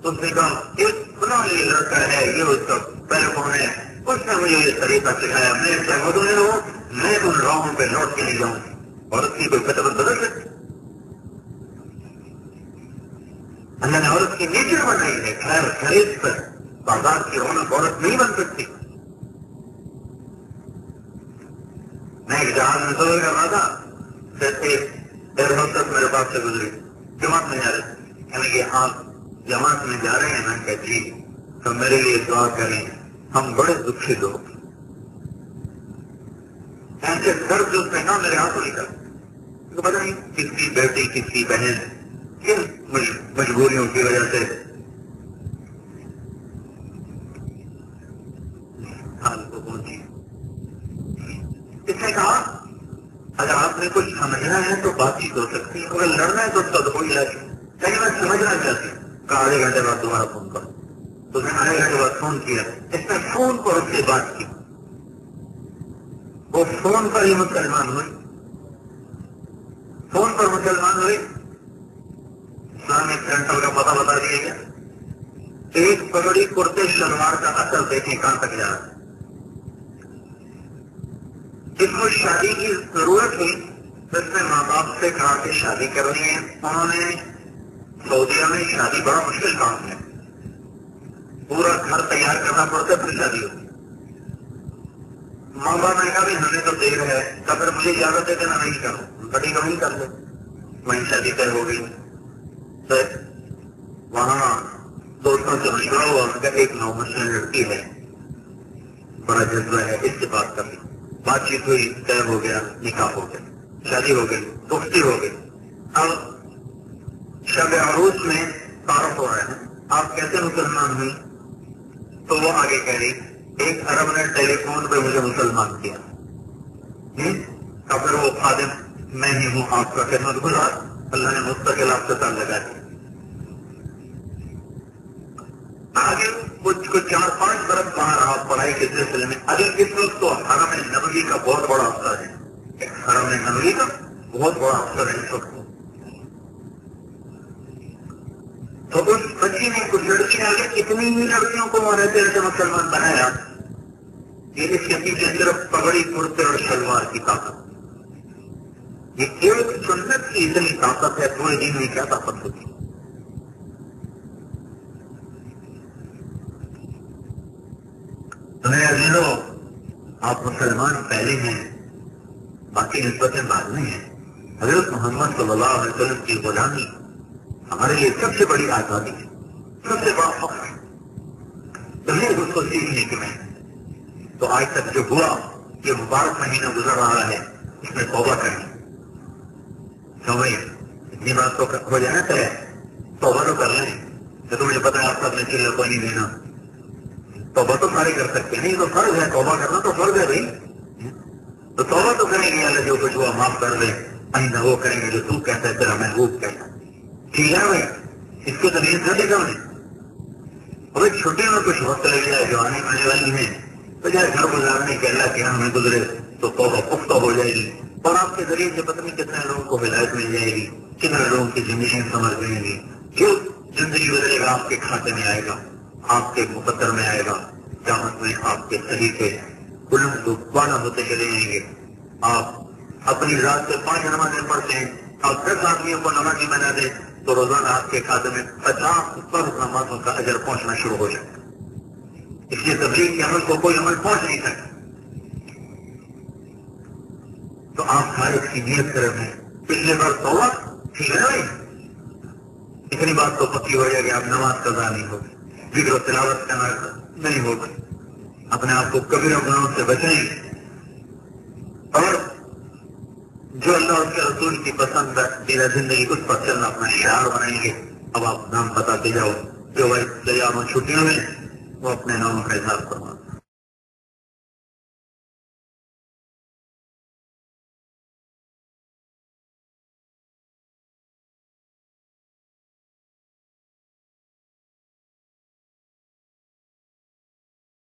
تو اس نے کہا ایک فلاں یہ لڑکا ہے، یہ اس کا پیغام ہے، اس نے مجھے یہ طریقہ سکھایا، میں سہمت ہوں، میں ان راہوں پہ لوٹ کے نہیں جاؤں. اور اس کی کوئی فطرت بدل سکتی؟ اللہ نے عورت کی نیچر بنائی ہے، خیر خرید پر بازار کی رونق عورت نہیں بن سکتی. میں ایک جہاز میں سفر کر رہا تھا، جیسے ایئر ہوسٹس میرے پاس سے گزری، جماعت میں جا رہے تھے. کہنے کہ آپ جماعت میں جا رہے ہیں؟ میں کہا جی. تو میرے لیے دعا کریں، ہم بڑے دکھی لوگ. ایسے درد جو سے نہ میرے ہاتھوں نکل، پتہ نہیں کس کی بیٹی کس کی بہن کن مجبوریوں کی وجہ سے حال کو پہنچی. اس نے کہا اگر آپ نے کچھ سمجھنا ہے تو بات چیت ہو سکتی ہے، اگر لڑنا ہے تو اس کا تو کوئی علاج نہیں. کہیں میں سمجھنا چاہتی ہوں. کہا آدھے گھنٹے بعد دوبارہ فون کرو. تو اس نے آدھے گھنٹے بعد فون کیا. اس نے فون پر اس سے بات کی. وہ فون پر ہی مسلمان ہوئی، فون پر مسلمان ہوئی. اسلامک سینٹر کا پتہ بتا دیا گیا. ایک پگڑی کرتے شلوار کا اثر دیکھیں کہاں تک جا رہا ہے. جس کو شادی کی ضرورت ہوئی اس نے ماں باپ سے کہا کہ شادی کرنی ہے. انہوں نے سعودیہ میں شادی بڑا مشکل کام ہے، پورا گھر تیار کرنا پڑتا پھر شادی ہوتی. ماں باپ نے کہا بھی ہمیں تو دیر ہے، تو پھر مجھے اجازت ہے کہ میں نہیں کروں، بڑی نہیں کر لو. وہیں شادی طے ہو گئی. وہاں دوستوں سے مشورہ ہوا، ان کا ایک 9 مسلم لڑکی ہے، بڑا جذبہ ہے، اس سے بات کر لی. بات چیت ہوئی، طے ہو گیا، نکاح ہو گیا، شادی ہو گئی، دوستی ہو گئی. اب شب عروس میں تعارف ہو رہا ہے، آپ کیسے مسلمان ہوئی؟ تو وہ آگے کہہ رہی 1 عرب نے ٹیلی فون پہ مجھے مسلمان کیا. پھر وہ خادم میں ہی ہوں آپ کا خدمت گزار، اللہ نے مستقل آپ سے تعلق لگا دیا. آگے کچھ 4-5 برس کہاں رہا پڑھائی کے سلسلے میں. ابھی اس وقت تو حرم نبوی کا بہت بڑا افسر ہے، حرم نبوی کا بہت بڑا افسر ہے اس وقت. تو اس بچی نے کچھ لڑکی آگے کتنی ہی لڑکیوں کو وہاں رہتے رہتے مسلمان بنایا. یہ اس کے پیچھے صرف پگڑی کرتے اور شلوار کی طاقت. یہ ایک سنت کی اتنی طاقت ہے، پورے دین میں کیا طاقت ہوتی ہے. میرے عزیزو، آپ مسلمان پہلے ہیں، باقی نسبتیں بعد میں ہیں. حضرت محمد صلی اللہ علیہ وسلم کی غلامی ہمارے لیے سب سے بڑی آزادی ہے، سب سے بڑا فخر ہے. ضرور اس کو سیکھنے کے میں تو آج تک جو ہوا، یہ مبارک مہینہ گزر رہا ہے، اس میں توبہ کریں. سمجھ اتنی بات تو ہو جائے نا، طے توبہ تو کر لیں. تو تمہیں پتا ہے آپ کا اپنے چلے کو نہیں دینا، توبہ تو سارے کر سکتے ہیں. یہ تو فرض ہے، توبہ کرنا تو فرض ہے بھائی. تو توبہ تو کریں گے، اللہ جو کچھ ہوا معاف کر دے. آئندہ وہ کریں گے جو تو کہتا ہے تیرا محبوب کہتا ہے. ٹھیک ہے بھائی، اس کو تمیز نہ دے گا انہیں. اور چھٹیوں میں کچھ وقت لگ جائے جو آنے والی ہیں، تو جائے گھر گزارنے کے اللہ کے یہاں میں گزرے تو توبہ پختہ ہو جائے گی. اور آپ کے ذریعے سے پتہ نہیں کتنے لوگوں کو ہدایت مل جائے گی، کتنے لوگوں کی زندگیاں سمجھ جائیں گی. جو زندگی گزرے گا آپ کے کھاتے میں آئے گا، آپ کے مقدر میں آئے گا. قیامت میں آپ کے صحیح کے بلند بالا ہوتے چلے جائیں گے. آپ اپنی ذات سے 5 نمازیں پڑھتے ہیں اور 10 آدمیوں کو نمازی بنا دے تو روزانہ آپ کے کھاتے میں 50 فرض نمازوں کا اجر پہنچنا شروع ہو جائے. اس لیے تبلیغ کے عمل کو کوئی عمل پہنچ نہیں سکتا. تو آپ خالق کی نیت کریں ہیں پچھلے بار توبہ ٹھیک ہے بھائی، اتنی بات تو پکی ہو جائے کہ آپ نماز قضا نہیں ہوگی، ذکر و تلاوت کرنا نہیں ہوگا، اپنے آپ کو کبیرہ گناہوں سے بچائیں اور جو اللہ اس کے رسول کی پسند ہے میرا زندگی اس پر چلنا اپنا شعار بنائیں گے. اب آپ نام بتاتے جاؤ، جو بھائی تیار ہوں چھٹیوں میں وہ اپنے ناموں کا اظہار فرما.